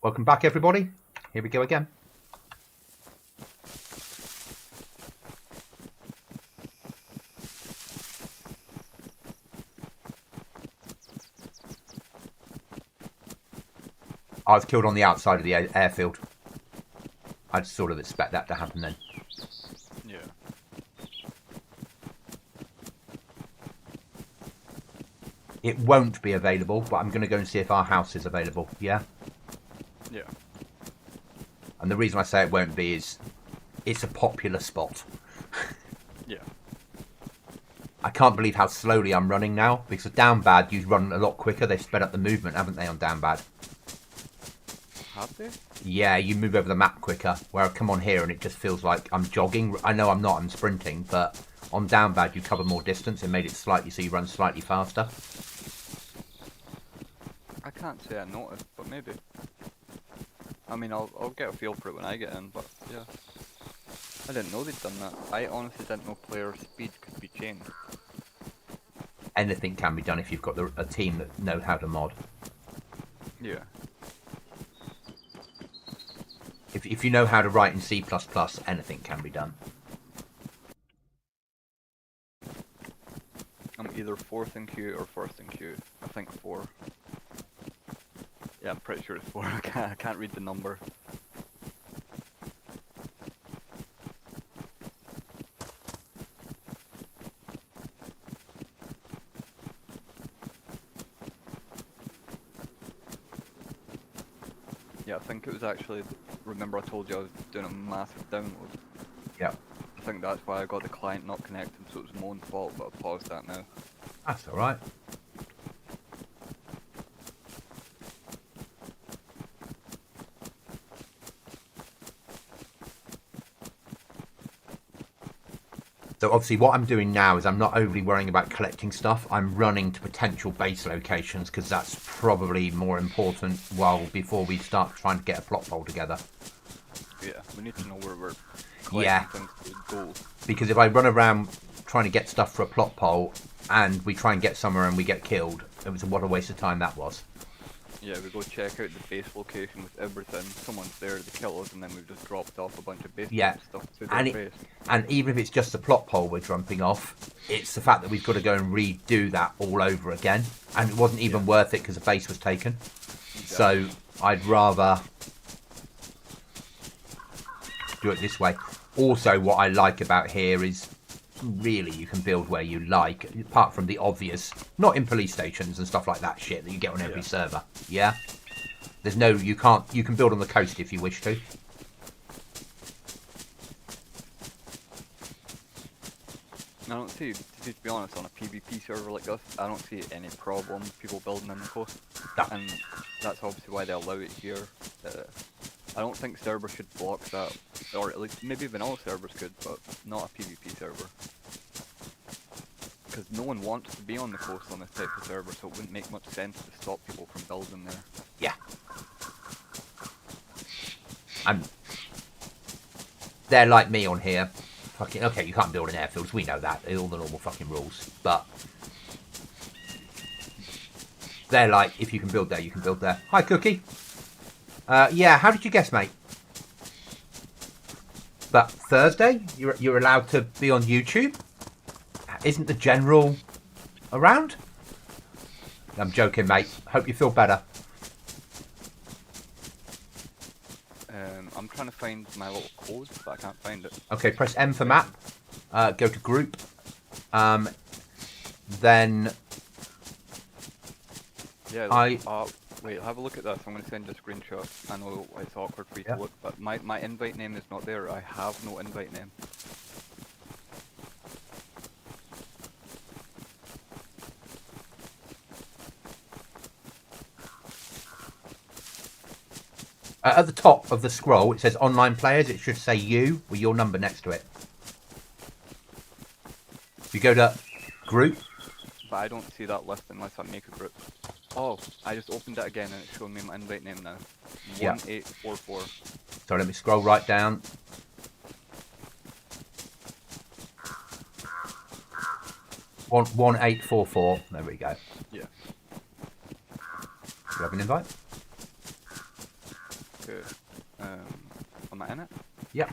Welcome back, everybody. Here we go again. I was killed on the outside of the airfield. I'd sort of expect that to happen then. Yeah. It won't be available, but I'm going to go and see if our house is available. Yeah? Yeah. And the reason I say it won't be is it's a popular spot. Yeah. I can't believe how slowly I'm running now, because down bad you run a lot quicker. They've sped up the movement, haven't they, on down bad? Have they? Yeah, you move over the map quicker, where I come on here and it just feels like I'm jogging. I know I'm not, I'm sprinting, but on down bad you cover more distance. It made it slightly so you run slightly faster. I can't say I noticed, but maybe. I mean, I'll get a feel for it when I get in, but yeah. I didn't know they'd done that. I honestly didn't know player speed could be changed. Anything can be done if you've got a team that knows how to mod. Yeah. If you know how to write in C++, anything can be done. I'm either 4th in queue or 1st in queue. I think 4. Yeah, I'm pretty sure it's 4. I can't read the number. Yeah, I think it was actually, remember I told you I was doing a massive download? Yeah. I think that's why I got the client not connected, so it was my own fault, but I paused that now. That's alright. So obviously what I'm doing now is I'm not overly worrying about collecting stuff. I'm running to potential base locations because that's probably more important before we start trying to get a plot hole together. Yeah, we need to know where we're Yeah. collecting things to go. Because if I run around trying to get stuff for a plot pole and we try and get somewhere and we get killed, what a waste of time that was. Yeah, we go check out the base location with everything, someone's there to kill us, and then we've just dropped off a bunch of base stuff to their base. And even if it's just a plot pole we're jumping off, it's the fact that we've got to go and redo that all over again. And it wasn't even worth it because the base was taken. Exactly. So I'd rather do it this way. Also, what I like about here is really you can build where you like, apart from the obvious, not in police stations and stuff like that shit that you get on every server. Yeah? There's no, you can build on the coast if you wish to. I don't see, to be honest, on a PvP server like this, I don't see any problem with people building in the coast. No. And that's obviously why they allow it here. I don't think servers should block that, or at least maybe vanilla servers could, but not a PvP server. Because no one wants to be on the coast on this type of server, so it wouldn't make much sense to stop people from building there. Yeah. They're like me on here. Fucking okay, you can't build in airfields. We know that. All the normal fucking rules. But they're like, if you can build there, you can build there. Hi, Cookie. Yeah, how did you guess, mate? But Thursday, you're allowed to be on YouTube? Isn't the general around? I'm joking, mate. Hope you feel better. I'm trying to find my little code, but I can't find it. Okay, press M for map. Go to group. Then... Yeah, wait, have a look at this. I'm going to send you a screenshot. I know it's awkward for you to look, but my invite name is not there. I have no invite name. At the top of the scroll, it says online players. It should say you with your number next to it. If you go to group. But I don't see that list unless I make a group. Oh, I just opened it again and it's showing me my invite name now. 1844. So let me scroll right down. One 1844. There we go. Yeah. Do you have an invite? Okay. Am I in it? Yep.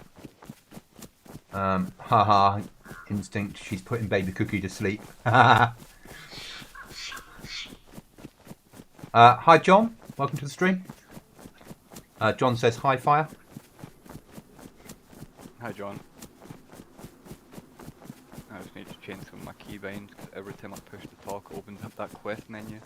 Haha. Instinct. She's putting baby Cookie to sleep. Hi, John. Welcome to the stream. John says hi, Fire. Hi, John. I just need to change some of my keybinds because every time I push the talk, it opens up that quest menu.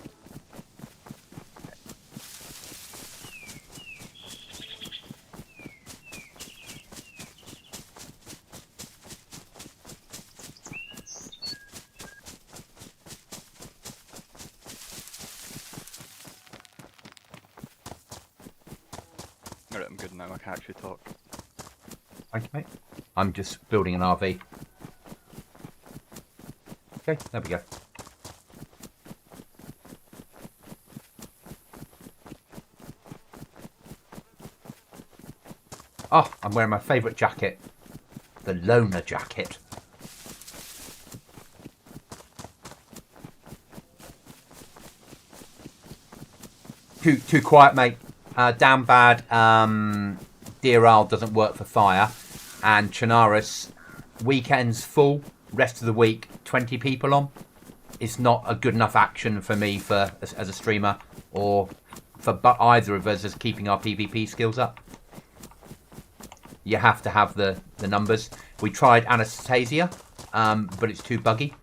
Alright, I'm good now. I can actually talk. Thank you, mate. I'm just building an RV. Okay, there we go. Oh, I'm wearing my favourite jacket. The loner jacket. Too quiet, mate. Damn bad. DRL doesn't work for Fire. And Chinaris, weekends full. Rest of the week, 20 people on. It's not a good enough action for me as a streamer, or for either of us as keeping our PvP skills up. You have to have the numbers. We tried Anastasia, but it's too buggy.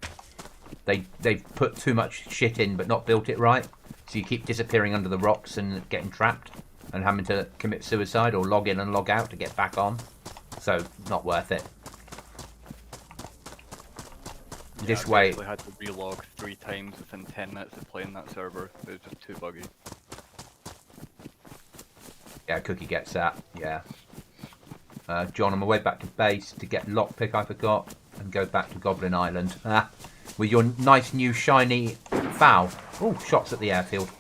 They've put too much shit in, but not built it right. So you keep disappearing under the rocks and getting trapped, and having to commit suicide or log in and log out to get back on. So not worth it. Yeah, This I way, basically had to relog 3 times within 10 minutes of playing that server. It was just too buggy. yeah, Cookie gets that. Yeah. John, on my way back to base to get lockpick I forgot, and go back to Goblin Island. With your nice new shiny foul. Oh, shots at the airfield.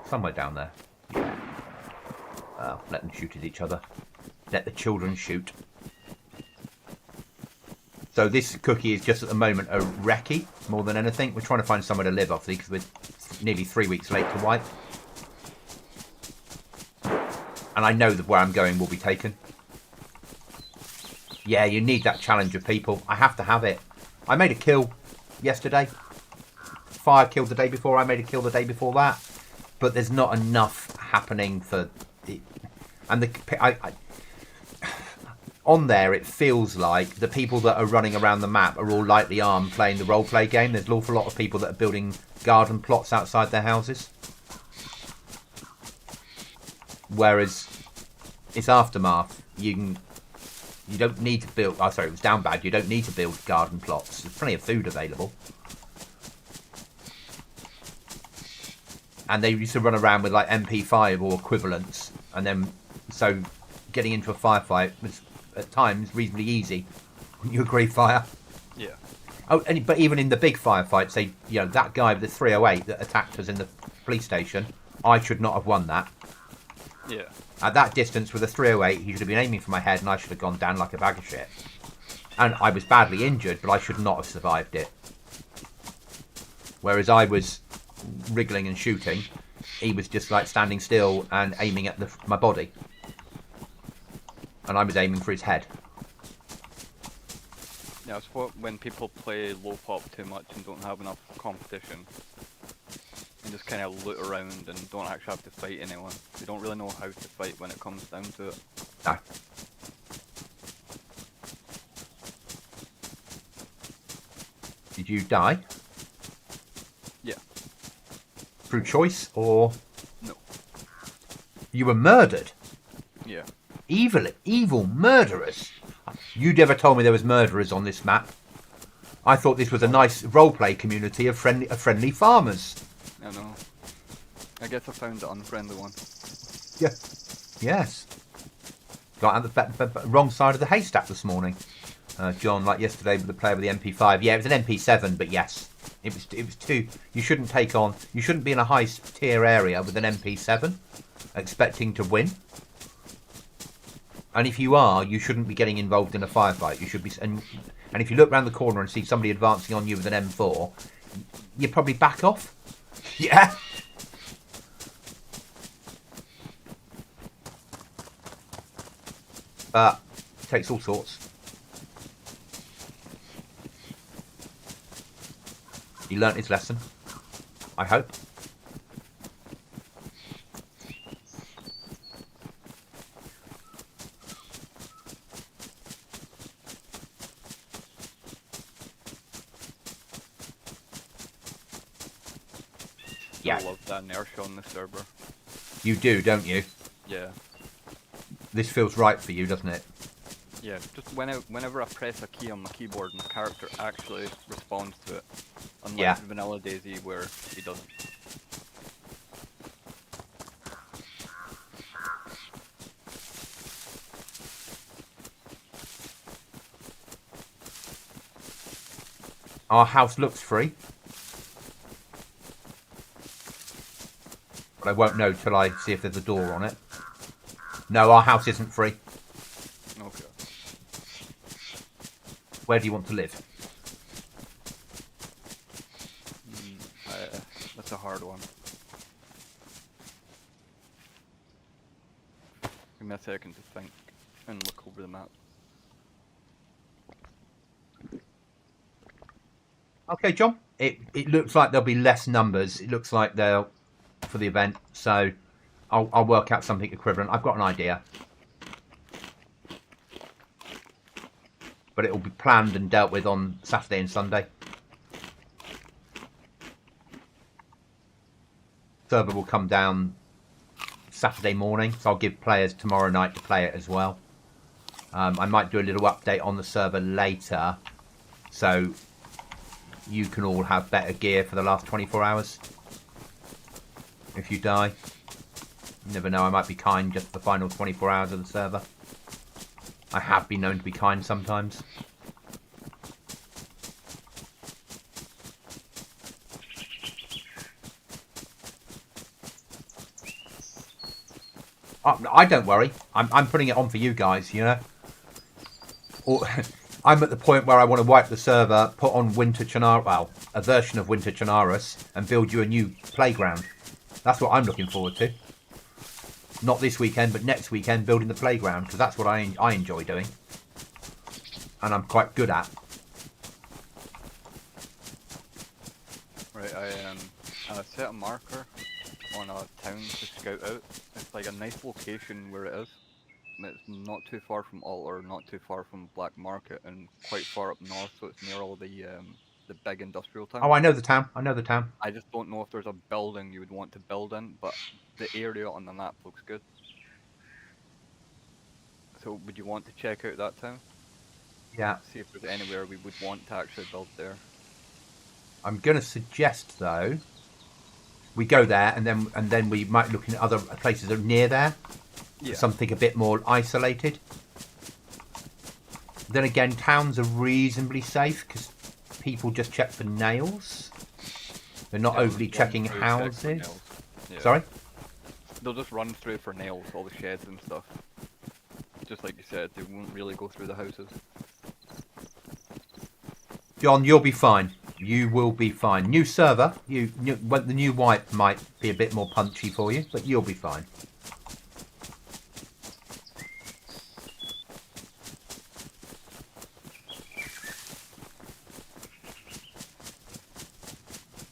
Somewhere down there. Yeah. Let them shoot at each other. Let the children shoot. So this Cookie is just at the moment a recce more than anything. We're trying to find somewhere to live, obviously, because we're nearly 3 weeks late to wipe. And I know that where I'm going will be taken. Yeah, you need that challenge of people. I have to have it. I made a kill yesterday. Fire killed the day before. I made a kill the day before that. But there's not enough happening for it. And on there, it feels like the people that are running around the map are all lightly armed playing the roleplay game. There's an awful lot of people that are building garden plots outside their houses. Whereas it's Aftermath. You don't need to build... Oh, sorry, it was Down Bad. You don't need to build garden plots. There's plenty of food available. And they used to run around with like MP5 or equivalents. And then, so getting into a firefight was at times reasonably easy. Wouldn't you agree, Fire? Yeah. Oh, but even in the big firefights, that guy with the 308 that attacked us in the police station, I should not have won that. Yeah. At that distance with a 308, he should have been aiming for my head and I should have gone down like a bag of shit. And I was badly injured, but I should not have survived it. Whereas I was wriggling and shooting, he was just like standing still and aiming at my body. And I was aiming for his head. Yeah, it's when people play low pop too much and don't have enough competition. And just kind of loot around and don't actually have to fight anyone. They don't really know how to fight when it comes down to it. No. Did you die? Yeah. Through choice or? No. You were murdered? Yeah. Evil murderers. You never told me there was murderers on this map. I thought this was a nice roleplay community of friendly farmers. I know. I guess I found the unfriendly one. Yeah. Yes. Got at the wrong side of the haystack this morning. John, like yesterday with the player with the MP5. Yeah, it was an MP7, but yes. It was too... You shouldn't be in a high tier area with an MP7 expecting to win. And if you are, you shouldn't be getting involved in a firefight. You should be, and if you look around the corner and see somebody advancing on you with an M4, you probably back off. Yeah. But it takes all sorts. He learnt his lesson, I hope. Yeah. I love that inertia on the server. You do, don't you? Yeah. This feels right for you, doesn't it? Yeah, just whenever I press a key on my keyboard, my character actually responds to it. Unlike vanilla DayZ where he doesn't. Our house looks free. But I won't know till I see if there's a door on it. No, our house isn't free. Okay. Where do you want to live? That's a hard one. Give me a second to think and look over the map. Okay, John. It looks like there'll be less numbers. It looks like they'll for the event, so I'll work out something equivalent. I've got an idea, but it will be planned and dealt with on Saturday and Sunday. Server will come down Saturday morning, so I'll give players tomorrow night to play it as well. I might do a little update on the server later, so you can all have better gear for the last 24 hours. If you die, you never know, I might be kind just for the final 24 hours of the server. I have been known to be kind sometimes. I don't worry. I'm putting it on for you guys, you know. Or, I'm at the point where I want to wipe the server, put on Winter Chernarus, well, a version of Winter Chernarus, and build you a new playground. That's what I'm looking forward to. Not this weekend, but next weekend, building the playground, because that's what I enjoy doing. And I'm quite good at. Right, I set a marker on a town to scout out. It's like a nice location where it is. And it's not too far from Alter, not too far from Black Market, and quite far up north, so it's near all the big industrial towns. Oh, I know the town. I know the town. I just don't know if there's a building you would want to build in, but the area on the map looks good. So would you want to check out that town? Yeah. See if there's anywhere we would want to actually build there. I'm going to suggest, though, we go there and then we might look in other places that are near there. Yeah. Something a bit more isolated. Then again, towns are reasonably safe because people just check for nails. They're not overly checking houses. Yeah. Sorry? They'll just run through for nails, all the sheds and stuff. Just like you said, they won't really go through the houses. John, you'll be fine. You will be fine. New server. The new wipe might be a bit more punchy for you, but you'll be fine.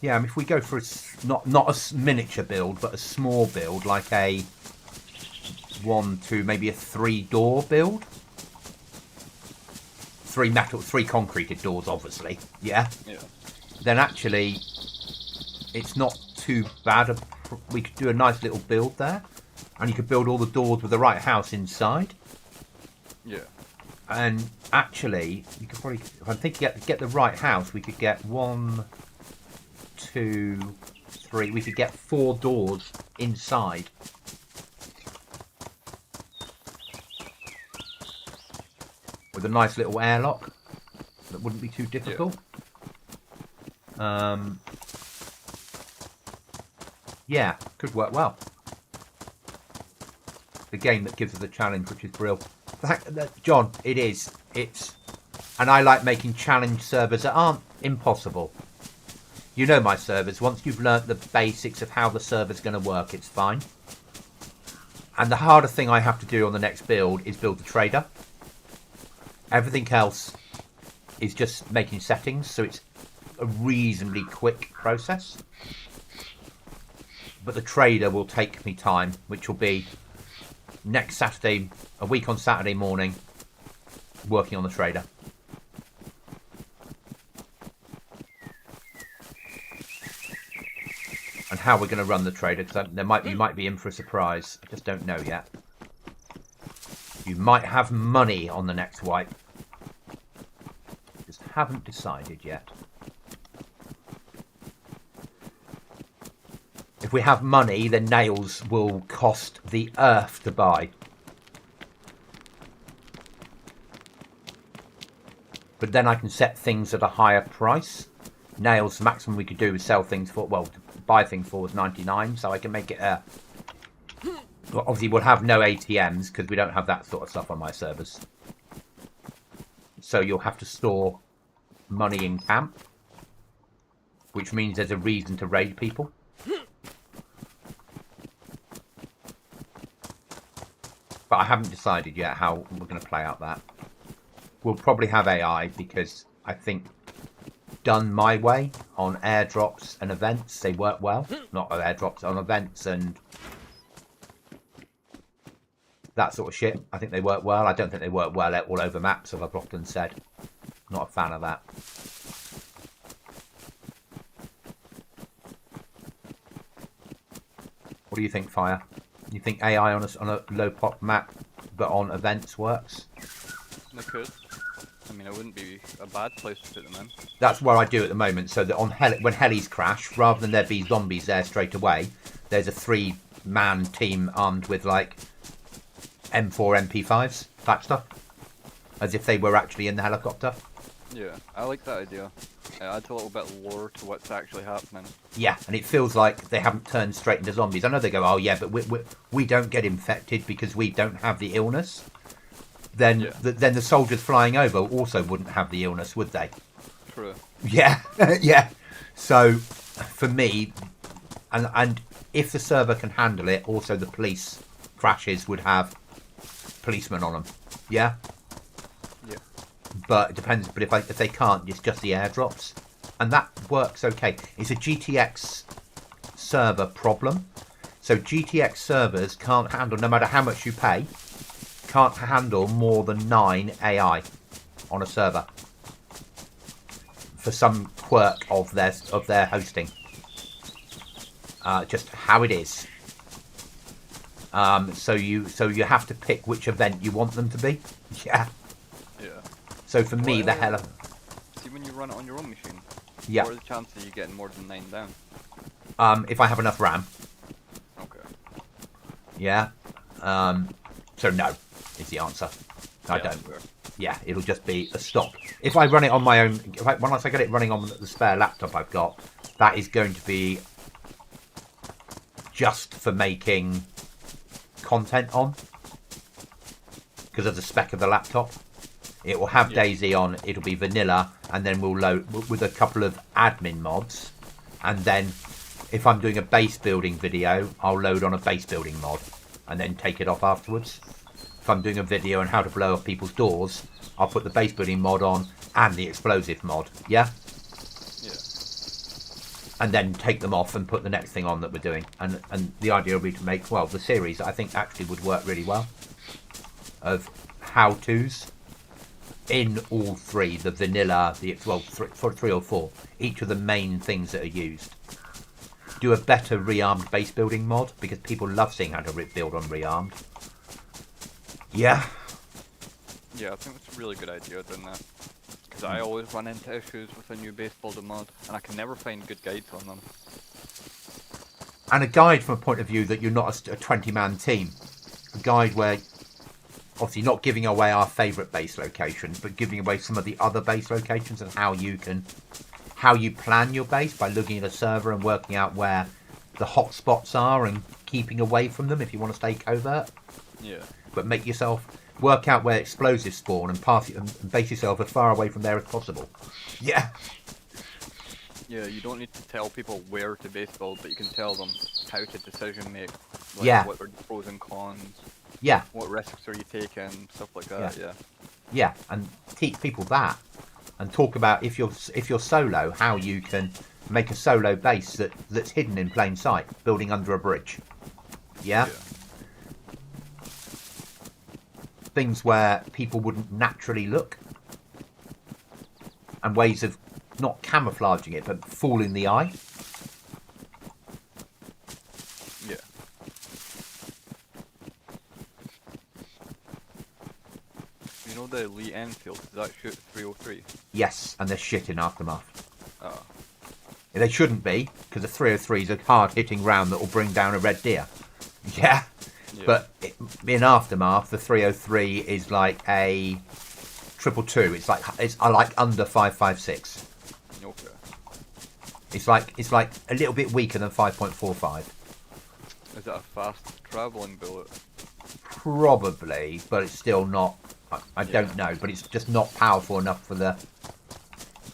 Yeah, if we go for not a miniature build, but a small build, like a 1, 2, maybe a 3-door build. 3 concreted doors, obviously. Yeah. Then actually, it's not too bad. We could do a nice little build there, and you could build all the doors with the right house inside. Yeah. And actually, you could probably, if I'm thinking, get the right house, we could get 1, 2, 3. We could get 4 doors inside. With a nice little airlock that wouldn't be too difficult. Yeah, could work well. The game that gives us a challenge, which is brilliant. John, it is. And I like making challenge servers that aren't impossible. You know my servers. Once you've learnt the basics of how the server's going to work, it's fine. And the harder thing I have to do on the next build is build the trader. Everything else is just making settings, so it's a reasonably quick process. But the trader will take me time, which will be next Saturday, a week on Saturday morning, working on the trader. And how we're going to run the trader, because you might be in for a surprise. I just don't know yet. You might have money on the next wipe. Just haven't decided yet. If we have money, then nails will cost the earth to buy. But then I can set things at a higher price. Nails, the maximum we could do is sell things for, well, buy things for was 99, so I can make it a... Well, obviously, we'll have no ATMs, because we don't have that sort of stuff on my servers. So you'll have to store money in camp, which means there's a reason to raid people. But I haven't decided yet how we're going to play out that. We'll probably have AI, because I think done my way on airdrops and events, they work well. Not on airdrops, on events and that sort of shit. I think they work well. I don't think they work well all over maps, as I've often said. Not a fan of that. What do you think, Fire? You think AI on a low pop map, but on events works? They could. I mean, it wouldn't be a bad place to put them in. That's what I do at the moment, so that on when helis crash, rather than there be zombies there straight away, there's a 3-man team armed with, like, M4 MP5s type stuff. As if they were actually in the helicopter. Yeah, I like that idea. It adds a little bit of lore to what's actually happening. Yeah, and it feels like they haven't turned straight into zombies. I know they go, oh yeah, but we don't get infected because we don't have the illness. Then, yeah. Then the soldiers flying over also wouldn't have the illness, would they? True. Yeah, yeah. So, for me, and if the server can handle it, also the police crashes would have policemen on them. Yeah? Yeah. But it depends. But if they can't, it's just the airdrops. And that works okay. It's a GTX server problem. So GTX servers can't handle, no matter how much you pay, can't handle more than 9 AI on a server for some quirk of their hosting. Just how it is. So you have to pick which event you want them to be. Yeah. Yeah. So for me, the hell. See, when you run it on your own machine. Yeah. What are the chances of you getting more than 9 down? If I have enough RAM. Okay. Yeah. So no, is the answer. I don't. Fair. Yeah, it'll just be a stop. If I run it on my own, once I get it running on the spare laptop I've got, that is going to be just for making content on, because of the spec of the laptop. It will have DayZ on, it'll be vanilla, and then we'll load with a couple of admin mods, and then if I'm doing a base building video, I'll load on a base building mod and then take it off afterwards. If I'm doing a video on how to blow up people's doors, I'll put the base building mod on and the explosive mod. Yeah? Yeah. And then take them off and put the next thing on that we're doing. And the idea will be to make, well, the series I think actually would work really well of how-tos in all 3, the vanilla, the 3 or 4, each of the main things that are used. Do a better rearmed base building mod, because people love seeing how to build on rearmed. Yeah. Yeah, I think it's a really good idea doing that. Because I always run into issues with a new base builder mod, and I can never find good guides on them. And a guide from a point of view that you're not a 20-man team. A guide where, obviously not giving away our favourite base locations, but giving away some of the other base locations and how you plan your base by looking at a server and working out where the hot spots are and keeping away from them if you want to stay covert. Yeah. But make yourself Work out where explosives spawn and pass it and base yourself as far away from there as possible. Yeah. Yeah, you don't need to tell people where to base build, but you can tell them how to decision make. Like Yeah. what are the pros and cons. Yeah. What risks are you taking? Stuff like that. Yeah. Yeah, and teach people that, and talk about if you're solo, how you can make a solo base that's hidden in plain sight, building under a bridge. Yeah. Things where people wouldn't naturally look, and ways of not camouflaging it but fooling the eye. Yeah. You know the Lee Enfield, does that shoot 303? Yes, and they're shit in Aftermath. Oh. They shouldn't be, because the 303 is a hard-hitting round that will bring down a red deer. Yeah. But in Aftermath, the 303 is like a 222. It's like under 5.56. Okay. It's like a little bit weaker than 5.45. Is that a fast traveling bullet? Probably, but it's still not. I don't know, but it's just not powerful enough for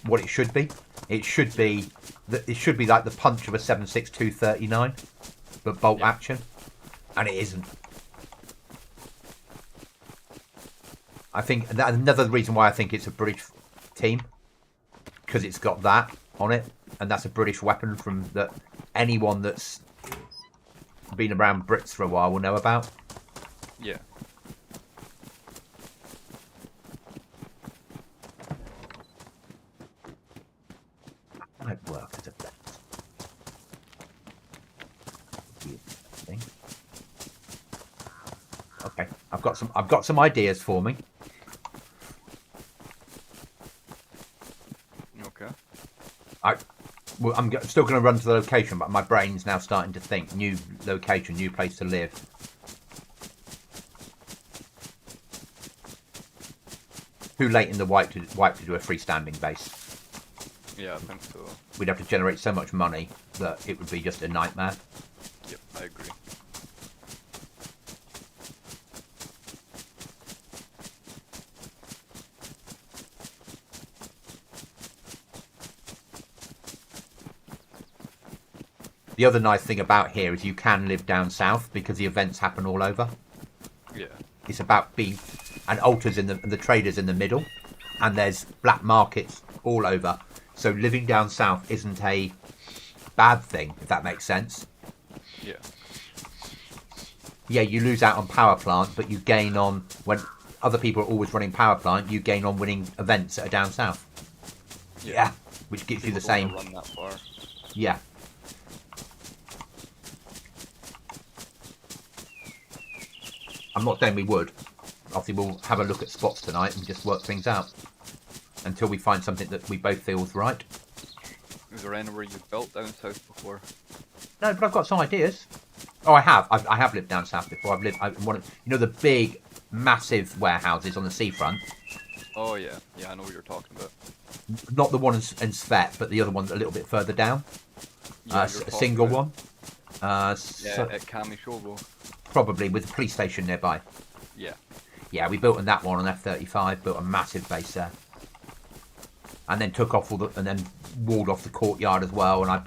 what it should be. It should be like the punch of a 7.62 39, but bolt action, and it isn't. I think another reason why I think it's a British team, because it's got that on it, and that's a British weapon from that anyone that's been around Brits for a while will know about. Yeah. Might work as a bet. Thing. Okay, I've got some ideas for me. Okay. I'm still going to run to the location, but my brain's now starting to think new location, new place to live. Too late in the wipe to do a freestanding base. Yeah, I think so. We'd have to generate so much money that it would be just a nightmare. Yep, I agree. The other nice thing about here is you can live down south because the events happen all over. Yeah. It's about being and altars in the traders in the middle, and there's black markets all over. So living down south isn't a bad thing, if that makes sense. Yeah. Yeah, you lose out on power plant, but you gain on when other people are always running power plant. You gain on winning events that are down south. Yeah, which gives you the same. Run that far. Yeah. I'm not saying we would. Obviously, we'll have a look at spots tonight and just work things out until we find something that we both feel is right. Is there anywhere you've built down south before? No, but I've got some ideas. Oh, I have. I have lived down south before. The big, massive warehouses on the seafront. Oh yeah, yeah, I know what you're talking about. Not the one in Svet, but the other one a little bit further down. Yeah, A single one. Yeah, at Kamishovo. Probably with a police station nearby. Yeah. Yeah, we built on that one on F-35. Built a massive base there, and then took off and then walled off the courtyard as well. And I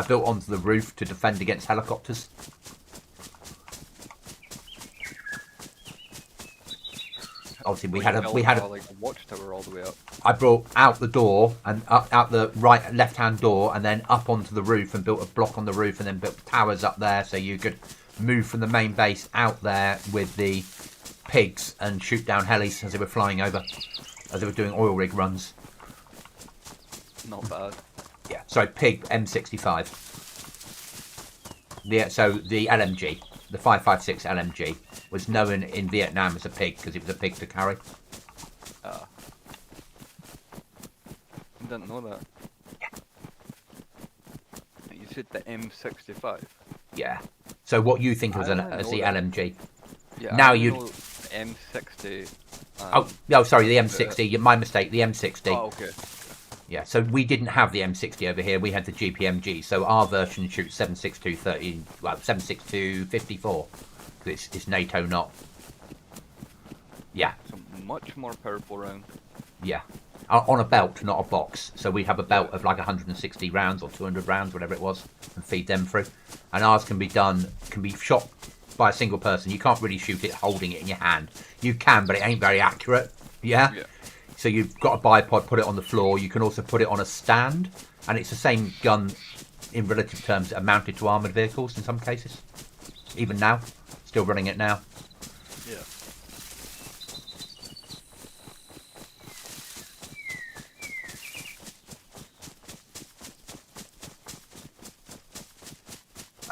built onto the roof to defend against helicopters. Obviously, we had like a watchtower all the way up. I brought out the door and out the left-hand door, and then up onto the roof and built a block on the roof, and then built towers up there so you could move from the main base out there with the pigs and shoot down helis as they were flying over, as they were doing oil rig runs. Not bad. Yeah, sorry, pig M65. So the LMG, the 5.56 LMG, was known in Vietnam as a pig because it was a pig to carry. I didn't know that. Yeah. You said the M65. Yeah. So what you think was I the know that. LMG? Yeah. Now I you. know M60. Sorry, the M60. My mistake. The M60. Oh, okay. Yeah. So we didn't have the M60 over here. We had the GPMG. So our version shoots 7.62 13. Well, 7.62 54. It's NATO not. Yeah. Some much more powerful round. Yeah. On a belt, not a box. So we have a belt of like 160 rounds or 200 rounds, whatever it was, and feed them through. And ours can be shot by a single person. You can't really shoot it holding it in your hand. You can, but it ain't very accurate. Yeah? Yeah. So you've got a bipod, put it on the floor. You can also put it on a stand. And it's the same gun in relative terms that are mounted to armoured vehicles in some cases. Even now. Still running it now. Yeah.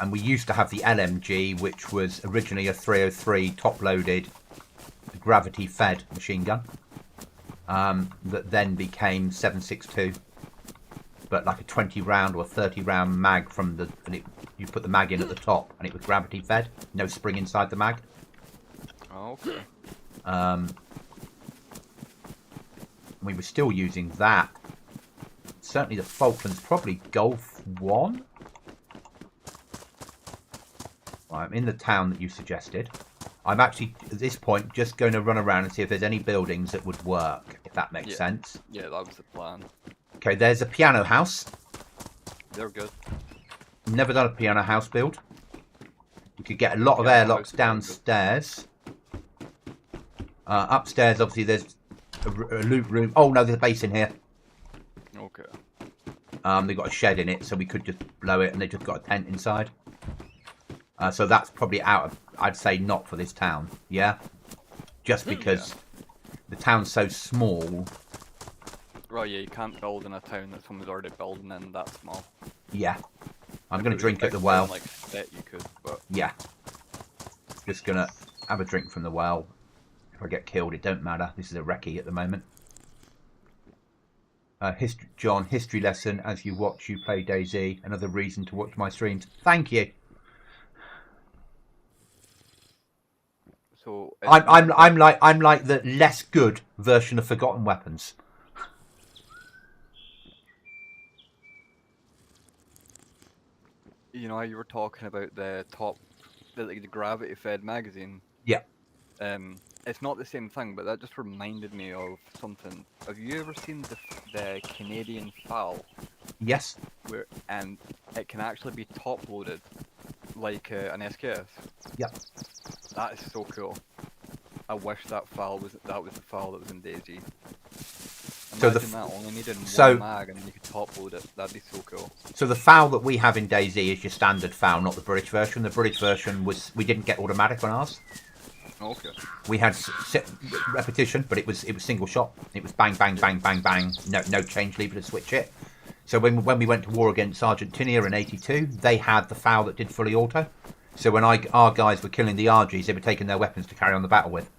And we used to have the LMG, which was originally a 303 top-loaded, gravity-fed machine gun. That then became 7.62, but like a 20-round or 30-round mag from the... And you put the mag in at the top, and it was gravity-fed. No spring inside the mag. Oh, okay. We were still using that. Certainly the Falklands, probably Gulf 1. I'm in the town that you suggested. I'm actually, at this point, just going to run around and see if there's any buildings that would work, if that makes sense. Yeah, that was the plan. Okay, there's a piano house. They're good. Never done a piano house build. You could get a lot of Piano airlocks house is downstairs. Upstairs, obviously, there's a loot room. Oh, no, there's a base in here. Okay. They've got a shed in it, so we could just blow it, and they just got a tent inside. So that's probably out of, I'd say, not for this town. Yeah? Just because the town's so small. Right, yeah, you can't build in a town that someone's already building in that small. Yeah. I'm going to If it was drink a at the big well. town like Spit, you could, but... Yeah. Just going to have a drink from the well. If I get killed, it don't matter. This is a recce at the moment. John, history lesson as you watch you play DayZ. Another reason to watch my streams. Thank you. So I'm like the less good version of Forgotten Weapons. You know how you were talking about the gravity fed magazine? Yeah. It's not the same thing, but that just reminded me of something. Have you ever seen the Canadian FAL? Yes. And it can actually be top loaded like an SKS. Yeah. That is so cool. I wish that the FAL that was in DayZ. Imagine that only needed one mag and then you could top load it. That'd be so cool. So the FAL that we have in DayZ is your standard FAL, not the British version. The British version we didn't get automatic on ours. Okay. We had repetition, but it was single shot. It was bang, bang, bang, bang, bang. No change lever to switch it. So when we went to war against Argentina in '82, they had the FAL that did fully auto. So when our guys were killing the RGs, they were taking their weapons to carry on the battle with.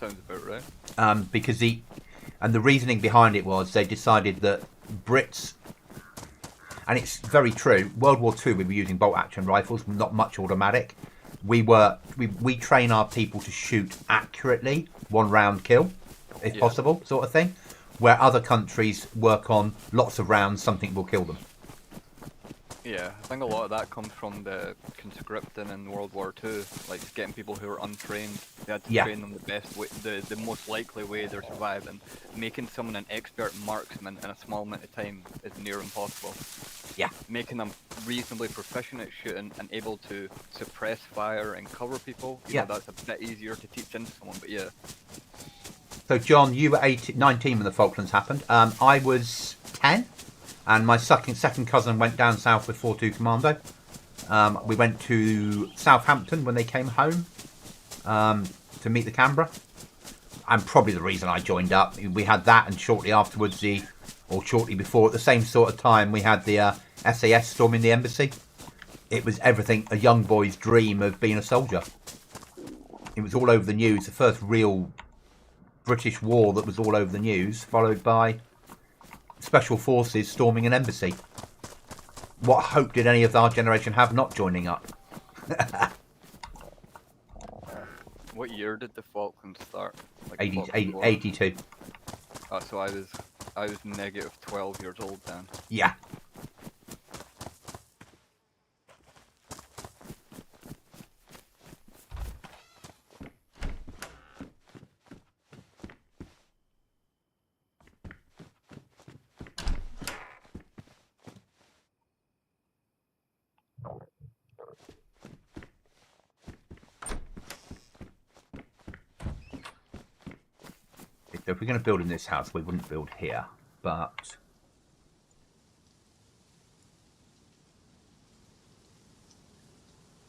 Sounds about right. Because the reasoning behind it was they decided that Brits, and it's very true. World War II, we were using bolt action rifles, not much automatic. We train our people to shoot accurately, one round kill, if possible, sort of thing. Where other countries work on lots of rounds, something will kill them. Yeah, I think a lot of that comes from the conscripting in World War II, like getting people who are untrained. They had to train them the best way, the most likely way they're surviving. Making someone an expert marksman in a small amount of time is near impossible. Yeah. Making them reasonably proficient at shooting and able to suppress fire and cover people, you know, that's a bit easier to teach into someone, but yeah. So John, you were 19 when the Falklands happened. I was 10. And my second cousin went down south with 4-2 Commando. We went to Southampton when they came home to meet the Canberra. And probably the reason I joined up. We had that, and shortly afterwards, shortly before, at the same sort of time, we had the SAS storming the embassy. It was everything a young boy's dream of being a soldier. It was all over the news. The first real British war that was all over the news, followed by Special Forces storming an embassy. What hope did any of our generation have not joining up? What year did the Falklands start? Like 82. So I was negative 12 years old then. Yeah. if we're going to build in this house, we wouldn't build here, but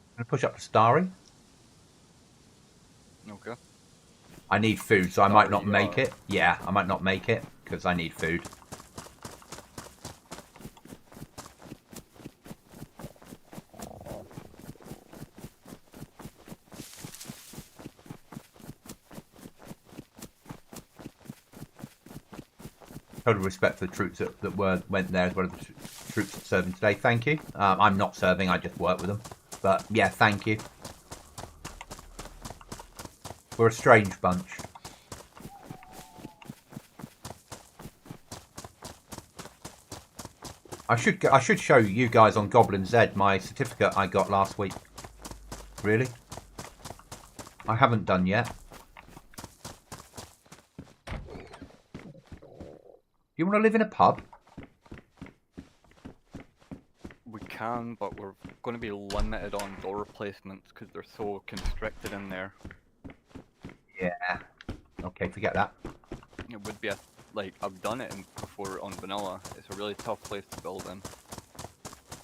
I'm going to push up to Starry. Okay. I need food, so I might not Starry, make it. Yeah, I might not make it because I need food. Total respect for the troops that went there as well as the troops that serving today. Thank you. I'm not serving, I just work with them. But yeah, thank you. We're a strange bunch. I should show you guys on Goblin Z my certificate I got last week. Really? I haven't done yet. You want to live in a pub? We can, but we're going to be limited on door replacements because they're so constricted in there. Yeah. Okay, forget that. It would be like, I've done it before on vanilla. It's a really tough place to build in.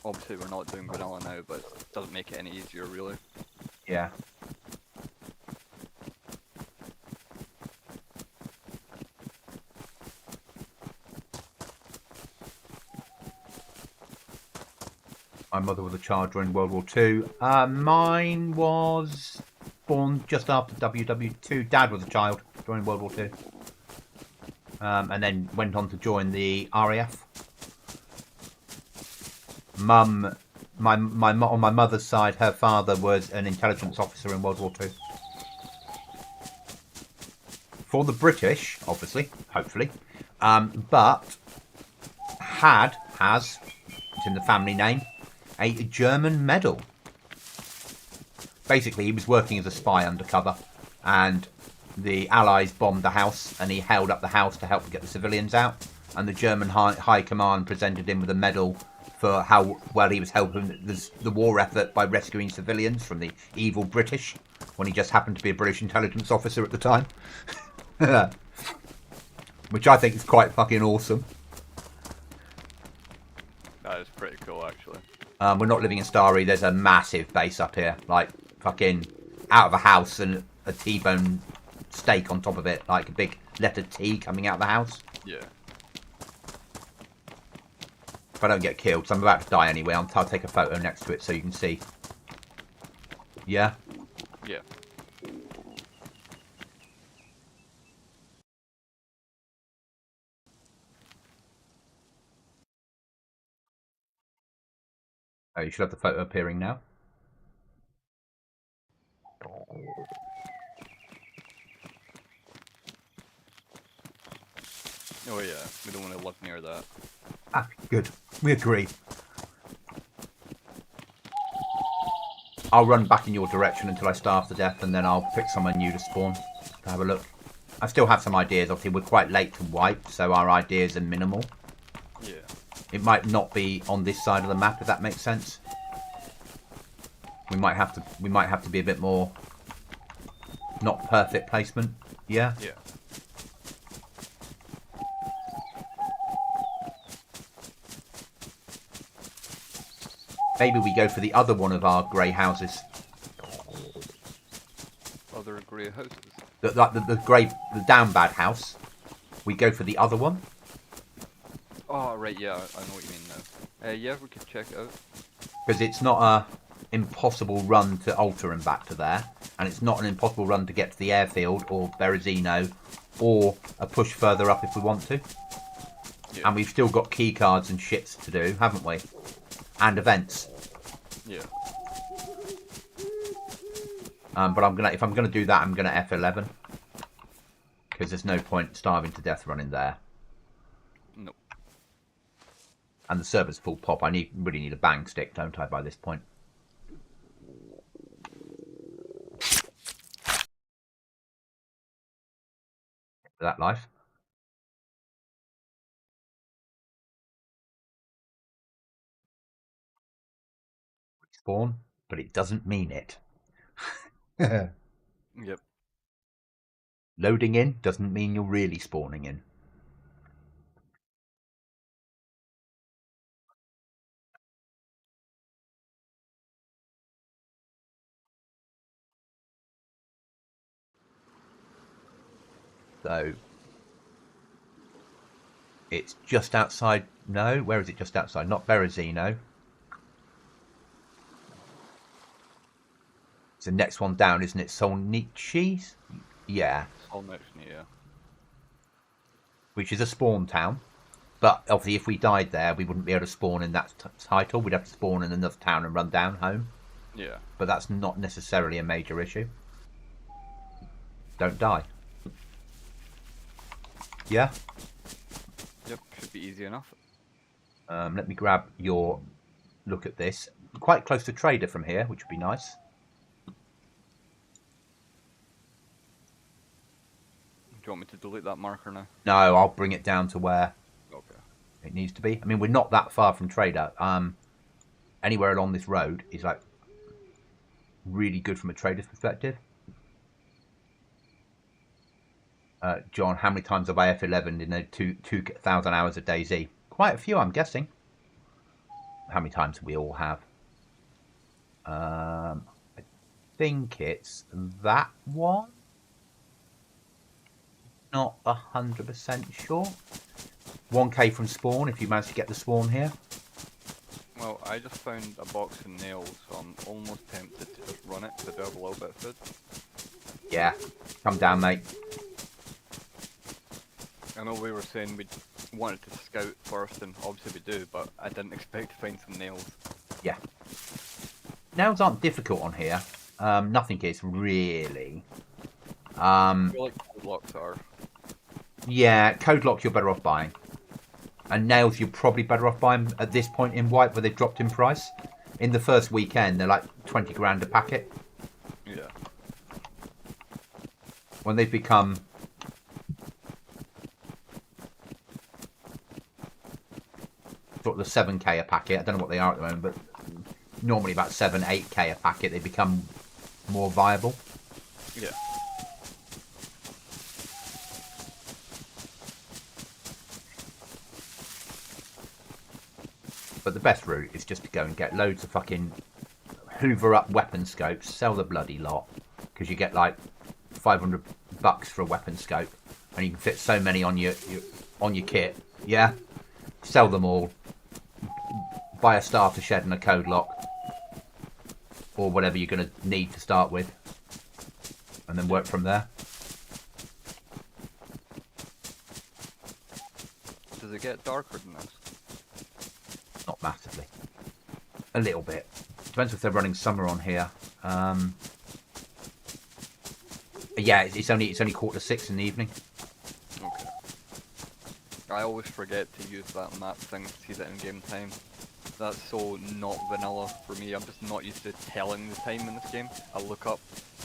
Obviously we're not doing vanilla now, but it doesn't make it any easier really. Yeah. My mother was a child during World War II. Mine was born just after WW2. Dad was a child during World War II. And then went on to join the RAF. Mum, on my mother's side, her father was an intelligence officer in World War II. For the British, obviously, hopefully. But has, it's in the family name, a German medal. Basically, he was working as a spy undercover, and the Allies bombed the house, and he held up the house to help get the civilians out. And the German High Command presented him with a medal for how well he was helping the war effort by rescuing civilians from the evil British, when he just happened to be a British intelligence officer at the time. Which I think is quite fucking awesome. That is pretty cool actually. We're not living in Starry. There's a massive base up here, like fucking out of a house and a T-bone steak on top of it, like a big letter T coming out of the house. Yeah. If I don't get killed, so I'm about to die anyway, I'll take a photo next to it so you can see. Yeah? Yeah. Oh, you should have the photo appearing now. Oh yeah, we don't want to live near that. Ah, good. We agree. I'll run back in your direction until I starve to death, and then I'll pick somewhere new to spawn to have a look. I still have some ideas. Obviously, we're quite late to wipe, so our ideas are minimal. Yeah. It might not be on this side of the map, if that makes sense. We might have to be a bit more not perfect placement. Yeah. Yeah. Maybe we go for the other one of our grey houses. Other grey houses. The down bad house. We go for the other one. Oh right, yeah, I know what you mean now. Yeah, we could check it out. Because it's not a impossible run to Alter and back to there, and it's not an impossible run to get to the airfield or Berezino, or a push further up if we want to. Yeah. And we've still got key cards and shits to do, haven't we? And events. Yeah. But if I'm gonna do that, I'm gonna F11 because there's no point starving to death running there. No. And the server's full pop. I really need a bang stick, don't I? By this point. That life. Spawn, but it doesn't mean it. Yep. Loading in doesn't mean you're really spawning in. So it's just outside. No, where is it? Just outside, not Berezino. It's the next one down, isn't it? Solnichi? Yeah. Solnichi, yeah. Which is a spawn town. But obviously, if we died there, we wouldn't be able to spawn in that title. We'd have to spawn in another town and run down home. Yeah. But that's not necessarily a major issue. Don't die. Yeah? Yep, should be easy enough. Let me grab your look at this. Quite close to Trader from here, which would be nice. Do you want me to delete that marker now? No, I'll bring it down to where Okay. it needs to be. I mean, we're not that far from Trader. Anywhere along this road is like really good from a trader's perspective. John, how many times have I F11 in the 2,000 hours of DayZ? Quite a few, I'm guessing. How many times we all have? I think it's that one. Not 100% sure. 1k from spawn if you manage to get the spawn here. Well, I just found a box of nails, so I'm almost tempted to just run it because I do have a little bit of food. Yeah, come down, mate. I know we were saying we wanted to scout first, and obviously we do, but I didn't expect to find some nails. Yeah. Nails aren't difficult on here. Nothing is really. I feel like code locks are. Yeah, code lock you're better off buying. And nails you're probably better off buying at this point in White where they've dropped in price. In the first weekend, they're like 20 grand a packet. Yeah. When they've become... sort of the 7k a packet, I don't know what they are at the moment, but normally about 7-8k a packet, they become more viable. Yeah. But the best route is just to go and get loads of fucking hoover up weapon scopes, sell the bloody lot, because you get like 500 bucks for a weapon scope, and you can fit so many on your kit. Yeah, sell them all. Buy a starter shed and a code lock, or whatever you're going to need to start with, and then work from there. Does it get darker than this? Not massively. A little bit. Depends if they're running summer on here. Yeah, it's only 6:15 in the evening. Okay. I always forget to use that map thing to see the in-game time. That's so not vanilla for me. I'm just not used to telling the time in this game. I look up,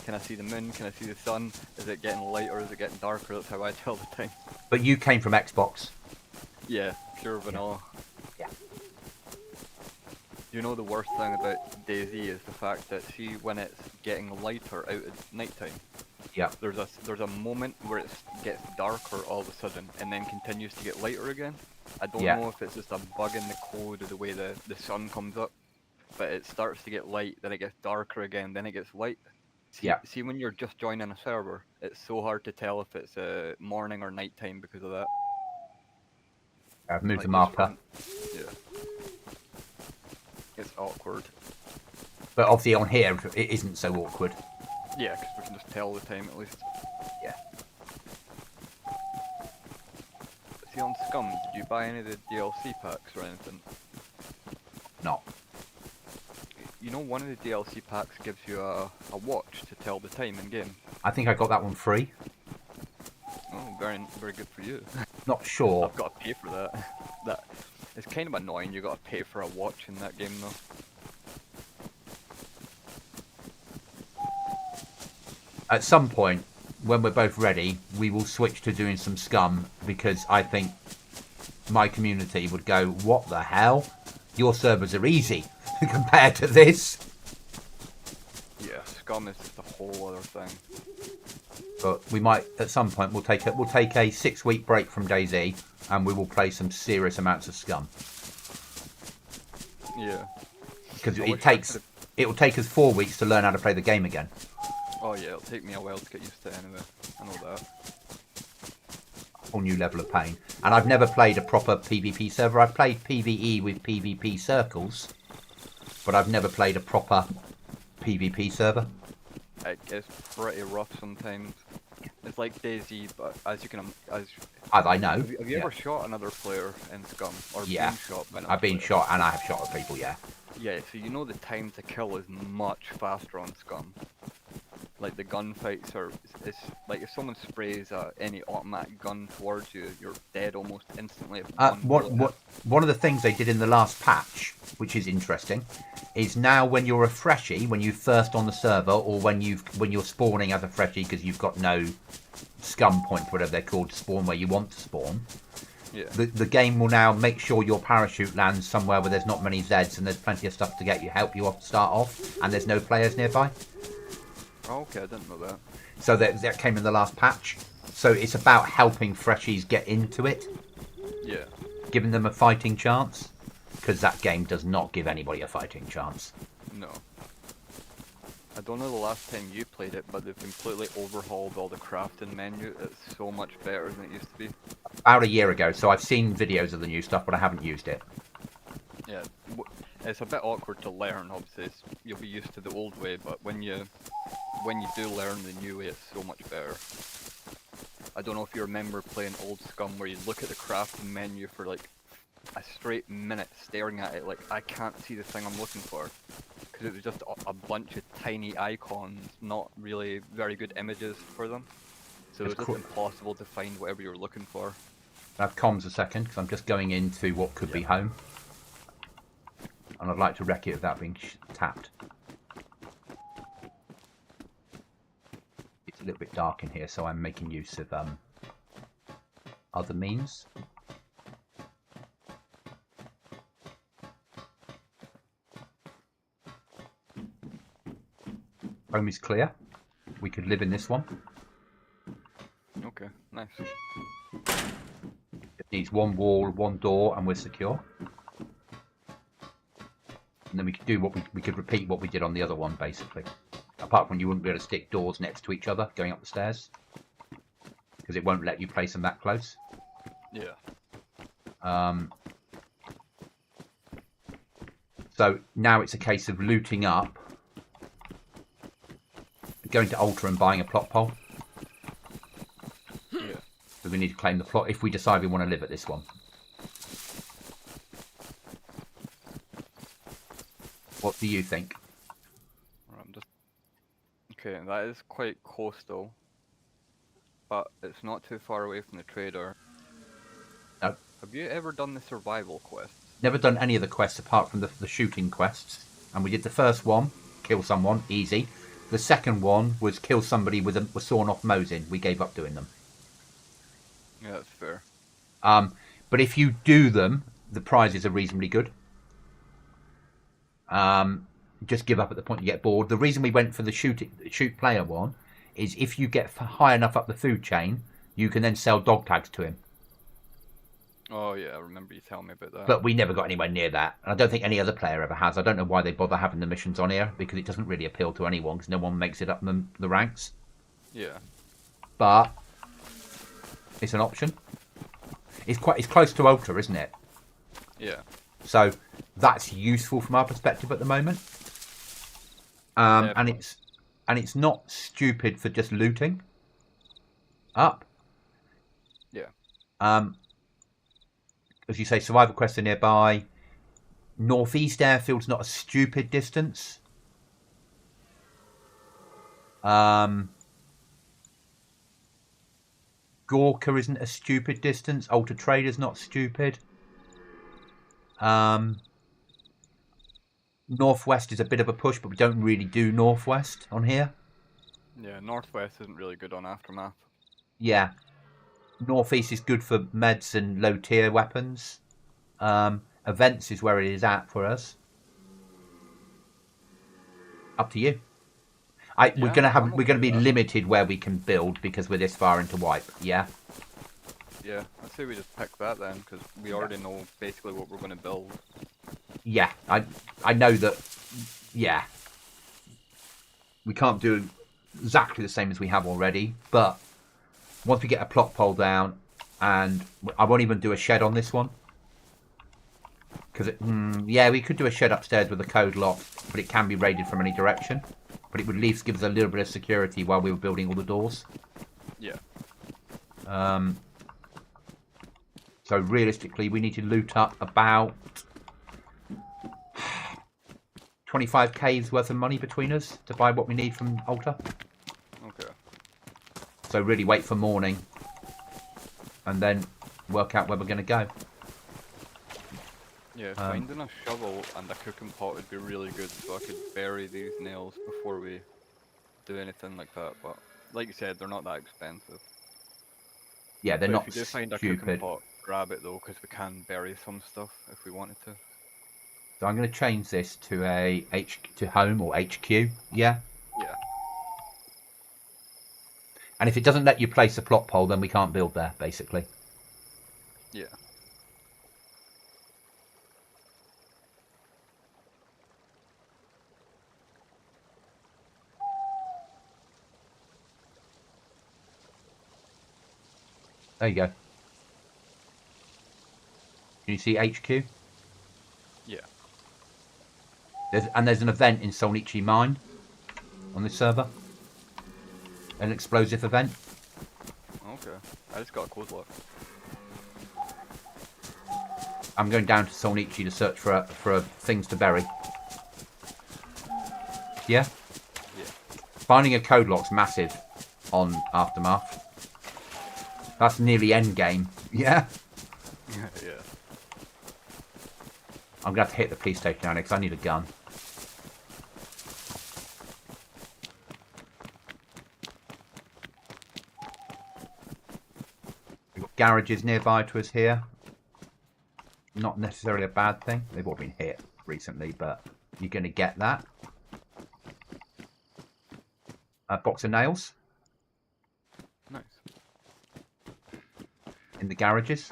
can I see the moon? Can I see the sun? Is it getting lighter? Is it getting darker? That's how I tell the time. But you came from Xbox. Yeah, pure vanilla. Yeah. You know the worst thing about DayZ is the fact that see when it's getting lighter out at nighttime. Yeah. There's a moment where it gets darker all of a sudden and then continues to get lighter again. I don't know if it's just a bug in the code of the way the sun comes up, but it starts to get light, then it gets darker again, then it gets light. See when you're just joining a server, it's so hard to tell if it's morning or nighttime because of that. I've moved the marker. Yeah. It's awkward. But obviously on here, it isn't so awkward. Yeah, because we can just tell the time at least. Yeah. See on Scum, did you buy any of the DLC packs or anything? No. You know one of the DLC packs gives you a watch to tell the time in game. I think I got that one free. Oh, very very good for you. Not sure. I've got to pay for that. It's kind of annoying. You got to pay for a watch in that game though. At some point, when we're both ready, we will switch to doing some Scum, because I think my community would go, what the hell? Your servers are easy compared to this. Yeah, Scum is just a whole other thing. But we might at some point we'll take a 6-week break from DayZ and we will play some serious amounts of Scum. Yeah. Because it will take us 4 weeks to learn how to play the game again. Oh yeah, it'll take me a while to get used to it anyway. I know that. Whole new level of pain. And I've never played a proper PvP server. I've played PvE with PvP circles, but I've never played a proper PvP server. It's pretty rough sometimes. It's like DayZ, but as I know. Have you ever shot another player in Scum or Yeah. been shot by another I've been player? shot and I have shot at people. Yeah. Yeah, so you know the time to kill is much faster on Scum. Like the gunfights are, it's like if someone sprays any automatic gun towards you, you're dead almost instantly. One of the things they did in the last patch, which is interesting, is now when you're a freshie, when you first on the server, or when you're spawning as a freshie because you've got no scum point, whatever they're called, to spawn where you want to spawn. Yeah. The game will now make sure your parachute lands somewhere where there's not many Zeds and there's plenty of stuff to help you off start off, and there's no players nearby. Oh, okay, I didn't know that. So that came in the last patch. So it's about helping freshies get into it. Yeah. Giving them a fighting chance. Because that game does not give anybody a fighting chance. No. I don't know the last time you played it, but they've completely overhauled all the crafting menu. It's so much better than it used to be. About a year ago, so I've seen videos of the new stuff, but I haven't used it. Yeah, it's a bit awkward to learn, obviously. You'll be used to the old way, but when you do learn the new way, it's so much better. I don't know if you remember playing old Scum where you look at the crafting menu for like a straight minute staring at it like I can't see the thing I'm looking for. Because it was just a bunch of tiny icons, not really very good images for them. So it was just impossible to find whatever you were looking for. I have comms a second, because I'm just going into what could be home. And I'd like to wreck it without being tapped. It's a little bit dark in here, so I'm making use of other means. Home is clear. We could live in this one. Okay, nice. It needs one wall, one door, and we're secure. And then we could do we could repeat what we did on the other one, basically. Apart from you wouldn't be able to stick doors next to each other going up the stairs, because it won't let you place them that close. Yeah. So now it's a case of looting up, going to Altar and buying a plot pole. Yeah. So we need to claim the plot if we decide we want to live at this one. What do you think? Okay, that is quite coastal, but it's not too far away from the trader. No. Have you ever done the survival quests? Never done any of the quests apart from the shooting quests. And we did the first one, kill someone, easy. The second one was kill somebody with a sawn off Mosin. We gave up doing them. Yeah, that's fair. But if you do them, the prizes are reasonably good. Just give up at the point you get bored. The reason we went for the shoot player one is if you get high enough up the food chain, you can then sell dog tags to him. Oh yeah, I remember you telling me about that. But we never got anywhere near that. And I don't think any other player ever has. I don't know why they bother having the missions on here, because it doesn't really appeal to anyone, because no one makes it up the ranks. Yeah. But it's an option. It's close to Altar, isn't it? Yeah. So that's useful from our perspective at the moment. And it's not stupid for just looting up. Yeah. As you say, survival quests are nearby. Northeast Airfield's not a stupid distance. Gorka isn't a stupid distance. Altar Trader's not stupid. Northwest is a bit of a push, but we don't really do Northwest on here. Yeah, Northwest isn't really good on Aftermath. Yeah. Northeast is good for meds and low tier weapons. Events is where it is at for us. Up to you. We're gonna be limited where we can build because we're this far into wipe. Yeah. Yeah, I'd say we just pick that then, because we already know basically what we're going to build. Yeah, I know that. Yeah, we can't do exactly the same as we have already, but once we get a plot pole down, and I won't even do a shed on this one, because yeah, we could do a shed upstairs with a code lock, but it can be raided from any direction. But it would at least give us a little bit of security while we were building all the doors. Yeah. So realistically, we need to loot up about 25k's worth of money between us to buy what we need from Alta. Okay. So really wait for morning and then work out where we're going to go. Yeah, finding a shovel and a cooking pot would be really good, so I could bury these nails before we do anything like that. But like you said, they're not that expensive. Yeah, they're not If you do find a stupid. cooking pot, grab it though, because we can bury some stuff if we wanted to. So I'm going to change this to home or HQ. Yeah. Yeah. And if it doesn't let you place a plot pole, then we can't build there, basically. Yeah. There you go. Can you see HQ? Yeah. There's an event in Solnichi Mine on this server. An explosive event. Okay. I just got a code lock. I'm going down to Solnichi to search for things to bury. Yeah? Yeah. Finding a code lock's massive on Aftermath. That's nearly end game. Yeah? Yeah. I'm going to have to hit the police station now because I need a gun. We've got garages nearby to us here. Not necessarily a bad thing. They've all been hit recently, but you're going to get that. A box of nails. Nice. In the garages.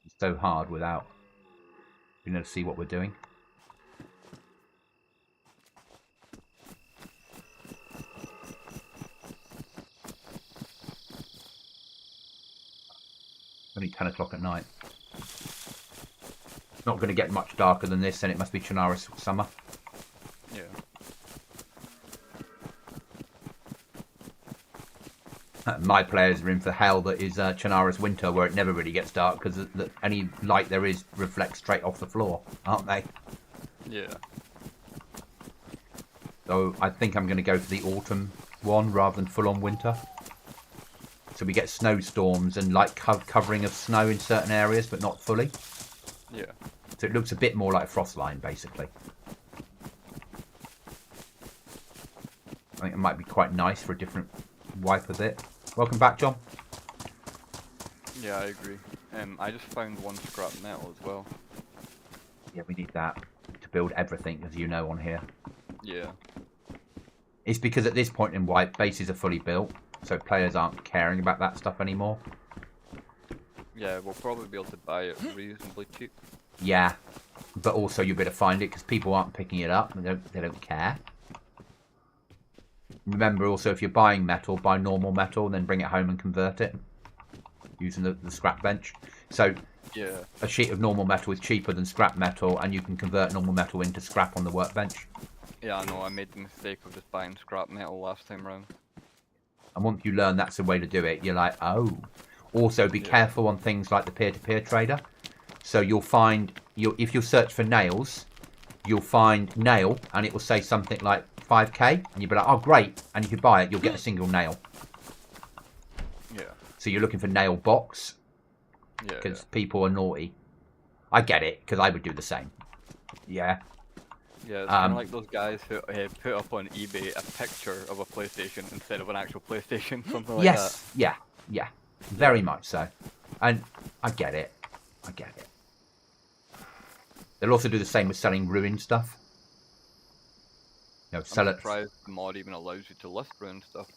It's so hard without being able to see what we're doing. Only 10 o'clock at night. Not going to get much darker than this, and it must be Chernarus summer. Yeah. My players are in for hell that is Chernarus winter, where it never really gets dark because any light there is reflects straight off the floor, aren't they? Yeah. So I think I'm going to go for the autumn one rather than full-on winter. So we get snowstorms and light covering of snow in certain areas, but not fully. Yeah. So it looks a bit more like a frost line, basically. I think it might be quite nice for a different wipe of it. Welcome back, John. Yeah, I agree. I just found one scrap metal as well. Yeah, we need that to build everything, as you know, on here. Yeah. It's because at this point in wipe, bases are fully built, so players aren't caring about that stuff anymore. Yeah, we'll probably be able to buy it reasonably cheap. Yeah, but also you'll be able to find it because people aren't picking it up and they don't care. Remember also, if you're buying metal, buy normal metal and then bring it home and convert it using the scrap bench. So Yeah. a sheet of normal metal is cheaper than scrap metal, and you can convert normal metal into scrap on the workbench. Yeah, I know, I made the mistake of just buying scrap metal last time round. And once you learn that's the way to do it, you're like, oh. Also, be careful on things like the peer-to-peer trader. So you'll find, if you search for nails, you'll find nail, and it will say something like 5k, and you'll be like, oh, great. And if you buy it, you'll get a single nail. Yeah. So you're looking for nail box, Yeah. because people are naughty. I get it, because I would do the same. Yeah. Yeah, it's kind of like those guys who put up on eBay a picture of a PlayStation instead of an actual PlayStation, something like that. Yes, yeah, very much so. And I get it. They'll also do the same with selling ruined stuff. You know, I'm surprised the mod even allows you to list ruined stuff.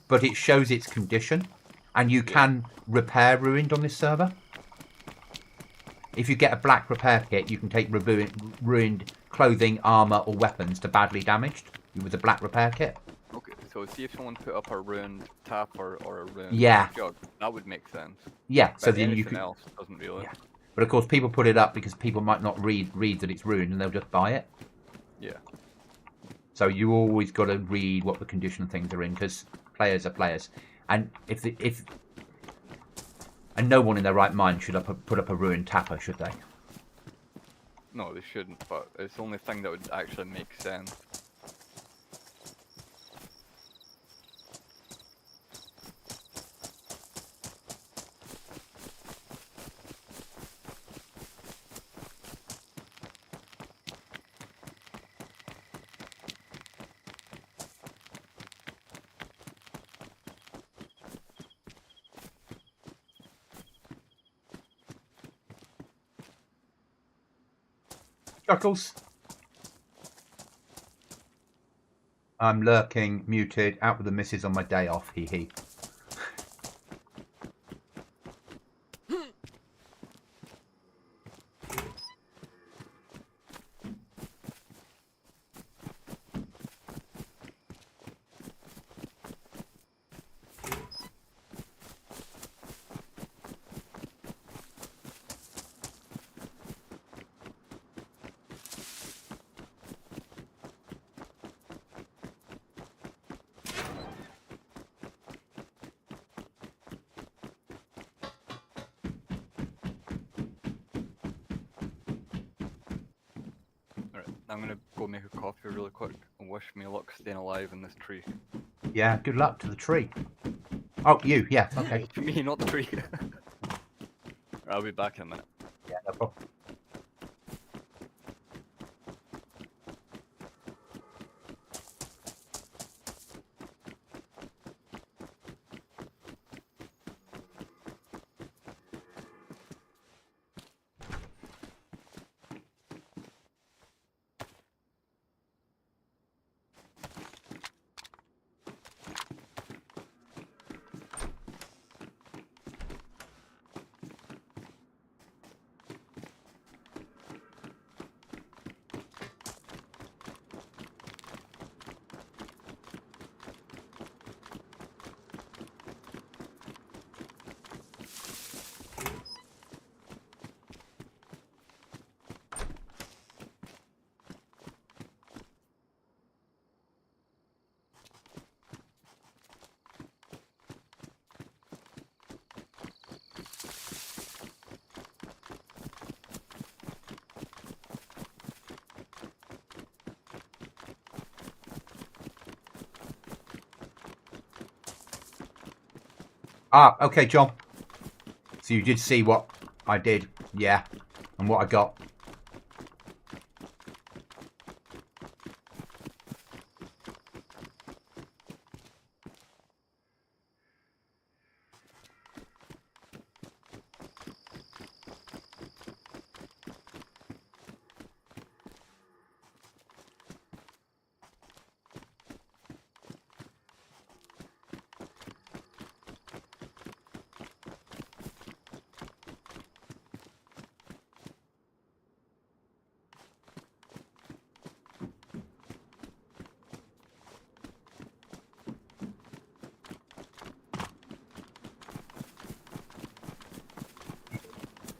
But it shows its condition, and you can repair ruined on this server. If you get a black repair kit, you can take ruined clothing, armor, or weapons to badly damaged with a black repair kit. Okay, so see if someone put up a ruined tap or a ruined jug, that would make sense. Yeah, but so then anything else doesn't really. Yeah. But of course, people put it up because people might not read that it's ruined, and they'll just buy it. Yeah. So you always got to read what the condition things are in, because players are players, and and no one in their right mind should put up a ruined tapper, should they? No, they shouldn't. But it's the only thing that would actually make sense. Chuckles. I'm lurking, muted, out with the missus on my day off, hee hee. I'm gonna go make a coffee really quick and wish me luck staying alive in this tree. Yeah, good luck to the tree. Oh, you, yeah, okay. Me, not the tree. I'll be back in a minute. Yeah, no problem. Ah, okay, John. So you did see what I did, yeah, and what I got.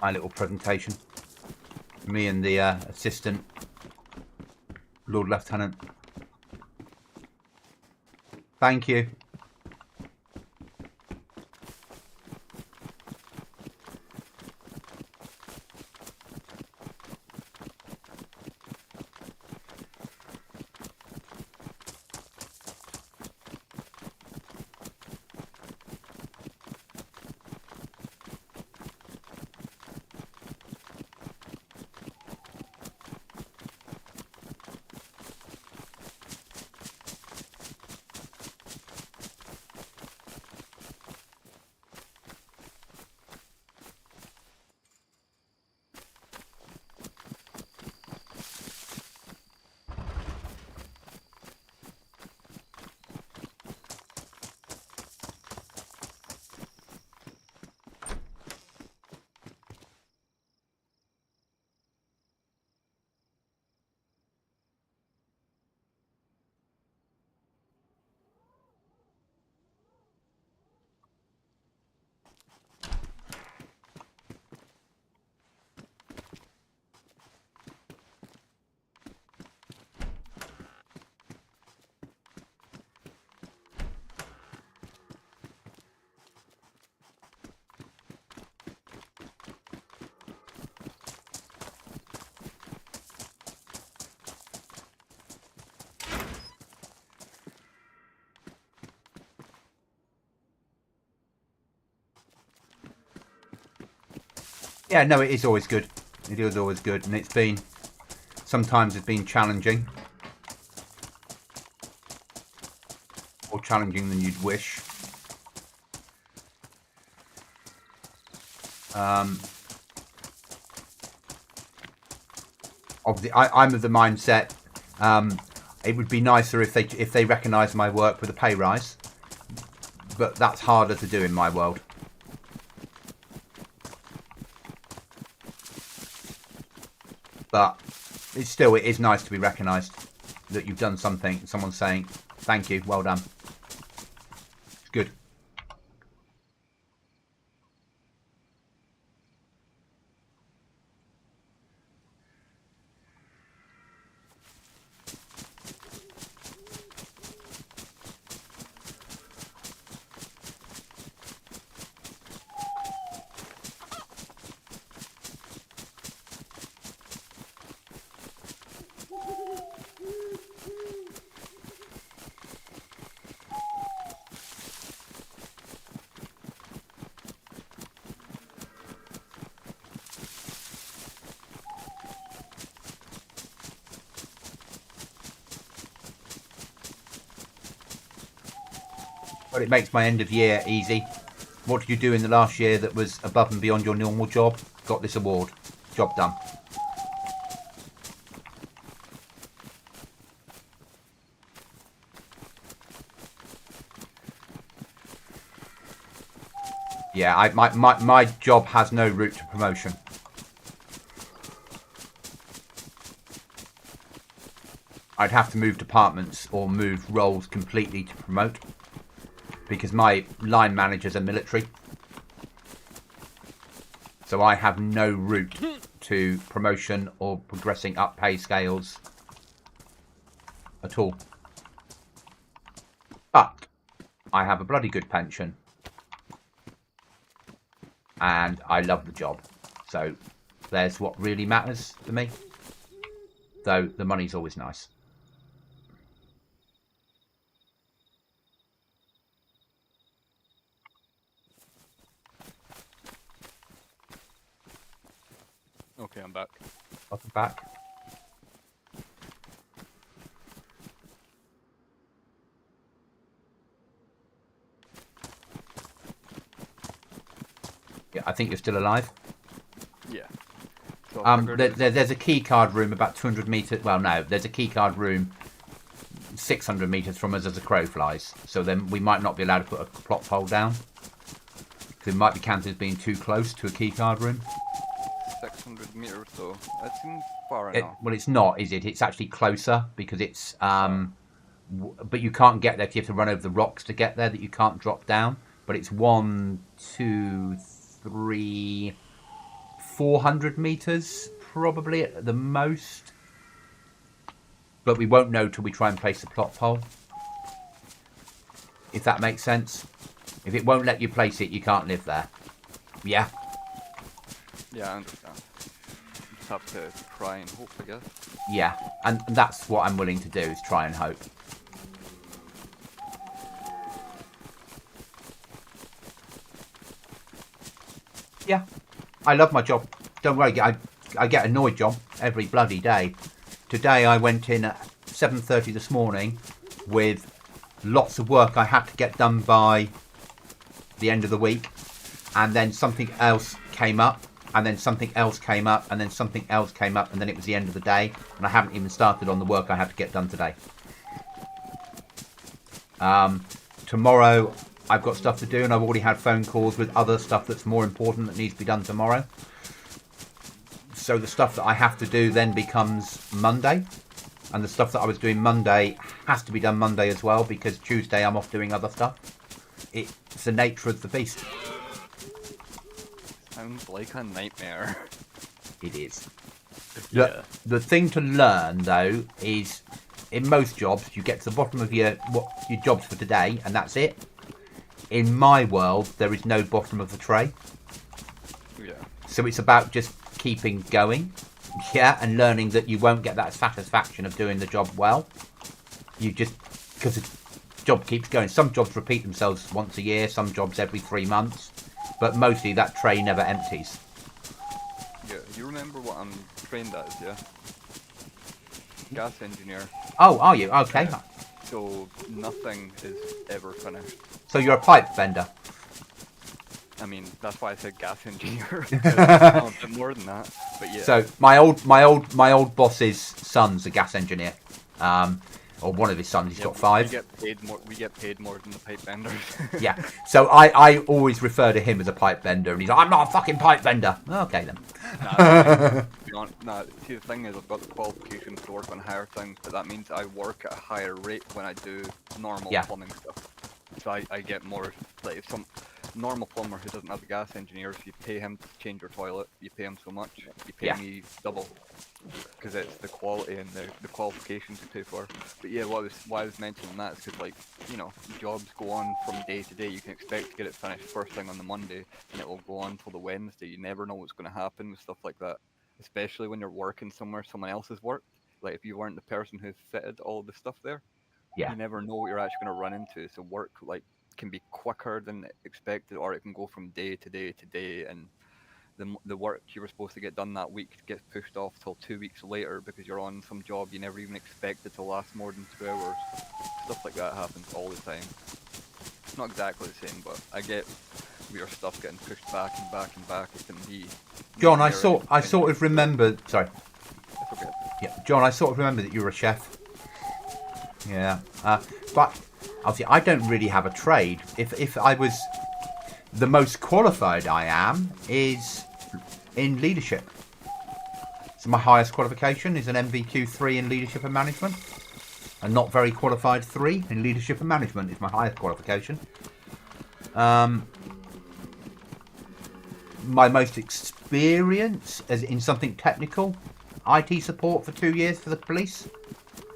My little presentation. Me and the assistant, Lord Lieutenant. Thank you. Yeah, no, it is always good. It is always good, and sometimes it's been challenging. More challenging than you'd wish. Obviously, I'm of the mindset. It would be nicer if they recognise my work with a pay rise, but that's harder to do in my world. But it is nice to be recognised that you've done something. Someone's saying, "Thank you, well done." It's good. But it makes my end of year easy. What did you do in the last year that was above and beyond your normal job? Got this award. Job done. Yeah, my job has no route to promotion. I'd have to move departments or move roles completely to promote, because my line managers are military. So I have no route to promotion or progressing up pay scales at all. But I have a bloody good pension. And I love the job. So there's what really matters to me. Though the money's always nice. Okay, I'm back. Welcome back. Yeah, I think you're still alive. Yeah. So there's a key card room about 200 meters. Well, no, there's a key card room 600 meters from us as a crow flies. So then we might not be allowed to put a plot pole down, because it might be counted as being too close to a key card room. 600 meters though. That seems far enough. Well, it's not, is it? It's actually closer, because it's but you can't get there. You have to run over the rocks to get there. That you can't drop down. But it's 1, 2, 3, 400 meters probably at the most. But we won't know till we try and place the plot pole. If that makes sense. If it won't let you place it, you can't live there. Yeah. Yeah, I understand. You just have to try and hope, I guess. Yeah, and that's what I'm willing to do, is try and hope. Yeah, I love my job. Don't worry, I get annoyed, John, every bloody day. Today I went in at 7:30 this morning with lots of work I had to get done by the end of the week, and then something else came up, and then something else came up, and then something else came up, and then it was the end of the day, and I haven't even started on the work I had to get done today. Tomorrow I've got stuff to do, and I've already had phone calls with other stuff that's more important that needs to be done tomorrow. So the stuff that I have to do then becomes Monday, and the stuff that I was doing Monday has to be done Monday as well, because Tuesday I'm off doing other stuff. It's the nature of the beast. Sounds like a nightmare. It is. Yeah. The thing to learn, though, is in most jobs you get to the bottom of your jobs for today, and that's it. In my world, there is no bottom of the tray. Yeah. So it's about just keeping going, yeah, and learning that you won't get that satisfaction of doing the job well. You just, because the job keeps going. Some jobs repeat themselves once a year, some jobs every 3 months, but mostly that tray never empties. you remember what I'm trained as, yeah? Gas engineer. Oh, are you? Okay. So nothing is ever finished. So you're a pipe vendor. I mean, that's why I said gas engineer. A bit more than that, but yeah. So my old boss's son's a gas engineer, or one of his sons. He's got 5. We get paid more. We get paid more than the pipe vendors. Yeah. So I always refer to him as a pipe vendor, and he's like, I'm not a fucking pipe vendor. Okay then. Nah, see, the thing is, I've got the qualifications to work on higher things, but that means I work at a higher rate when I do normal plumbing stuff. So I get more, like, if some normal plumber who doesn't have a gas engineer, if you pay him to change your toilet, you pay him so much, you pay me double. Because it's the quality and the qualifications you pay for. But yeah, why I was mentioning that is because, like, you know, jobs go on from day to day. You can expect to get it finished first thing on the Monday, and it will go on till the Wednesday. You never know what's going to happen with stuff like that. Especially when you're working somewhere someone else has worked. Like, if you weren't the person who fitted all the stuff there, you never know what you're actually going to run into. So work, like, can be quicker than expected, or it can go from day to day to day, and the work you were supposed to get done that week gets pushed off till 2 weeks later because you're on some job you never even expected to last more than 2 hours. Stuff like that happens all the time. Not exactly the same, but I get weird stuff getting pushed back and back and back. It can be. John, I sort of remember. Sorry. That's okay. Yeah, John, I sort of remember that you were a chef. Yeah, but obviously I don't really have a trade. If I was, the most qualified I am is in leadership. So my highest qualification is an MVQ 3 in leadership and management. A not very qualified 3 in leadership and management is my highest qualification. My most experience as in something technical, IT support for 2 years for the police.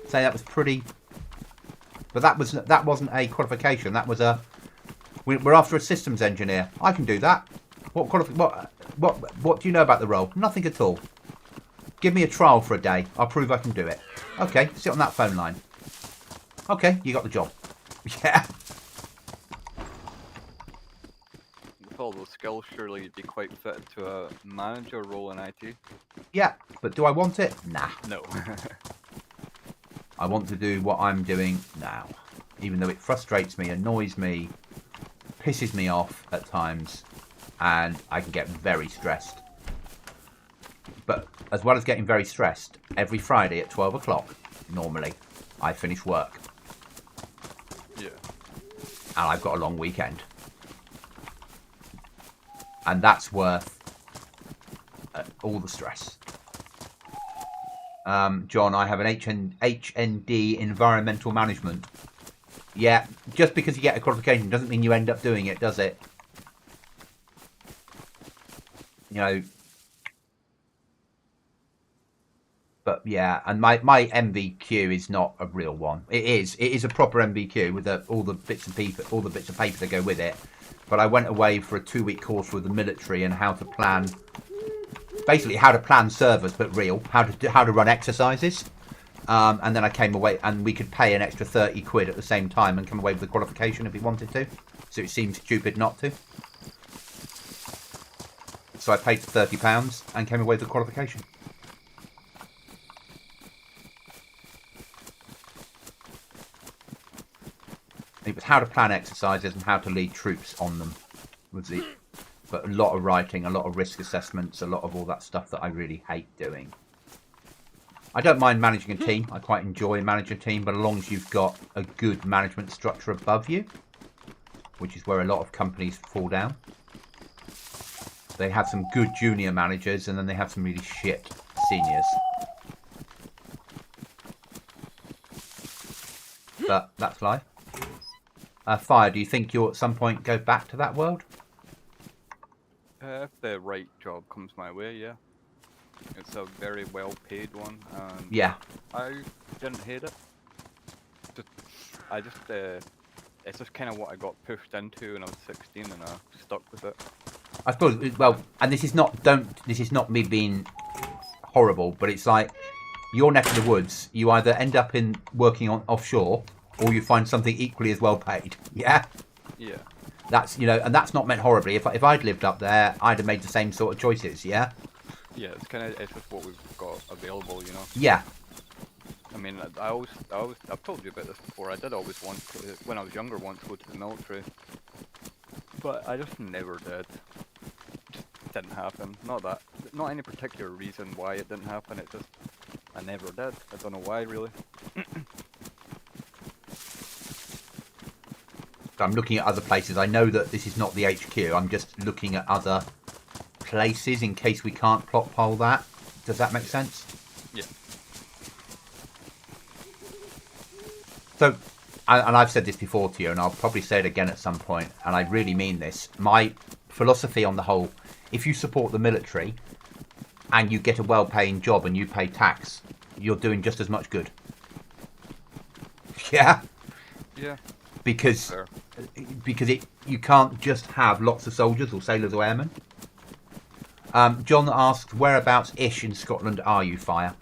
Say that was pretty, but that wasn't a qualification. That was we're after a systems engineer. I can do that. What do you know about the role? Nothing at all. Give me a trial for a day. I'll prove I can do it. Okay, sit on that phone line. Okay, you got the job. Yeah. With all those skills, surely you'd be quite fitted to a manager role in IT. Yeah, but do I want it? Nah. No. I want to do what I'm doing now. Even though it frustrates me, annoys me, pisses me off at times, and I can get very stressed. But as well as getting very stressed, every Friday at 12 o'clock, normally, I finish work. Yeah. And I've got a long weekend. And that's worth all the stress. John, I have an HND environmental management. Yeah, just because you get a qualification doesn't mean you end up doing it, does it? You know. But yeah, and my MVQ is not a real one. It is a proper MVQ with all the bits of paper that go with it. But I went away for a 2-week course with the military and how to plan. Basically, how to plan servers, but real. How to run exercises, and then I came away, and we could pay an extra 30 quid at the same time and come away with the qualification if we wanted to. So it seemed stupid not to. So I paid £30 and came away with the qualification. It was how to plan exercises and how to lead troops on them. But a lot of writing, a lot of risk assessments, a lot of all that stuff that I really hate doing. I don't mind managing a team. I quite enjoy managing a team, but as long as you've got a good management structure above you, which is where a lot of companies fall down. They have some good junior managers, and then they have some really shit seniors. But that's life. Fire, do you think you'll at some point go back to that world? If the right job comes my way, yeah. It's a very well-paid one, and yeah, I didn't hate it. It's just kind of what I got pushed into when I was 16, and I stuck with it. I suppose. Well, and this is not me being horrible, but it's like your neck of the woods. You either end up in working on offshore, or you find something equally as well paid. Yeah. Yeah. That's, and that's not meant horribly. If I'd lived up there, I'd have made the same sort of choices, yeah? Yeah, it's just what we've got available, you know. Yeah. I mean, I've told you about this before. I did always want to, when I was younger, want to go to the military, but I just never did. Just didn't happen. Not any particular reason why it didn't happen. It just, I never did. I don't know why, really. I'm looking at other places. I know that this is not the HQ. I'm just looking at other places in case we can't plot pole that. Does that make sense? Yeah. So, and I've said this before to you, and I'll probably say it again at some point, and I really mean this. My philosophy on the whole, if you support the military and you get a well-paying job and you pay tax, you're doing just as much good. Yeah? Yeah. Because Fair. you can't just have lots of soldiers or sailors or airmen. John asked, whereabouts-ish in Scotland are you, Fire?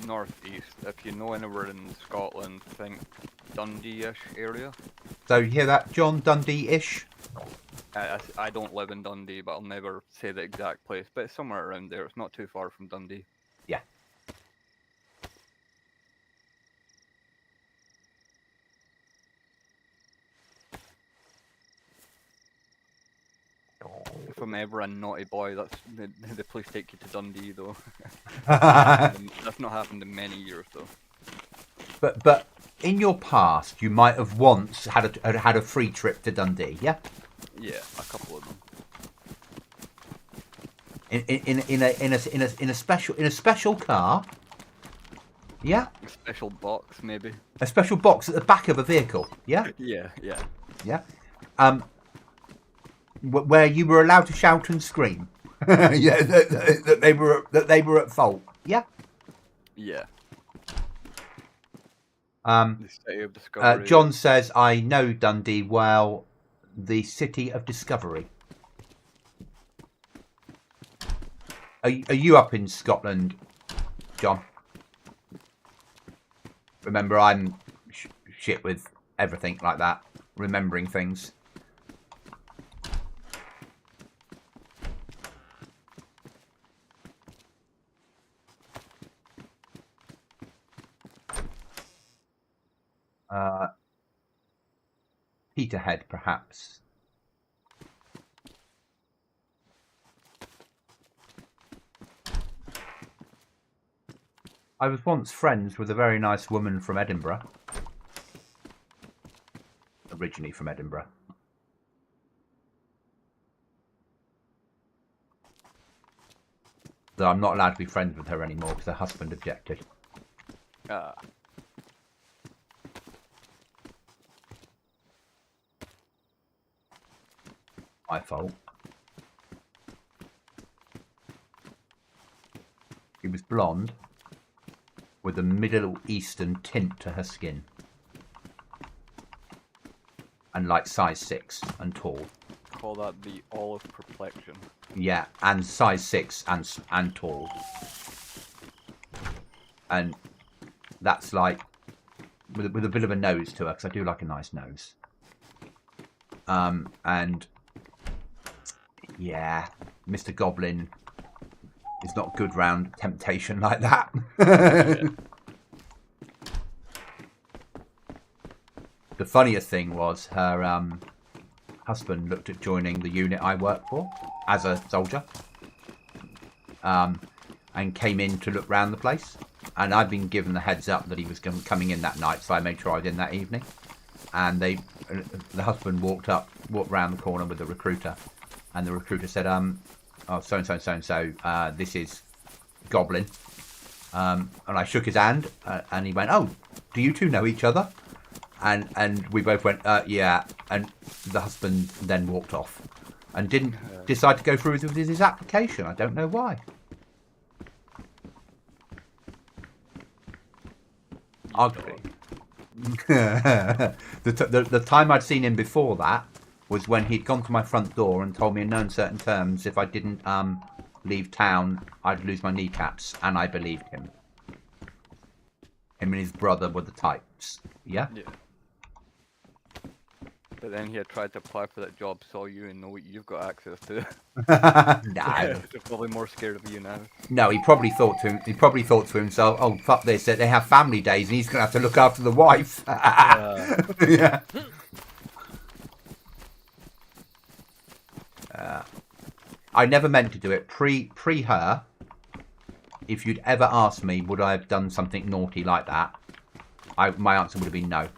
Northeast. If you know anywhere in Scotland, think Dundee-ish area. So you hear that, John? Dundee-ish? I don't live in Dundee, but I'll never say the exact place. But it's somewhere around there. It's not too far from Dundee. Yeah. If I'm ever a naughty boy, that's the police take you to Dundee, though. That's not happened in many years, though. But in your past, you might have once had a free trip to Dundee, yeah? Yeah, a couple of them. In a special car, yeah? A special box, maybe. A special box at the back of a vehicle, yeah? Yeah, yeah. Yeah. Where you were allowed to shout and scream. Yeah, that they were at fault. Yeah. Yeah. The City of Discovery. John says, I know Dundee well, the city of discovery. Are you up in Scotland, John? Remember, I'm shit with everything like that, remembering things. Peterhead, perhaps. I was once friends with a very nice woman from Edinburgh. Originally from Edinburgh. Though I'm not allowed to be friends with her anymore because her husband objected. My fault. She was blonde with a Middle Eastern tint to her skin. And like size 6 and tall. Call that the olive complexion. Yeah, and size 6 and tall. And that's like with a bit of a nose to her, because I do like a nice nose. And yeah, Mr. Goblin is not good round temptation like that. Yeah. The funniest thing was her husband looked at joining the unit I work for as a soldier, and came in to look round the place. And I'd been given the heads up that he was coming in that night, so I made sure I was in that evening. And the husband walked round the corner with the recruiter, and the recruiter said, "Oh, so and so, this is Goblin." And I shook his hand, and he went, "Oh, do you two know each other?" And we both went, "Yeah." And the husband then walked off, and didn't decide to go through with his application. I don't know why. Ugly. The time I'd seen him before that was when he'd gone to my front door and told me in no uncertain terms if I didn't leave town, I'd lose my kneecaps, and I believed him. Him and his brother were the types. Yeah? Yeah. But then he had tried to apply for that job, saw you, and know what you've got access to. No. So probably more scared of you now. No, he probably thought to himself, "Oh fuck this! They have family days, and he's gonna have to look after the wife." Yeah. I never meant to do it pre her. If you'd ever asked me, would I have done something naughty like that? My answer would have been no.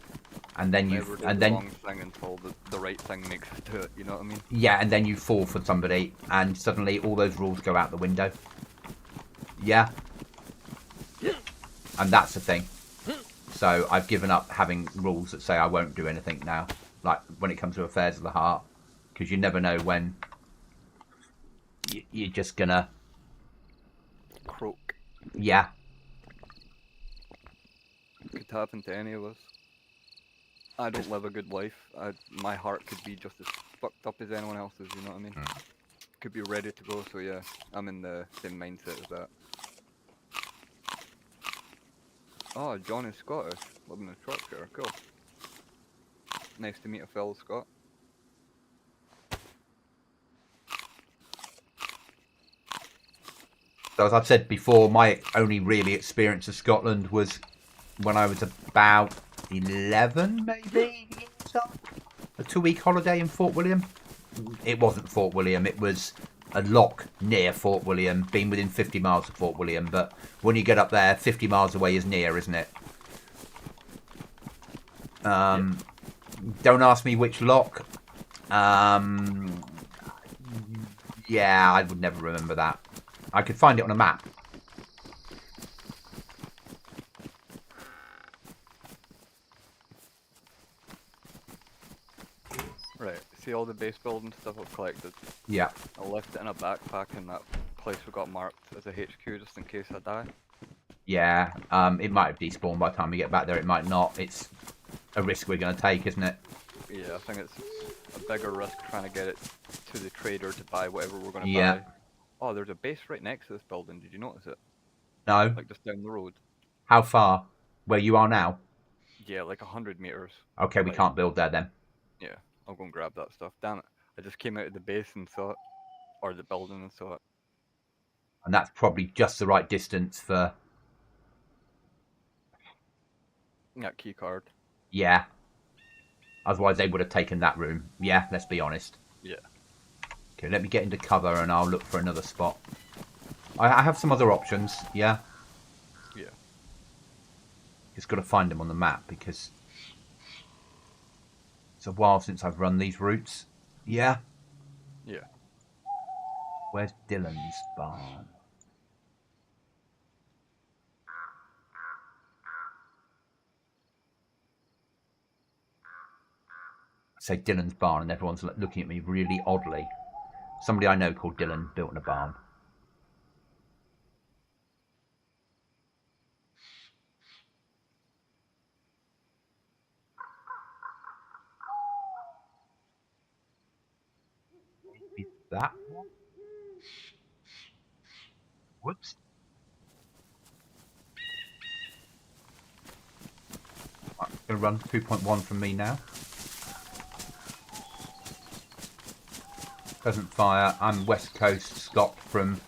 And then you Never do the wrong thing until the right thing makes us do it. You know what I mean? yeah, and then you fall for somebody, and suddenly all those rules go out the window. Yeah. And that's the thing. So I've given up having rules that say I won't do anything now, like when it comes to affairs of the heart, because you never know when you're just gonna Croak. yeah. Could happen to any of us. I don't live a good life. My heart could be just as fucked up as anyone else's, you know what I mean? Could be ready to go, so yeah, I'm in the same mindset as that. Oh, John is Scottish, living in Shropshire, cool. Nice to meet a fellow Scot. So as I've said before, my only really experience of Scotland was when I was about 11, maybe, a 2-week holiday in Fort William. It wasn't Fort William, it was a loch near Fort William, being within 50 miles of Fort William, but when you get up there, 50 miles away is near, isn't it? Don't ask me which loch. Yeah, I would never remember that. I could find it on a map. Right, see all the base building stuff I've collected? Yeah. I left it in a backpack in that place we got marked as a HQ just in case I die. Yeah, it might have despawned by the time we get back there, it might not. It's a risk we're going to take, isn't it? Yeah, I think it's a bigger risk trying to get it to the trader to buy whatever we're going to Yeah. buy. Oh, there's a base right next to this building, did you notice it? No. Like just down the road. How far? Where you are now? Yeah, like 100 meters. Okay, we Like, can't build there then. yeah, I'll go and grab that stuff. Damn it, I just came out of the base and saw it. Or the building and saw it. And that's probably just the right distance for... That key card. Yeah. Otherwise they would have taken that room. Yeah, let's be honest. Yeah. Okay, let me get into cover and I'll look for another spot. I have some other options, yeah? Yeah. Just got to find them on the map because it's a while since I've run these routes. Yeah? Yeah. Where's Dylan's barn? I say Dylan's barn and everyone's looking at me really oddly. Somebody I know called Dylan built in a barn. Maybe that one? Whoops. I'm going to run 2.1 from me now. Pleasant Fire. I'm West Coast Scot from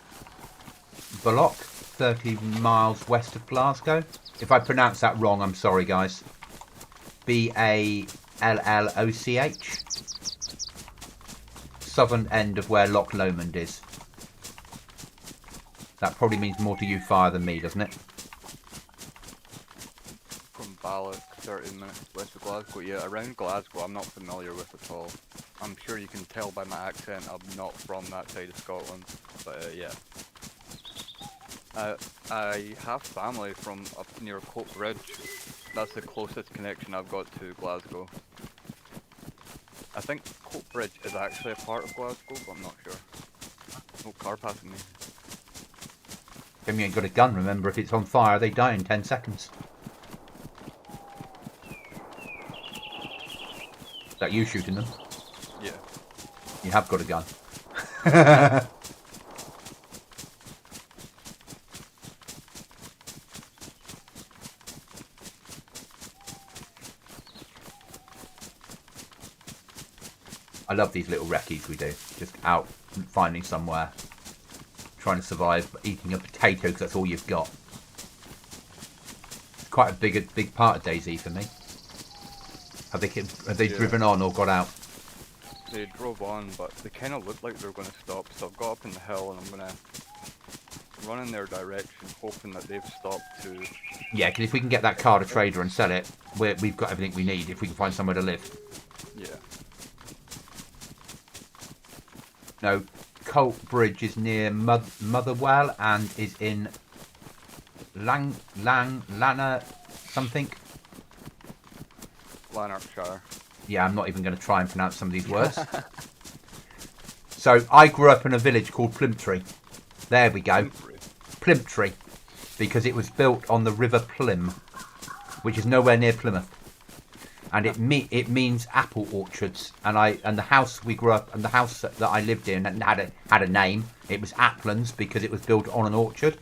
Bullock, 30 miles west of Glasgow. If I pronounce that wrong, I'm sorry, guys. Balloch. Southern end of where Loch Lomond is. That probably means more to you fire than me, doesn't it? From Balloch, 30 minutes west of Glasgow. Yeah, around Glasgow I'm not familiar with at all. I'm sure you can tell by my accent I'm not from that side of Scotland. But yeah. I have family from up near Cope Bridge. That's the closest connection I've got to Glasgow. I think Cope Bridge is actually a part of Glasgow, but I'm not sure. No car passing me. Jimmy ain't got a gun, remember, if it's on fire they die in 10 seconds. Is that you shooting them? Yeah. You have got a gun. I love these little recce's we do. Just out finding somewhere, trying to survive, eating a potato because that's all you've got. It's quite a big part of DayZ for me. Have they driven on or got out? They drove on, but they kind of looked like they were going to stop, so I've got up in the hill and I'm going to run in their direction, hoping that they've stopped to... Yeah, because if we can get that car to trader and sell it, we've got everything we need if we can find somewhere to live. Yeah. No, Colt Bridge is near Motherwell and is in Lana something. Lanarkshire. Yeah, I'm not even going to try and pronounce some of these words. So I grew up in a village called Plymtree. There we go. Plymtree. Because it was built on the River Plym, which is nowhere near Plymouth. And it means apple orchards. And the house we grew up, and the house that I lived in had a name. It was Applands because it was built on an orchard.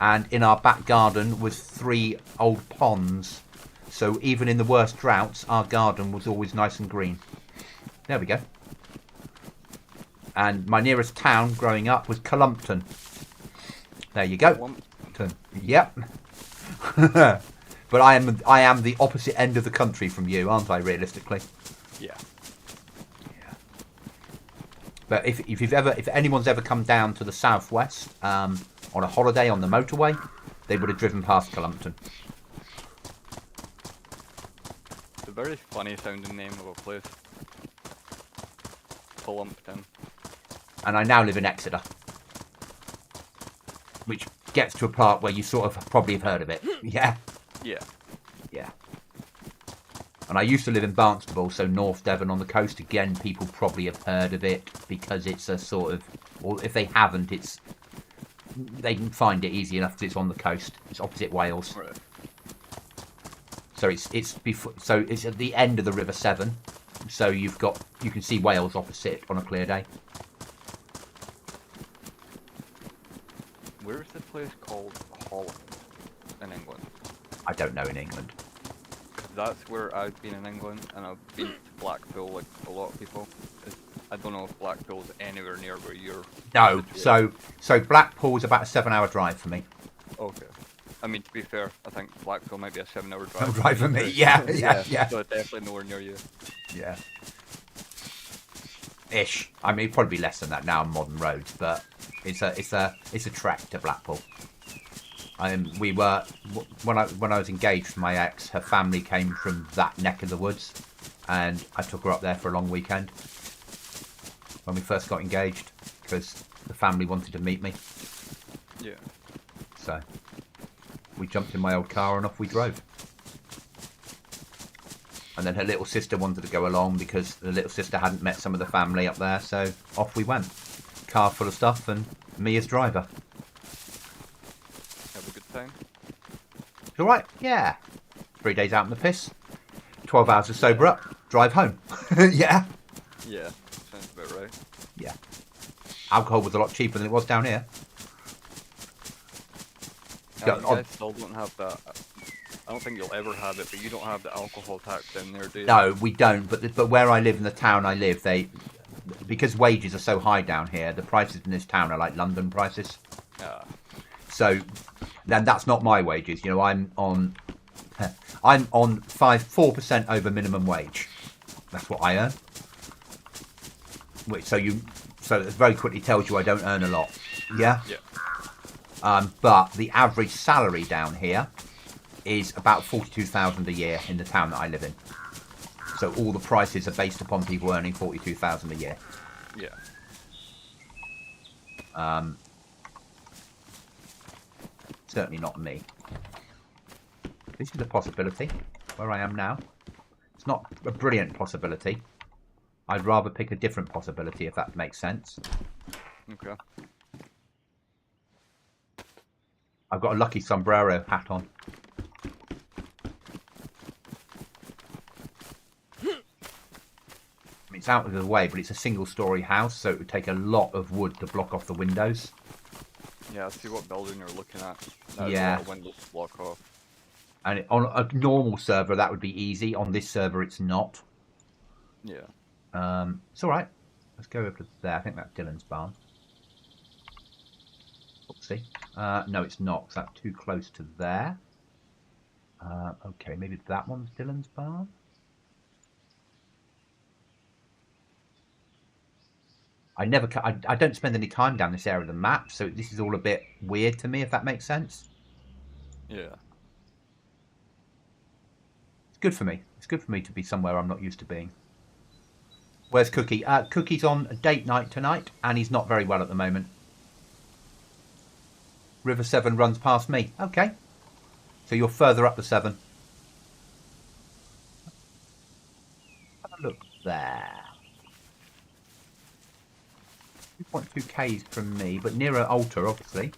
And in our back garden was 3 old ponds. So even in the worst droughts, our garden was always nice and green. There we go. And my nearest town growing up was Columpton. There you go. Yep. But I am the opposite end of the country from you, aren't I? Realistically. Yeah. Yeah. But if anyone's ever come down to the southwest on a holiday on the motorway, they would have driven past Columpton. It's a very funny sounding name of a place. Columpton. And I now live in Exeter, which gets to a part where you sort of probably have heard of it. Yeah. Yeah. Yeah. And I used to live in Barnstable, so North Devon on the coast. Again, people probably have heard of it because it's a sort of, or if they haven't, they can find it easy enough because it's on the coast. It's opposite Wales. Right. So it's at the end of the River Severn. So you can see Wales opposite on a clear day. Where's the place called Holland in England? I don't know in England. That's where I've been in England, and I've been to Blackpool like a lot of people. I don't know if Blackpool's anywhere near where you're... No, so Blackpool's about a 7-hour drive for me. Okay. I mean, to be fair, I think Blackpool might be a 7-hour drive. Drive for me, yeah. So definitely nowhere near you. Yeah. Ish. I mean, it'd probably be less than that now on modern roads, but it's a trek to Blackpool. We were when I was engaged with my ex, her family came from that neck of the woods, and I took her up there for a long weekend when we first got engaged because the family wanted to meet me. Yeah. So we jumped in my old car and off we drove. And then her little sister wanted to go along because the little sister hadn't met some of the family up there, so off we went. Car full of stuff and me as driver. Have a good time? It's alright, yeah. 3 days out in the piss. 12 hours to sober up. Drive home. Yeah. Yeah, sounds about right. Yeah. Alcohol was a lot cheaper than it was down here. You guys still don't have that. I don't think you'll ever have it, but you don't have the alcohol tax down there, do you? No, we don't. But where I live, in the town I live, because wages are so high down here, the prices in this town are like London prices. So then that's not my wages. You know, I'm on 4% over minimum wage. That's what I earn. So it very quickly tells you I don't earn a lot. Yeah. Yeah. But the average salary down here is about 42,000 a year in the town that I live in. So all the prices are based upon people earning 42,000 a year. Yeah. Certainly not me. This is a possibility where I am now. It's not a brilliant possibility. I'd rather pick a different possibility if that makes sense. Okay. I've got a lucky sombrero hat on. It's out of the way, but it's a single-storey house, so it would take a lot of wood to block off the windows. Yeah, see what building you're looking at. Yeah. A lot of windows to block off. And on a normal server, that would be easy. On this server, it's not. Yeah. It's all right. Let's go over to there. I think that's Dylan's barn. Oopsie. No, it's not. Because that's too close to there. Okay, maybe that one's Dylan's barn. I don't spend any time down this area of the map, so this is all a bit weird to me, if that makes sense. Yeah. It's good for me. It's good for me to be somewhere I'm not used to being. Where's Cookie? Cookie's on a date night tonight, and he's not very well at the moment. River 7 runs past me. Okay. So you're further up the 7. Have a look there. 2.2 Ks from me, but nearer Altar, obviously.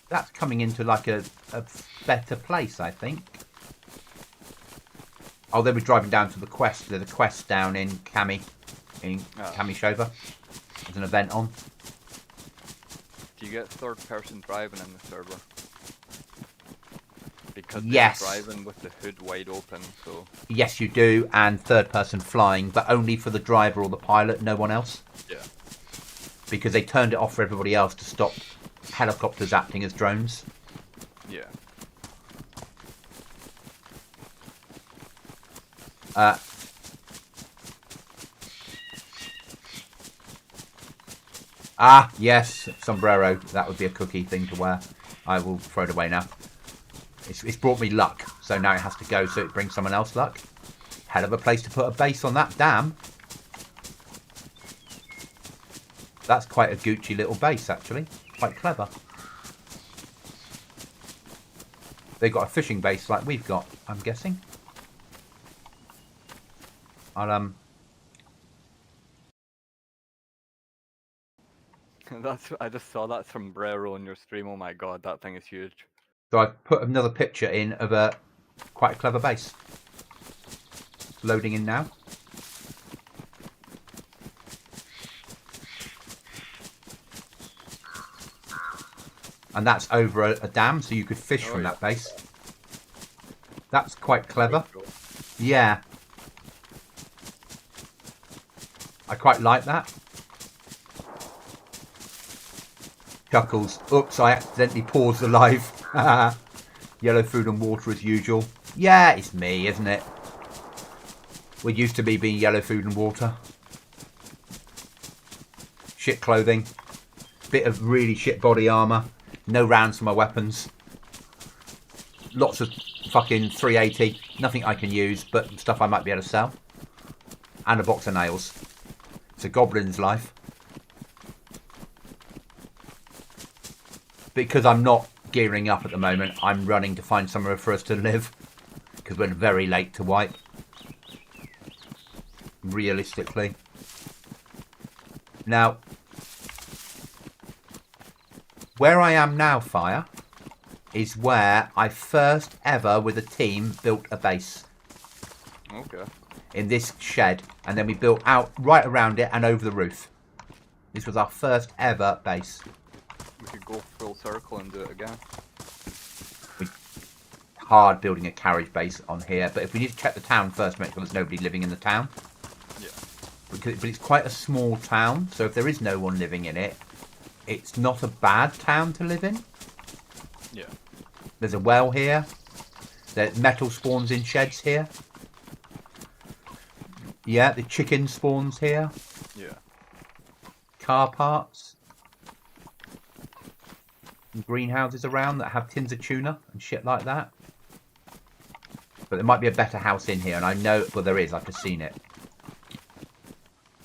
That's coming into like a better place, I think. Oh, they were driving down to the quest. There's a quest down in Kamishova. There's an event on. Do you get third person driving in the server? Because yes. they're driving with the hood wide open, so... Yes, you do, and third person flying, but only for the driver or the pilot, no one else. Yeah. Because they turned it off for everybody else to stop helicopters acting as drones. Yeah. Yes, sombrero. That would be a Cookie thing to wear. I will throw it away now. It's brought me luck, so now it has to go so it brings someone else luck. Hell of a place to put a base on that dam. That's quite a Gucci little base, actually. Quite clever. They've got a fishing base like we've got, I'm guessing. I'll, I just saw that sombrero on your stream. Oh my god, that thing is huge. So I've put another picture in of a quite a clever base. It's loading in now. And that's over a dam, so you could fish from that base. That's quite clever. Yeah. I quite like that. Chuckles. Oops, I accidentally paused the live. Yellow food and water as usual. Yeah, it's me, isn't it? We're used to me being yellow food and water. Shit clothing. Bit of really shit body armour. No rounds for my weapons. Lots of fucking 380. Nothing I can use, but stuff I might be able to sell. And a box of nails. It's a goblin's life. Because I'm not gearing up at the moment, I'm running to find somewhere for us to live. Because we're very late to wipe. Realistically. Now, where I am now, Fire, is where I first ever, with a team, built a base. Okay. In this shed. And then we built out right around it and over the roof. This was our first ever base. We could go full circle and do it again. Hard building a carriage base on here, but if we need to check the town first to make sure there's nobody living in the town. Yeah. But it's quite a small town, so if there is no one living in it, it's not a bad town to live in. Yeah. There's a well here. There's metal spawns in sheds here. Yeah, the chicken spawns here. Yeah. Car parts. And greenhouses around that have tins of tuna and shit like that. But there might be a better house in here, and I know, well, there is. I've just seen it.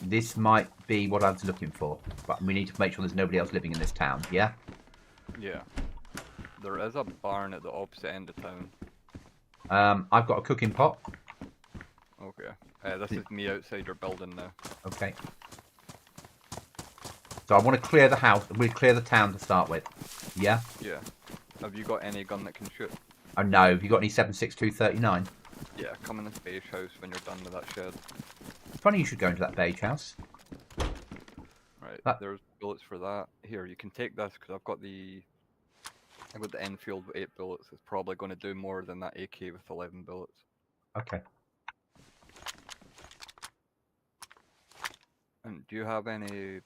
This might be what I was looking for, but we need to make sure there's nobody else living in this town. Yeah. Yeah. There is a barn at the opposite end of town. I've got a cooking pot. Okay. This is me outside your building now. Okay. So I want to clear the house. We clear the town to start with. Yeah. Yeah. Have you got any gun that can shoot? Oh no. Have you got any 7.6239? Yeah. Come in this beige house when you're done with that shed. It's funny you should go into that beige house. Right. There's bullets for that. Here, you can take this because I've got the Enfield with 8 bullets. It's probably going to do more than that AK with 11 bullets. Okay. And do you have any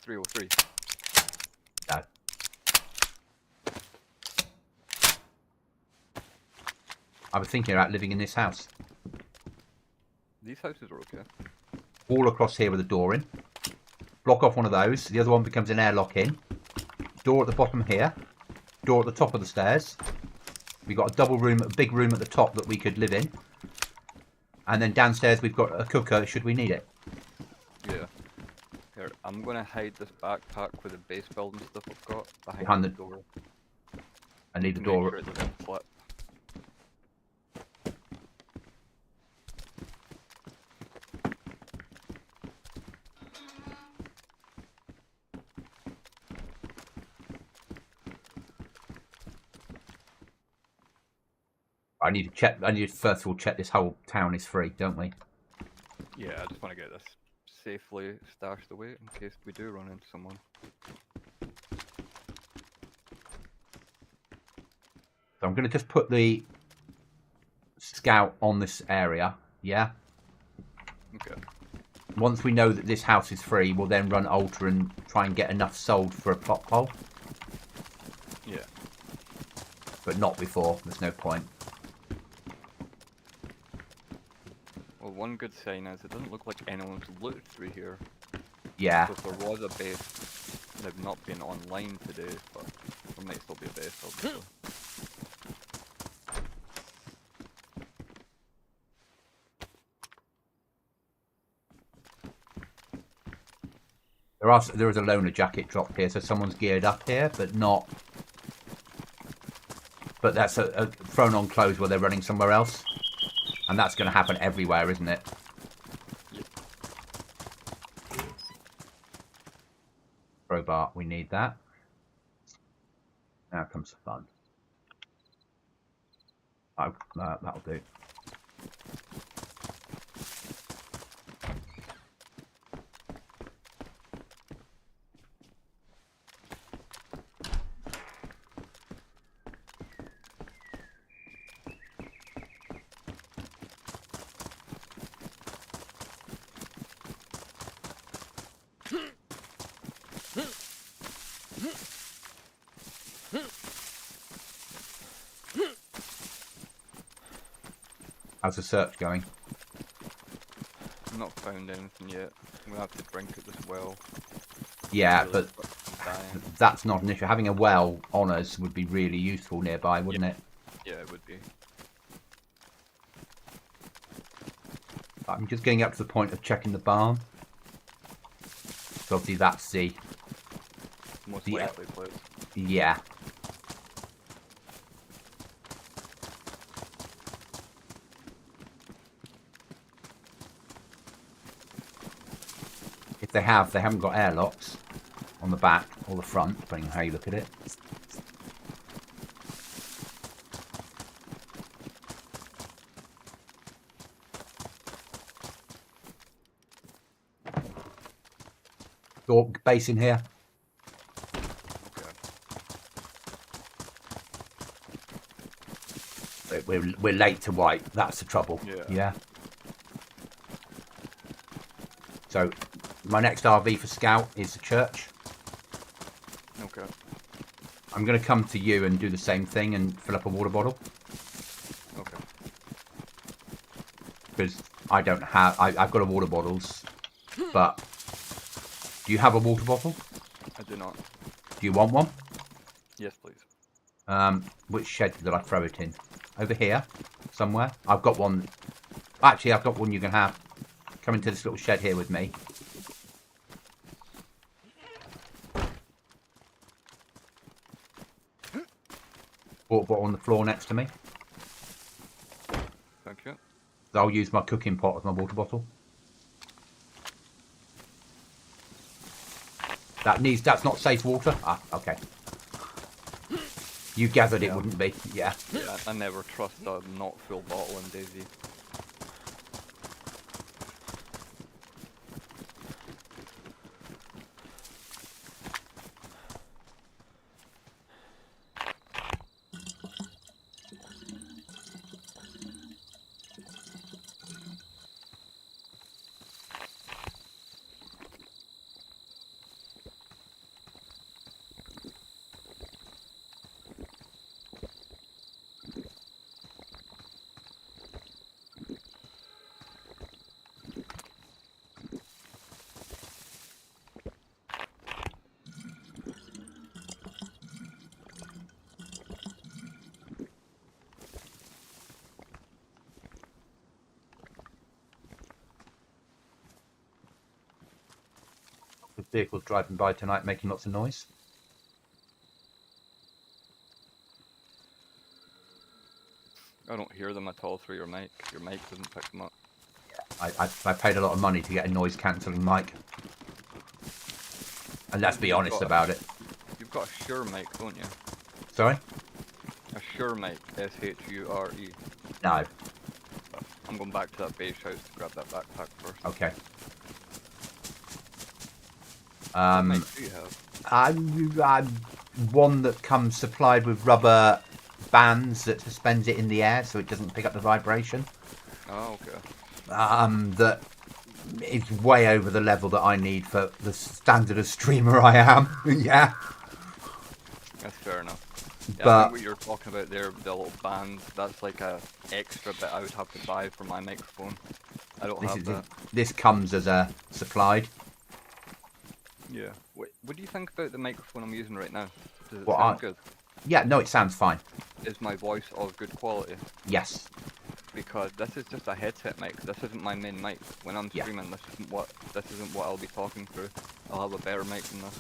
303? No. I was thinking about living in this house. These houses are okay. All across here with a door in. Block off one of those. The other one becomes an airlock in. Door at the bottom here. Door at the top of the stairs. We've got a double room, a big room at the top that we could live in. And then downstairs we've got a cooker should we need it. Yeah. Here, I'm gonna hide this backpack with the base building stuff I've got Behind the the- door. And leave the Make door. sure it doesn't flip. I need to check. I need to first of all check this whole town is free, don't we? Yeah, I just want to get this safely stashed away in case we do run into someone. So I'm going to just put the scout on this area. Yeah. Okay. Once we know that this house is free, we'll then run Ultra and try and get enough sold for a plot hole. Yeah. But not before. There's no point. Well, one good sign is it doesn't look like anyone's looked through here. Yeah. So if there was a base, they've not been online today, but there might still be a base, obviously. There is a loner jacket drop here, so someone's geared up here, but not. But that's a thrown on clothes where they're running somewhere else, and that's going to happen everywhere, isn't it? Yep. Crowbar, we need that. Now comes the fun. Oh, that'll do. How's the search going? I've not found anything yet. I'm gonna have to drink at this well. Yeah, Really, but dying. that's not an issue. Having a well on us would be really useful nearby, wouldn't it? Yeah, it would be. I'm just getting up to the point of checking the barn. So obviously that's the... Most Yeah. likely place. Yeah. If they haven't got airlocks on the back or the front, depending on how you look at it. Door base in here. Okay. We're late to white. That's the trouble. Yeah. So my next RV for Scout is the church. Okay. I'm going to come to you and do the same thing and fill up a water bottle. Okay. Because I don't have... I've got a water bottles. But do you have a water bottle? I do not. Do you want one? Yes, please. Which shed did I throw it in? Over here? Somewhere? I've got one. Actually, I've got one you can have. Come into this little shed here with me. Water bottle on the floor next to me. Thank you. I'll use my cooking pot as my water bottle. That's not safe water? Ah, okay. You gathered it wouldn't be, yeah. Yeah, I never trust a not full bottle in DayZ. vehicles driving by tonight making lots of noise. I don't hear them at all through your mic. Your mic doesn't pick them up. I paid a lot of money to get a noise cancelling mic. And let's be honest about it. You've got a Shure mic, don't you? Sorry? A Shure mic, S-H-U-R-E. No. I'm going back to that base house to grab that backpack first. Okay. What mic do you have? One that comes supplied with rubber bands that suspends it in the air so it doesn't pick up the vibration. Oh, okay. That is way over the level that I need for the standard of streamer I am. Yeah. That's fair enough. Yeah, But I think what you're talking about there, the little band, that's like a extra bit I would have to buy for my microphone. I don't have that. This comes as a supplied. Yeah. What do you think about the microphone I'm using right now? Does it Well, sound good? Yeah, no, it sounds fine. Is my voice of good quality? Yes. Because this is just a headset mic. This isn't my main mic. When I'm Yeah. streaming, this isn't what I'll be talking through. I'll have a better mic than this.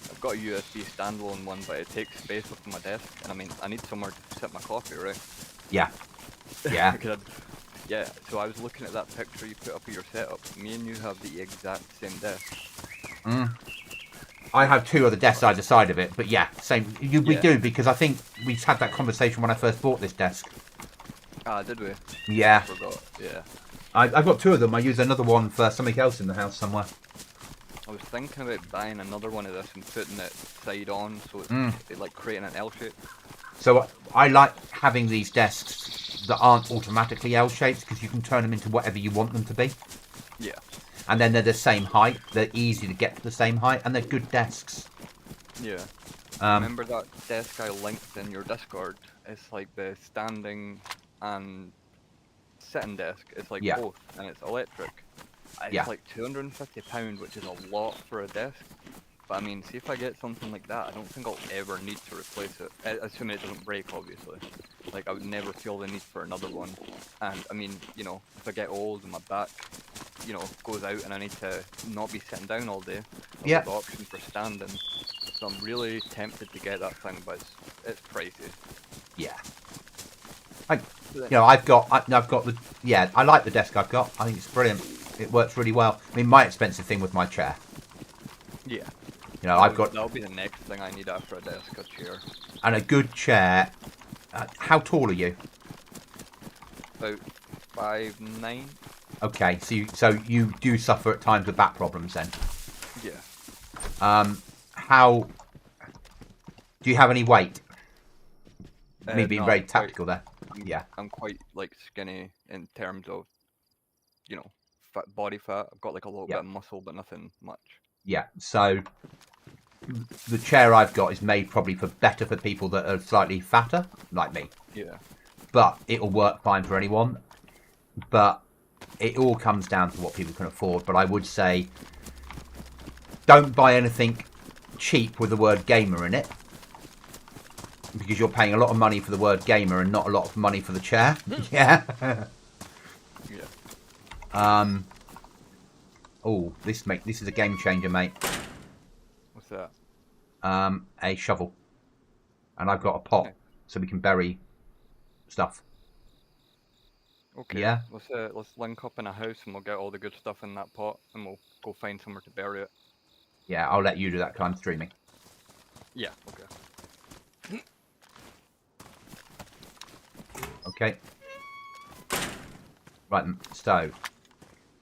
I've got a USB standalone one, but it takes space up on my desk, and I mean, I need somewhere to sit my coffee, right? Yeah. Yeah. Yeah. So I was looking at that picture you put up of your setup. Me and you have the exact same desk. I have two other desks either side of it, but yeah, same. We Yeah. do, because I think we had that conversation when I first bought this desk. Ah, did we? Yeah. I forgot. Yeah. I've got two of them. I use another one for something else in the house somewhere. I was thinking about buying another one of this and putting it side on, so it's like creating an L shape. So I like having these desks that aren't automatically L-shaped, because you can turn them into whatever you want them to be. Yeah. And then they're the same height. They're easy to get to the same height, and they're good desks. Yeah. Remember that desk I linked in your Discord? It's like the standing and sitting desk. It's like Yeah. both, and it's electric. It's Yeah. like £250, which is a lot for a desk. But I mean, see if I get something like that, I don't think I'll ever need to replace it. Assuming it doesn't break, obviously. Like, I would never feel the need for another one. And I mean, you know, if I get old and my back, you know, goes out and I need to not be sitting down all day, I'll Yeah. have the option for standing. So I'm really tempted to get that thing, but it's pricey. Yeah. I've got the, yeah, I like the desk I've got. I think it's brilliant. It works really well. I mean, my expensive thing with my chair. Yeah. You know, I've got, That'll be the next thing I need after a desk, a chair. and a good chair. How tall are you? About 5'9". Okay, so you do suffer at times with back problems then. Yeah. How do you have any weight? Me being No, very I'm tactical there. Yeah. I'm quite like skinny in terms of, you know, body fat. I've got like a little bit of muscle, but nothing much. Yeah. So the chair I've got is made probably better for people that are slightly fatter, like me. Yeah. But it'll work fine for anyone. But it all comes down to what people can afford. But I would say, don't buy anything cheap with the word gamer in it, because you're paying a lot of money for the word gamer and not a lot of money for the chair. Yeah. Yeah. Oh, this is a game changer, mate. What's that? A shovel, and I've got a pot, so we can bury stuff. Okay. Yeah. Let's link up in a house and we'll get all the good stuff in that pot and we'll go find somewhere to bury it. Yeah, I'll let you do that because I'm streaming. Yeah. Okay. Okay. Right, so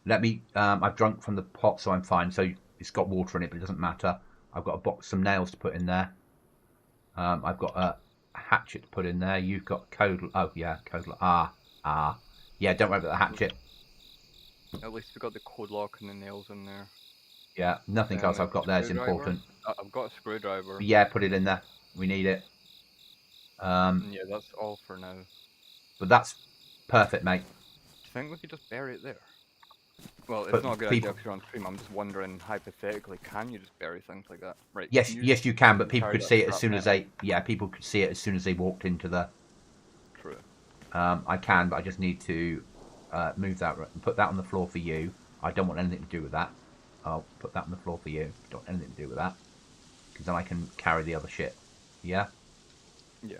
let me. I've drunk from the pot, so I'm fine. So it's got water in it, but it doesn't matter. I've got a box, some nails to put in there. I've got a hatchet to put in there. You've got code. Oh yeah, code. Yeah, don't worry about the hatchet. At least we got the code lock and the nails in there. Yeah, nothing else I've got there is important. I've got a screwdriver. Yeah, put it in there. We need it. Yeah, that's all for now. But that's perfect, mate. Do you think we could just bury it there? Well, it's not a good idea because you're on stream. I'm just wondering, hypothetically, can you just bury things like that? Right? Yes, you can. But people could see it as soon as they. Yeah, people could see it as soon as they walked into the. True. I can, but I just need to move that and put that on the floor for you. I don't want anything to do with that. I'll put that on the floor for you. Don't want anything to do with that. Because then I can carry the other shit. Yeah? Yeah.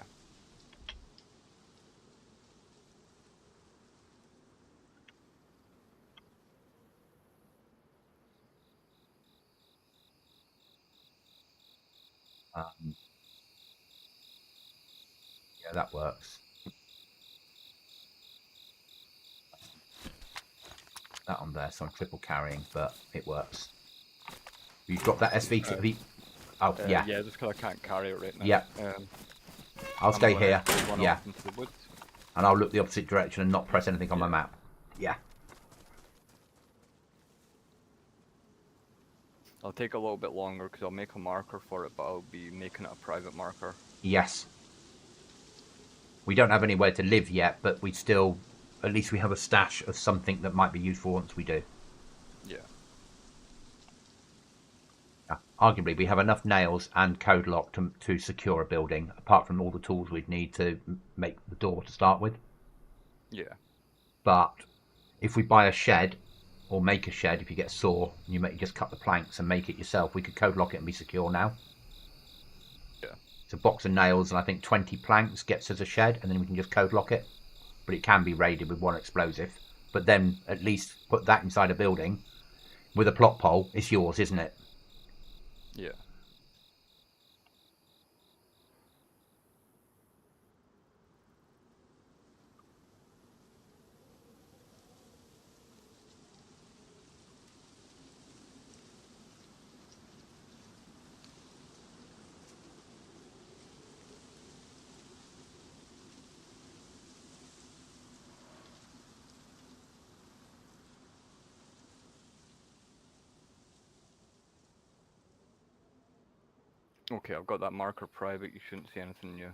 Yeah, that works. That on there, so I'm triple carrying, but it works. You've got that SVT. Oh, yeah. Yeah, just because I can't carry it right now. Yeah. I'll I'm stay gonna here. run Yeah. off into the woods. And I'll look the opposite direction and not press anything on my map. Yeah. I'll take a little bit longer because I'll make a marker for it, but I'll be making it a private marker. Yes. We don't have anywhere to live yet, but we still, at least we have a stash of something that might be useful once we do. Yeah. Arguably, we have enough nails and code lock to secure a building, apart from all the tools we'd need to make the door to start with. Yeah. But if we buy a shed, or make a shed, if you get a saw, and you just cut the planks and make it yourself, we could code lock it and be secure now. Yeah. It's a box of nails and I think 20 planks gets us a shed, and then we can just code lock it. But it can be raided with one explosive. But then at least put that inside a building with a plot pole. It's yours, isn't it? Yeah. Okay, I've got that marker private. You shouldn't see anything new.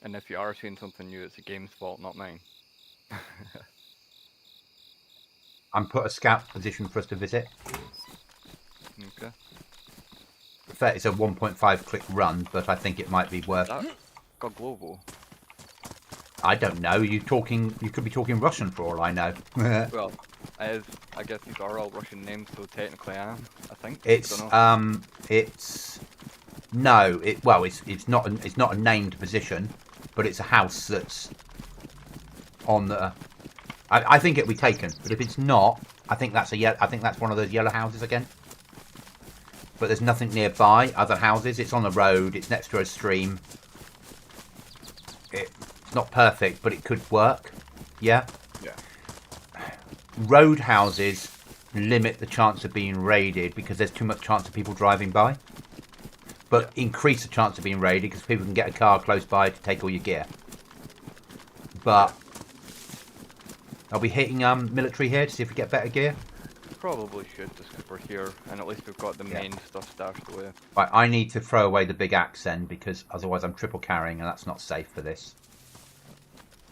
And if you are seeing something new, it's the game's fault, not mine. I'm put a scout position for us to visit. Okay. In fact, it's a 1.5 click run, but I think it might be worth. That got global. I don't know. You could be talking Russian for all I know. Well, I guess these are all Russian names, so technically I am. I think. It's not a named position, but it's a house that's on the. I think it'll be taken, but if it's not, I think that's one of those yellow houses again. But there's nothing nearby, other houses. It's on the road. It's next to a stream. It's not perfect, but it could work. Yeah. Yeah. Road houses limit the chance of being raided because there's too much chance of people driving by. But increase the chance of being raided because people can get a car close by to take all your gear. But are we hitting military here to see if we get better gear? Probably should, just because we're here, and at least we've got the main stuff stashed away. Right, I need to throw away the big axe then, because otherwise I'm triple carrying, and that's not safe for this.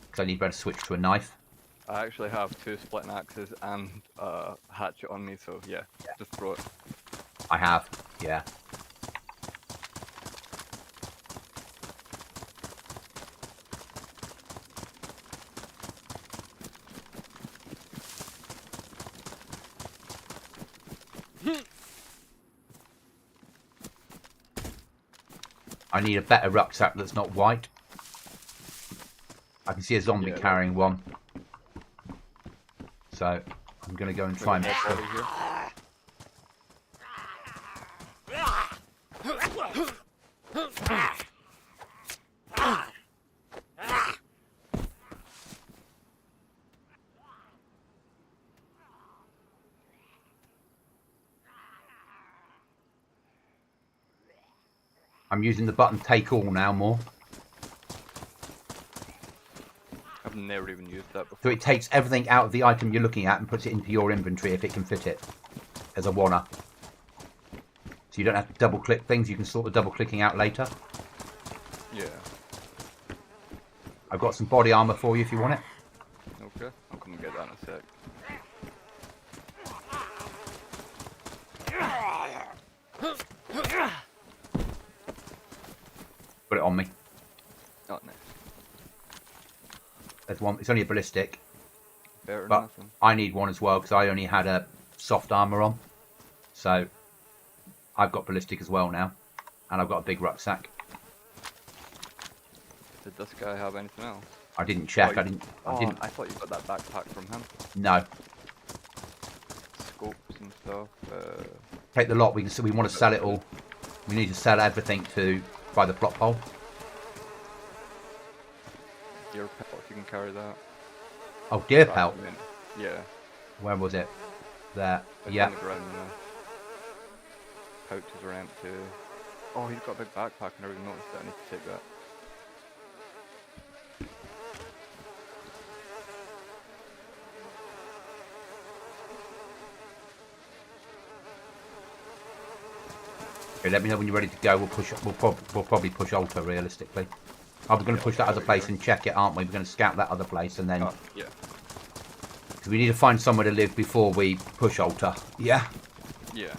Because I need better switch to a knife. I actually have 2 splitting axes and a hatchet on me, so yeah, just throw it. I have, yeah. I need a better rucksack that's not white. I can see a zombie carrying one. So I'm going to go and try and... I'm using the button take all now more. I've never even used that before. So it takes everything out of the item you're looking at and puts it into your inventory if it can fit it. As a wanna. So you don't have to double click things, you can sort the double clicking out later. Yeah. I've got some body armor for you if you want it. Okay, I'll come and get that in a sec. Put it on me. Oh, nice. There's one, it's only a ballistic. better than But nothing. I need one as well because I only had a soft armor on. So I've got ballistic as well now. And I've got a big rucksack. Did this guy have anything else? I didn't check. Oh, I didn't. I thought you got that backpack from him. No. Scopes and stuff. Take the lot. We want to sell it all. We need to sell everything to buy the plot pole. Your pelt, if you can carry that. Oh, deer pelt. Yeah. Where was it? There. It's Yeah. on the ground now. Pouches are empty. Oh, he's got a big backpack. I never even noticed that. I need to take that. Okay, let me know when you're ready to go. We'll push. We'll probably push Alta realistically. Oh, we're going to push that other place and check it, aren't we? We're going to scout that other place and then. Oh, yeah. Because we need to find somewhere to live before we push Alta. Yeah. Yeah.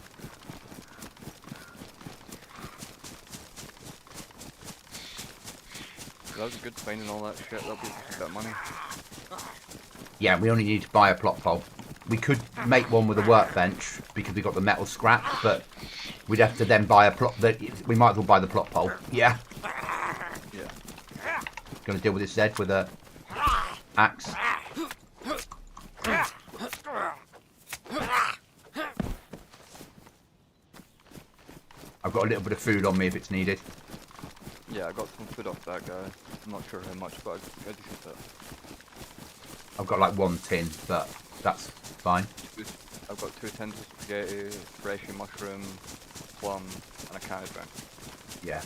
That was a good finding all that shit. That'll be a bit of money. Yeah, we only need to buy a plot pole. We could make one with a workbench because we got the metal scrap, but we'd have to then buy a plot. We might as well buy the plot pole. Yeah. Yeah. Going to deal with this Zed with a axe. I've got a little bit of food on me if it's needed. Yeah, I got some food off that guy. I'm not sure how much, but I got a decent bit. I've got like 1 tin, but that's fine. I've got 2 tins of spaghetti, freshy mushroom, plum, and a can of drink. Yeah.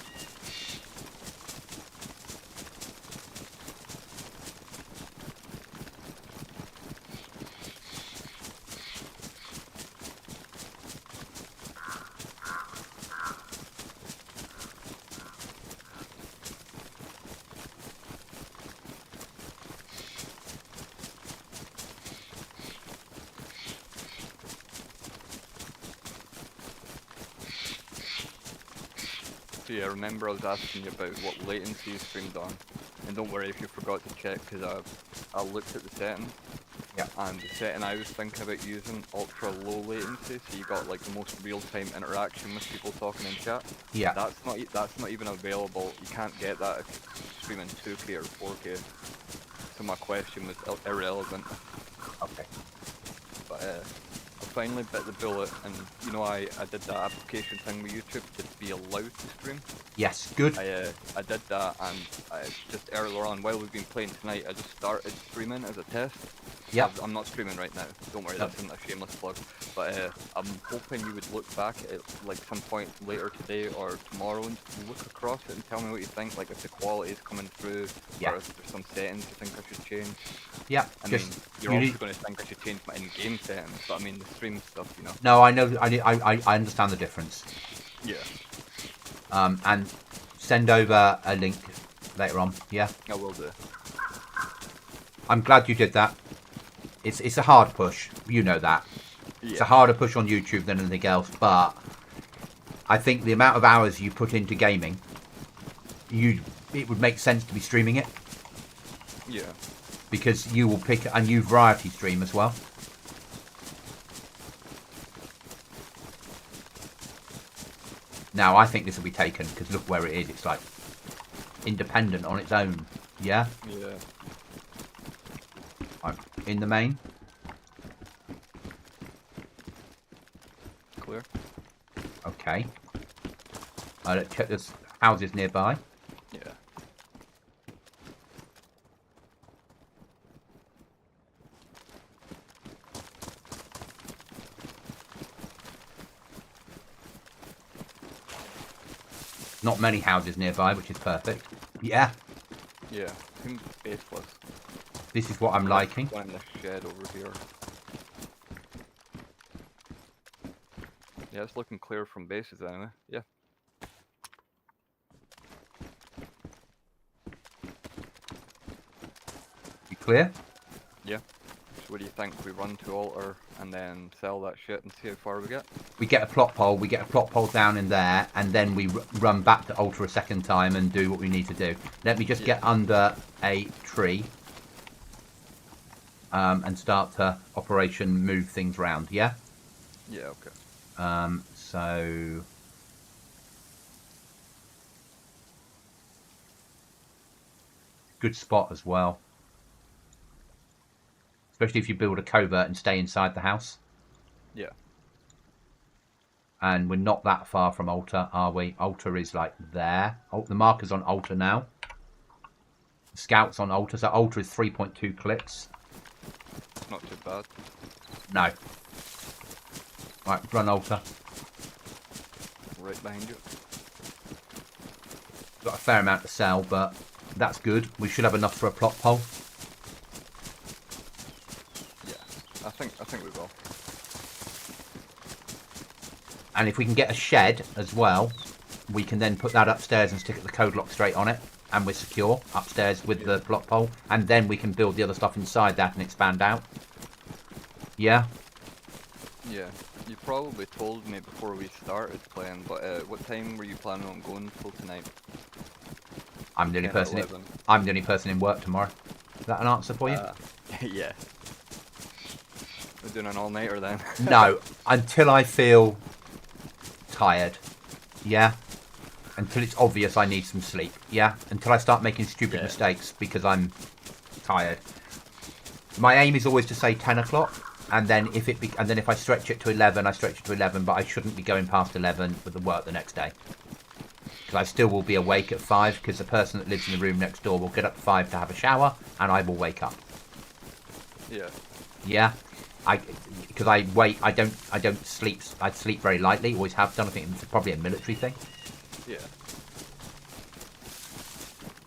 So yeah, remember I was asking you about what latency you streamed on, and don't worry if you forgot to check because I looked at the settings. Yeah. And the setting I was thinking about using, ultra low latency, so you got like the most real-time interaction with people talking in chat. Yeah. That's not even available. You can't get that if you're streaming 2K or 4K. So my question was irrelevant. Okay. But I finally bit the bullet, and you know I did that application thing with YouTube to be allowed to stream. Yes. Good. I did that, and just earlier on while we've been playing tonight, I just started streaming as a test. Yeah. I'm not streaming right now. Don't worry, that's not a shameless plug. But I'm hoping you would look back at like some point later today or tomorrow and look across it and tell me what you think. Like if the quality is coming through, Yeah. or if there's some settings you think I should change. Yeah. I mean, you're also going to think I should change my in-game settings, but I mean the stream stuff, you know. No, I know. I understand the difference. Yeah. And send over a link later on. Yeah. I will do. I'm glad you did that. It's a hard push. You know that. Yeah. It's a harder push on YouTube than anything else, but I think the amount of hours you put into gaming, it would make sense to be streaming it. Yeah. Because you will pick a new variety stream as well. Now, I think this will be taken, because look where it is. It's like independent on its own. Yeah? Yeah. I'm in the main. Clear. Okay. Let's check there's houses nearby. Yeah. Not many houses nearby, which is perfect. Yeah. Yeah. Seems baseless. This is what I'm liking. One in the shed over here. Yeah, it's looking clear from bases anyway. Yeah. You clear? Yeah. So what do you think? We run to altar and then sell that shit and see how far we get? We get a plot pole. We get a plot pole down in there, and then we run back to altar a second time and do what we need to do. Let me just get under a tree. and start to move things around. Yeah. Yeah, okay. So good spot as well, especially if you build a covert and stay inside the house. Yeah. And we're not that far from altar, are we? Altar is like there. Oh, the marker's on altar now. Scouts on altar. So altar is 3.2 clicks. Not too bad. No. Right, run altar. Right behind you. Got a fair amount to sell, but that's good. We should have enough for a plot pole. Yeah, I think we will. And if we can get a shed as well, we can then put that upstairs and stick the code lock straight on it. And we're secure upstairs with the plot pole. And then we can build the other stuff inside that and expand out. Yeah? Yeah, you probably told me before we started playing, but what time were you planning on going till tonight? I'm the only person in work tomorrow. Is that an answer for you? Yeah. We're doing an all-nighter then. No, until I feel tired. Yeah? Until it's obvious I need some sleep. Yeah? Until I start making stupid mistakes because I'm tired. My aim is always to say 10 o'clock. And then if I stretch it to 11, I stretch it to 11, but I shouldn't be going past 11 with the work the next day. Because I still will be awake at 5, because the person that lives in the room next door will get up at 5 to have a shower, and I will wake up. Yeah. Yeah? Because I don't sleep, I sleep very lightly, always have done. I think it's probably a military thing. Yeah.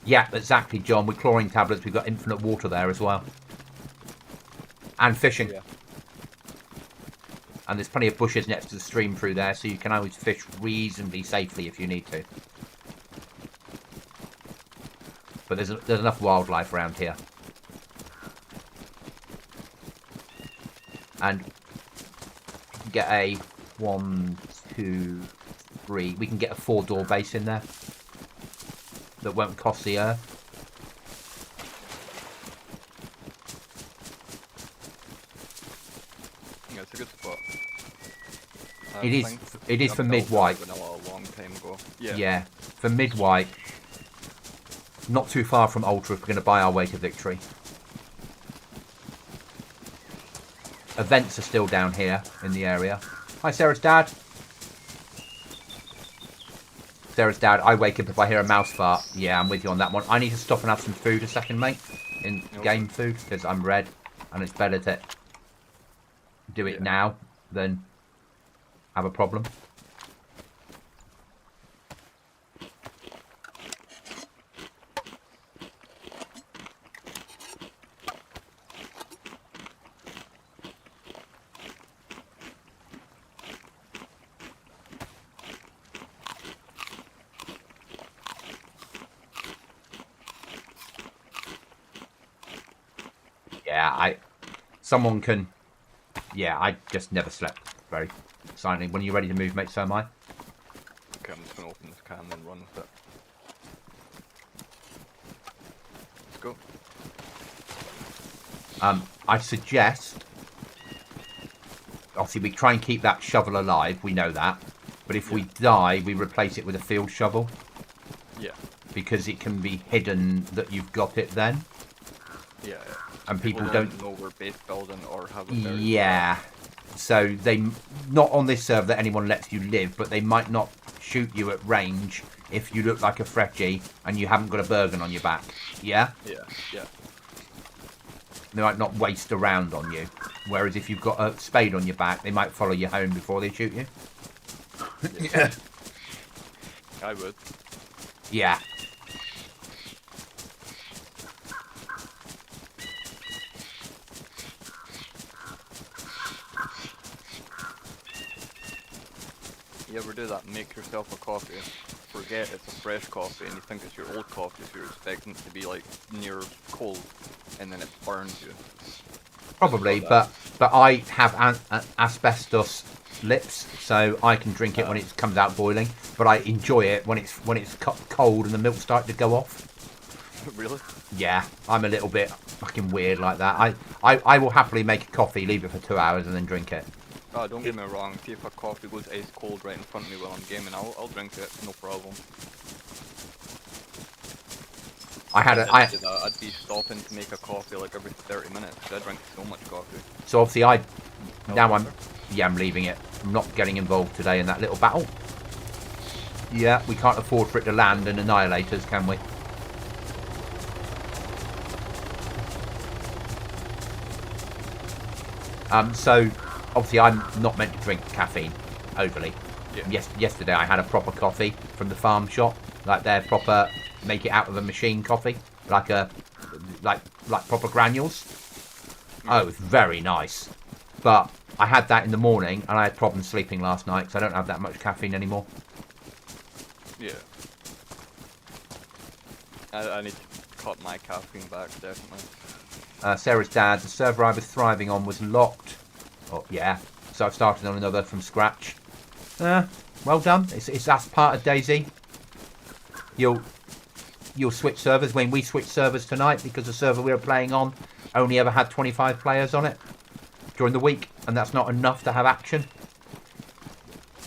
Yeah, exactly, John. With chlorine tablets, we've got infinite water there as well. And fishing. Yeah. And there's plenty of bushes next to the stream through there, so you can always fish reasonably safely if you need to. But there's enough wildlife around here. And get a 1, 2, 3. We can get a 4-door base in there that won't cost the earth. Yeah, it's a good spot. It is for mid-white. A long time ago. Yeah. Yeah, for mid-white. Not too far from Ultra if we're going to buy our way to victory. Events are still down here in the area. Hi, Sarah's dad. Sarah's dad, I wake up if I hear a mouse fart. Yeah, I'm with you on that one. I need to stop and have some food a second, mate. Game food, because I'm red. And it's better to do it now than have a problem. Yeah, someone can... Yeah, I just never slept very silently. When you're ready to move, mate, so am I. Okay, I'm just going to open this can and then run with it. Let's go. I suggest... Obviously, we try and keep that shovel alive. We know that. But if we die, we replace it with a field shovel. Yeah. Because it can be hidden that you've got it then. Yeah. And people don't know we're base building or have it there. Yeah. So they... Not on this server that anyone lets you live, but they might not shoot you at range if you look like a Fretchy and you haven't got a Bergen on your back. Yeah? Yeah, yeah. They might not waste around on you. Whereas if you've got a spade on your back, they might follow you home before they shoot you. Yeah. I would. Yeah. You ever do that? Make yourself a coffee, forget it's a fresh coffee, and you think it's your old coffee, so you're expecting it to be like near cold, and then it burns you. Probably, but I have asbestos lips, so I can drink it when it comes out boiling. But I enjoy it when it's cold and the milk's starting to go off. Really? Yeah, I'm a little bit fucking weird like that. I will happily make a coffee, leave it for 2 hours, and then drink it. Oh, don't get me wrong. See if a coffee goes ice cold right in front of me while I'm gaming, I'll drink it. No problem. I'd be stopping to make a coffee like every 30 minutes because I drink so much coffee. So obviously I'm leaving it. I'm not getting involved today in that little battle. Yeah, we can't afford for it to land in annihilators, can we? So obviously I'm not meant to drink caffeine overly. Yeah. Yesterday I had a proper coffee from the farm shop, like their proper make it out of a machine coffee, like proper granules. Oh, it was very nice. But I had that in the morning and I had problems sleeping last night because I don't have that much caffeine anymore. Yeah. I need to cut my caffeine back, definitely. Sarah's dad, the server I was thriving on was locked. Oh, yeah. So I've started on another from scratch. Well done. That's part of DayZ. You'll switch servers when we switch servers tonight because the server we were playing on only ever had 25 players on it during the week, and that's not enough to have action.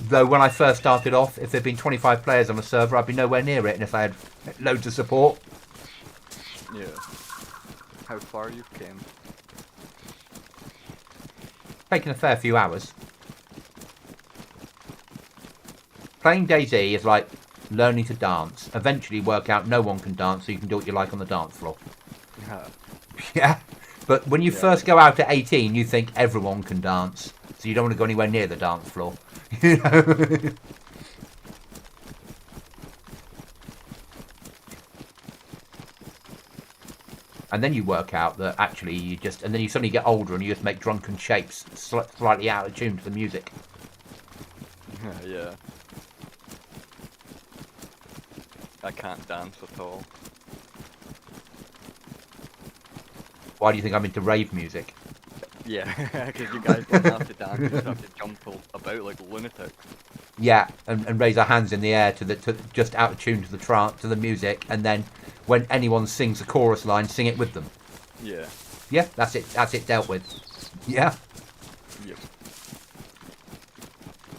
Though when I first started off, if there'd been 25 players on a server, I'd be nowhere near it, and if I had loads of support. Yeah. How far you've came? Taken a fair few hours. Playing DayZ is like learning to dance. Eventually work out no one can dance, so you can do what you like on the dance floor. Yeah. But when you first go out at 18, you think everyone can dance. So you don't want to go anywhere near the dance floor. You know? And then you work out that actually and then you suddenly get older and you just make drunken shapes slightly out of tune to the music. Yeah. I can't dance at all. Why do you think I'm into rave music? Yeah, because you guys don't have to dance, you just have to jump about like lunatics. Yeah, and raise our hands in the air to just out of tune to the music, and then when anyone sings a chorus line, sing it with them. Yeah. Yeah, that's it dealt with. Yeah. Yep.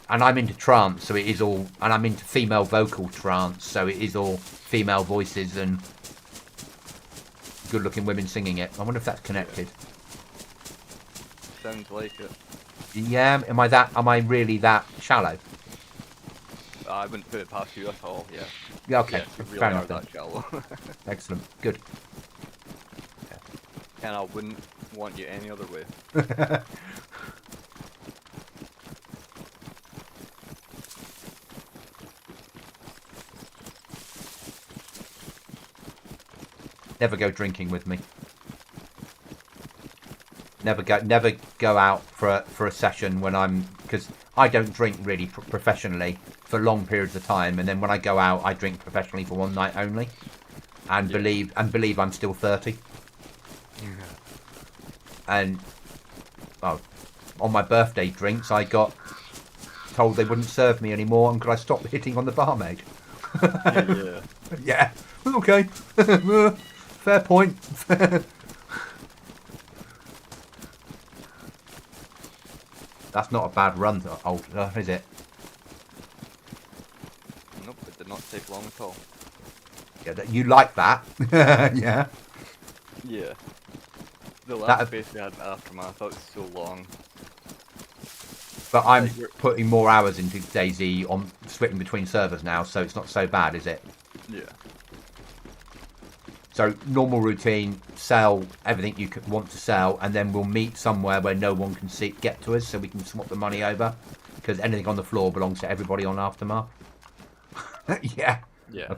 And I'm into trance, so it is all, and I'm into female vocal trance, so it is all female voices and good-looking women singing it. I wonder if that's connected. Sounds like it. Yeah, am I really that shallow? I wouldn't put it past you at all, yeah. Yeah, okay. Yes, you really Fair are enough that shallow. Excellent. Good. And I wouldn't want you any other way. Never go drinking with me. Never go out for a session when because I don't drink really professionally for long periods of time, and then when I go out, I drink professionally for one night only, and believe I'm still 30. And on my birthday drinks, I got told they wouldn't serve me anymore, and could I stop hitting on the barmaid? Yeah. Yeah. Okay. Fair point. That's not a bad run, is it? Nope, it did not take long at all. Yeah, you like that? Yeah. Yeah. The last space we had Aftermath, that was so long. But I'm putting more hours into DayZ on splitting between servers now, so it's not so bad, is it? Yeah. So normal routine, sell everything you want to sell, and then we'll meet somewhere where no one can get to us, so we can swap the money over. Because anything on the floor belongs to everybody on Aftermath. Yeah. Yeah.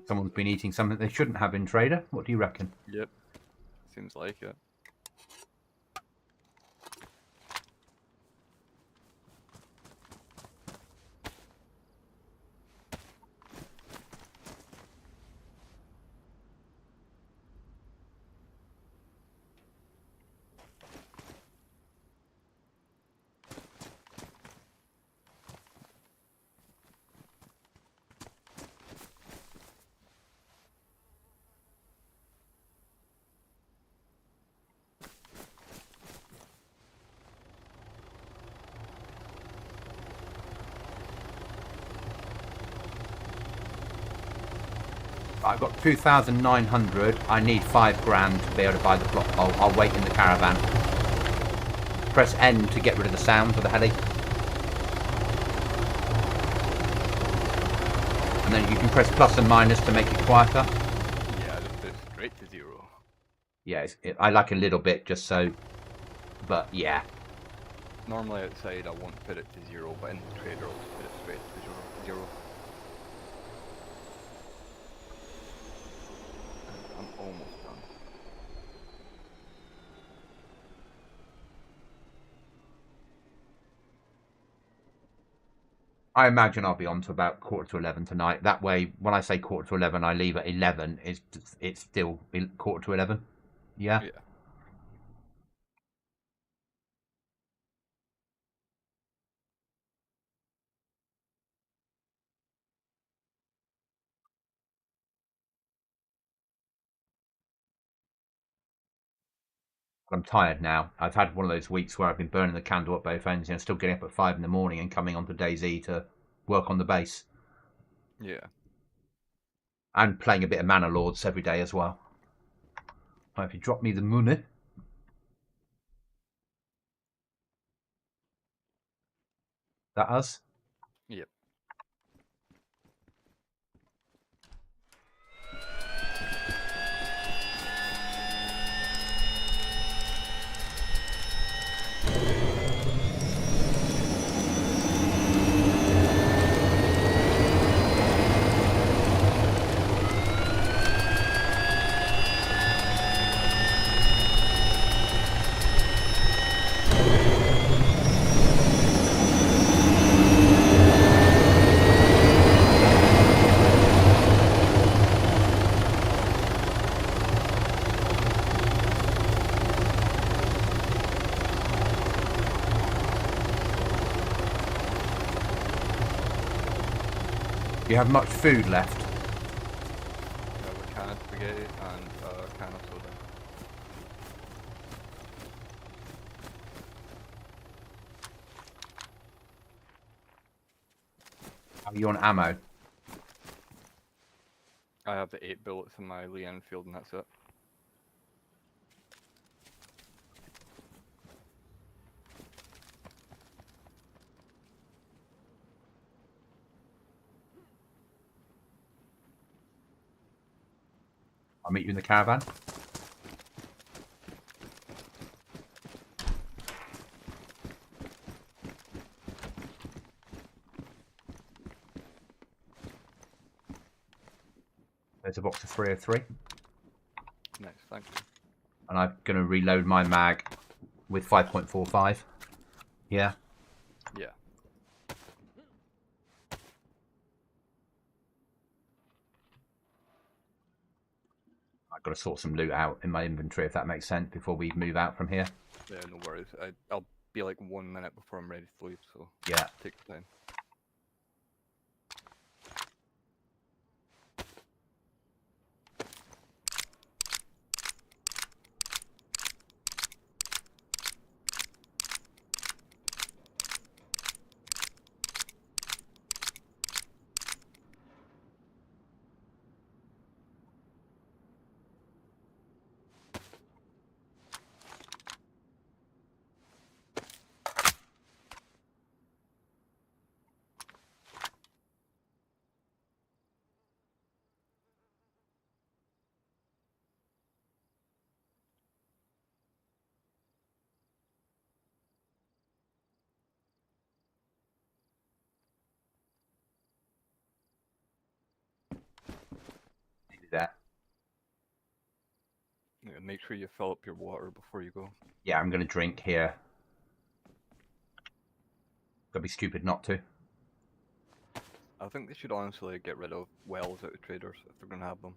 think someone's been eating something they shouldn't have in Trader. What do you reckon? Yep. Seems like it. I've got 2,900. I need 5 grand to be able to buy the plot hole. I'll wait in the caravan. Press N to get rid of the sound of the heli. And then you can press plus and minus to make it quieter. Yeah, just put it straight to 0. Yeah, I like a little bit just so, but yeah. Normally outside I won't put it to 0, but in the Trader I'll just put it straight to 0. I'm almost done. I imagine I'll be on to about 11:15 tonight. That way, when I say 11:15, I leave at 11. It's still 11:15. Yeah. Yeah. I'm tired now. I've had one of those weeks where I've been burning the candle at both ends and still getting up at 5 in the morning and coming onto DayZ to work on the base. Yeah. And playing a bit of Manor Lords every day as well. Right, if you drop me the money. That us? Yep. Do you have much food left? I have a can of spaghetti and a can of soda. Are you on ammo? I have the 8 bullets in my Lee Enfield and that's it. I'll meet you in the caravan. There's a box of 303. Nice, thank you. And I'm going to reload my mag with 5.45. Yeah. Yeah. I've got to sort some loot out in my inventory, if that makes sense, before we move out from here. Yeah, no worries. I'll be like 1 minute before I'm ready to leave, so Yeah. take your time. that. Yeah, make sure you fill up your water before you go. Yeah, I'm gonna drink here. Gotta be stupid not to. I think they should honestly get rid of wells out of traders if they're gonna have them.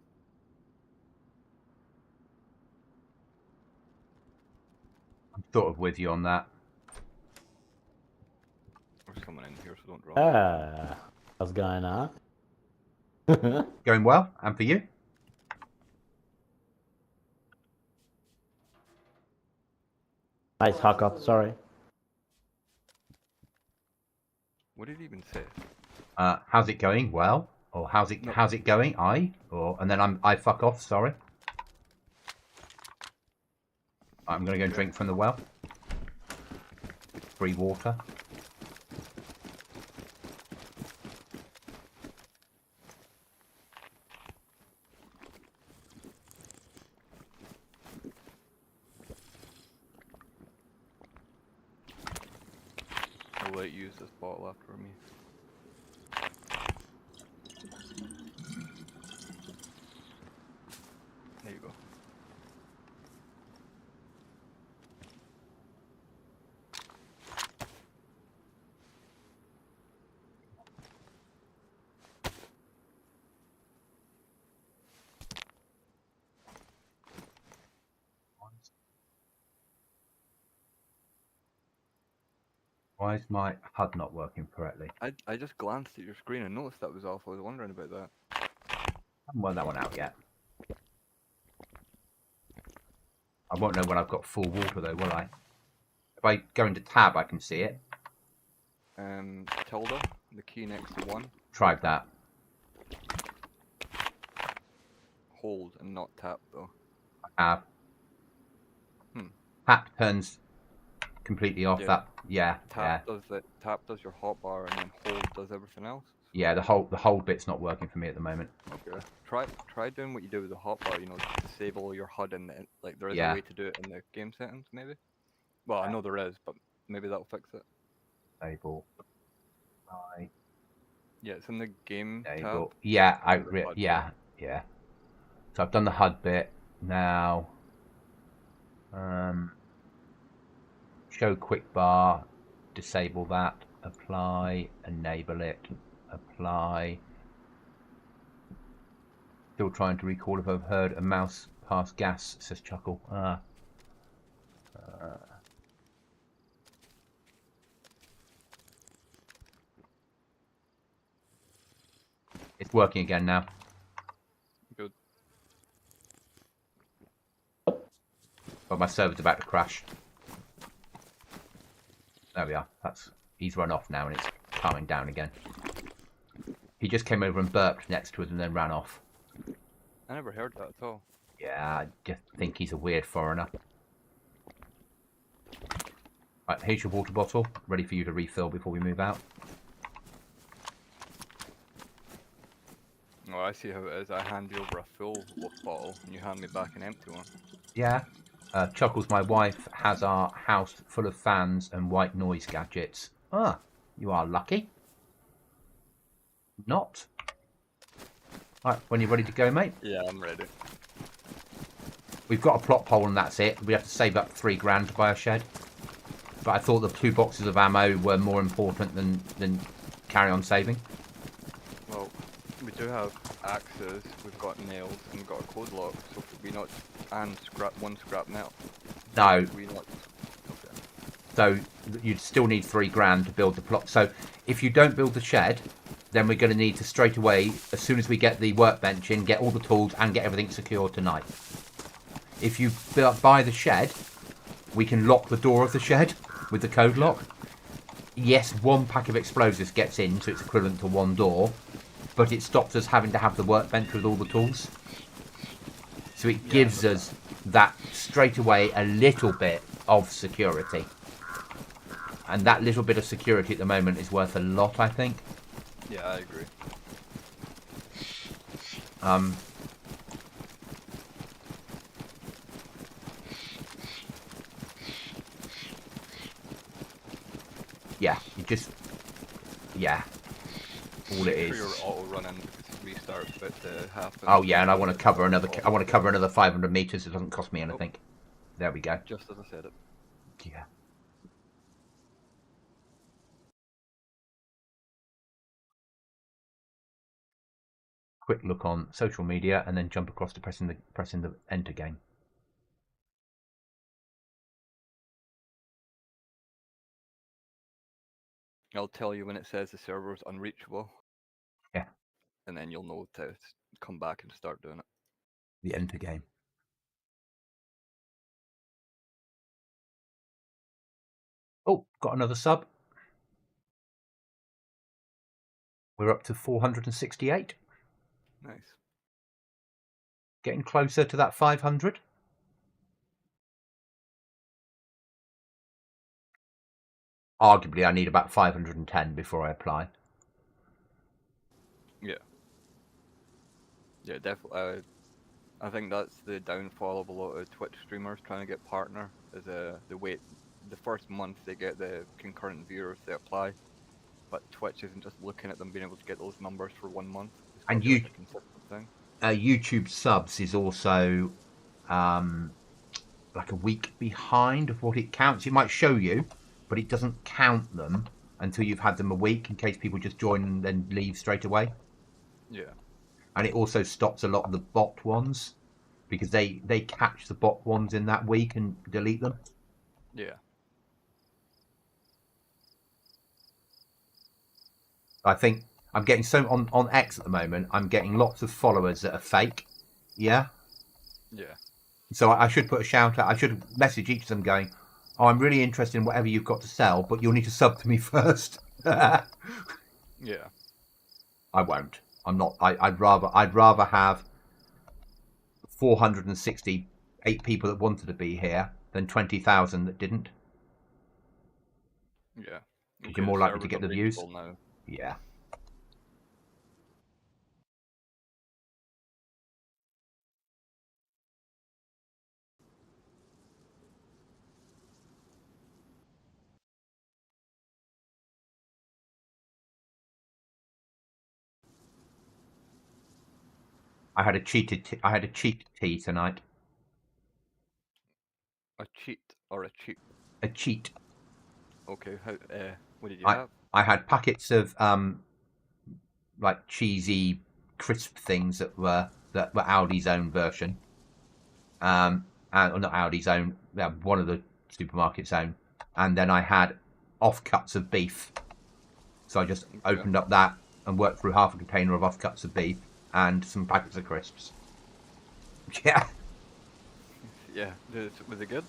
I'm sort of with you on that. There's someone in here, so don't drop. What's going on? Going well, and for you? Nice huck up, sorry. What did he even say? How's it going? Well, or how's it going? And then I fuck off. Sorry. I'm gonna go drink from the well. Free water. I'll let you use this bottle after me. There you go. Why is my HUD not working correctly? I just glanced at your screen and noticed that was off. I was wondering about that. I haven't worked that one out yet. I won't know when I've got full water though, will I? If I go into tab, I can see it. Tilde, the key next to 1. Tried that. Hold and not tap though. I have. Tap turns completely off. Yeah. That yeah, Tap does your hotbar, and then hold does everything else. yeah. The whole bit's not working for me at the moment. Okay. Try doing what you do with the hotbar. You know, disable your HUD and like there is Yeah. a way to do it in the game settings, maybe. Well, I know there is, but maybe that'll fix it. Table. Yeah, it's in the game Table. tab. Yeah, HUD. yeah. So I've done the HUD bit now. Show quick bar, disable that, apply, enable it, apply. Still trying to recall if I've heard a mouse pass gas, says Chuckle. It's working again now. Good. But my server's about to crash. There we are. He's run off now and it's calming down again. He just came over and burped next to us and then ran off. I never heard that at all. Yeah, I just think he's a weird foreigner. Right, here's your water bottle, ready for you to refill before we move out. Oh, I see how it is. I hand you over a full bottle, and you hand me back an empty one. Yeah. Chuckles, my wife, has our house full of fans and white noise gadgets. Ah, you are lucky. Not. Right, when you're ready to go, mate. Yeah, I'm ready. We've got a plot pole and that's it. We have to save up $3,000 to buy a shed. But I thought the 2 boxes of ammo were more important than carry on saving. Well, we do have axes, we've got nails, and we've got a code lock, so could we not... and one scrap metal. No. We not... Okay. So you'd still need $3,000 to build the plot. So if you don't build the shed, then we're going to need to straight away, as soon as we get the workbench in, get all the tools and get everything secured tonight. If you buy the shed, we can lock the door of the shed with the code lock. Yes, 1 pack of explosives gets in, so it's equivalent to 1 door, but it stops us having to have the workbench with all the tools. So it gives us that straight away a little bit of security. And that little bit of security at the moment is worth a lot, I think. Yeah, I agree. Yeah, you just... Yeah. All it Make sure is... you're auto running because it's restarting restart's about to happen. Oh yeah, and I want to cover another. I want to cover another 500 meters. It doesn't cost me anything. There we go. Just as I said it. Yeah. Quick look on social media, and then jump across to pressing the enter game. I'll tell you when it says the server's unreachable. Yeah. And then you'll know to come back and start doing it. The enter game. Oh, got another sub. We're up to 468. Nice. Getting closer to that 500. Arguably, I need about 510 before I apply. Yeah. Yeah, definitely. I think that's the downfall of a lot of Twitch streamers trying to get partner. Is the wait. The first month they get the concurrent viewers they apply, but Twitch isn't just looking at them being able to get those numbers for 1 month. It's And like a consistent thing. YouTube subs is also like a week behind of what it counts. It might show you, but it doesn't count them until you've had them a week, in case people just join and then leave straight away. Yeah. And it also stops a lot of the bot ones, because they catch the bot ones in that week and delete them. Yeah. I think I'm getting so on X at the moment. I'm getting lots of followers that are fake. Yeah. Yeah. So I should put a shout out. I should message each of them going, "Oh, I'm really interested in whatever you've got to sell, but you'll need to sub to me first." Yeah. I won't. I'm not. I'd rather have 468 people that wanted to be here than 20,000 that didn't. Yeah. Because you're more likely to get the views. Now. Yeah. I had a cheat tea tonight. A cheat or a cheap? A cheat. Okay. How? What did you have? I had packets of like cheesy crisp things that were Aldi's own version. And not Aldi's own, one of the supermarket's own. And then I had offcuts of beef. So I just opened up that and worked through half a container of offcuts of beef and some packets of crisps. Yeah. Yeah. Was it good?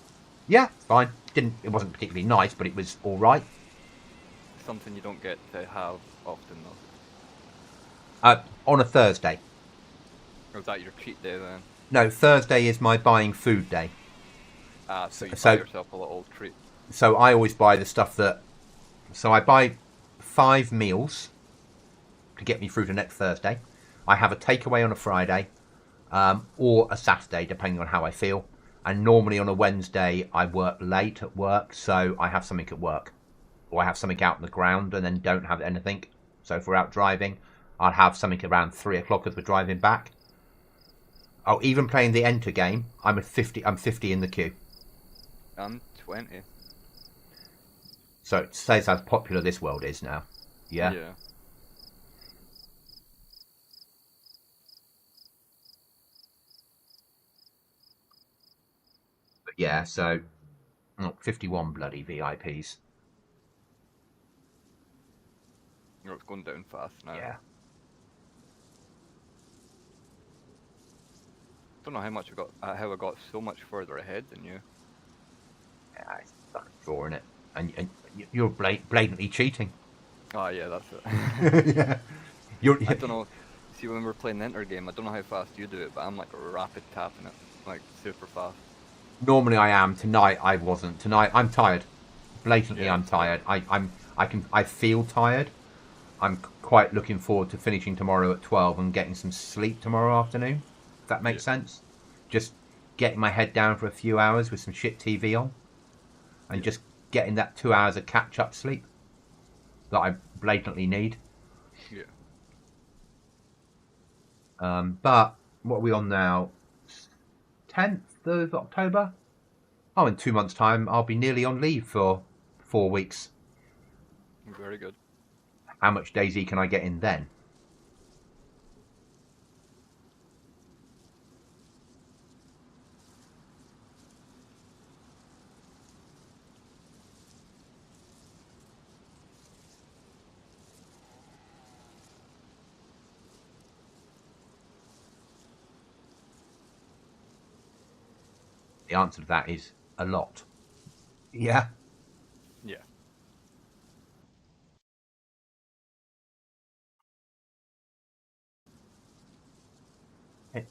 Yeah, fine. It wasn't particularly nice, but it was all right. Something you don't get to have often though. On a Thursday. Or was that your cheat day then? No, Thursday is my buying food day. So you buy yourself a little treat. So I always buy the stuff that... So I buy 5 meals to get me through to next Thursday. I have a takeaway on a Friday or a Saturday, depending on how I feel. And normally on a Wednesday, I work late at work, so I have something at work. Or I have something out on the ground and then don't have anything. So if we're out driving, I'll have something around 3 o'clock as we're driving back. Oh, even playing the enter game, I'm 50 in the queue. I'm 20. So it says how popular this world is now. Yeah. Yeah. But yeah, so 51 bloody VIPs. You know, it's going down fast now. Yeah. Don't know how much how I got so much further ahead than you. Yeah, I started drawing it, and you're blatantly cheating. Oh yeah, that's it. Yeah. I don't know. See, when we're playing the enter game, I don't know how fast you do it, but I'm like rapid tapping it, like super fast. Normally I am. Tonight I wasn't. Tonight I'm tired. Blatantly, Yeah. I'm tired. I feel tired. I'm quite looking forward to finishing tomorrow at 12 and getting some sleep tomorrow afternoon. If that makes sense. Just getting my head down for a few hours with some shit TV on, and just getting that 2 hours of catch-up sleep that I blatantly need. Yeah. But what are we on now? 10th of October. Oh, in 2 months' time, I'll be nearly on leave for 4 weeks. Very good. How much DayZ can I get in then? The answer to that is a lot. Yeah. Yeah.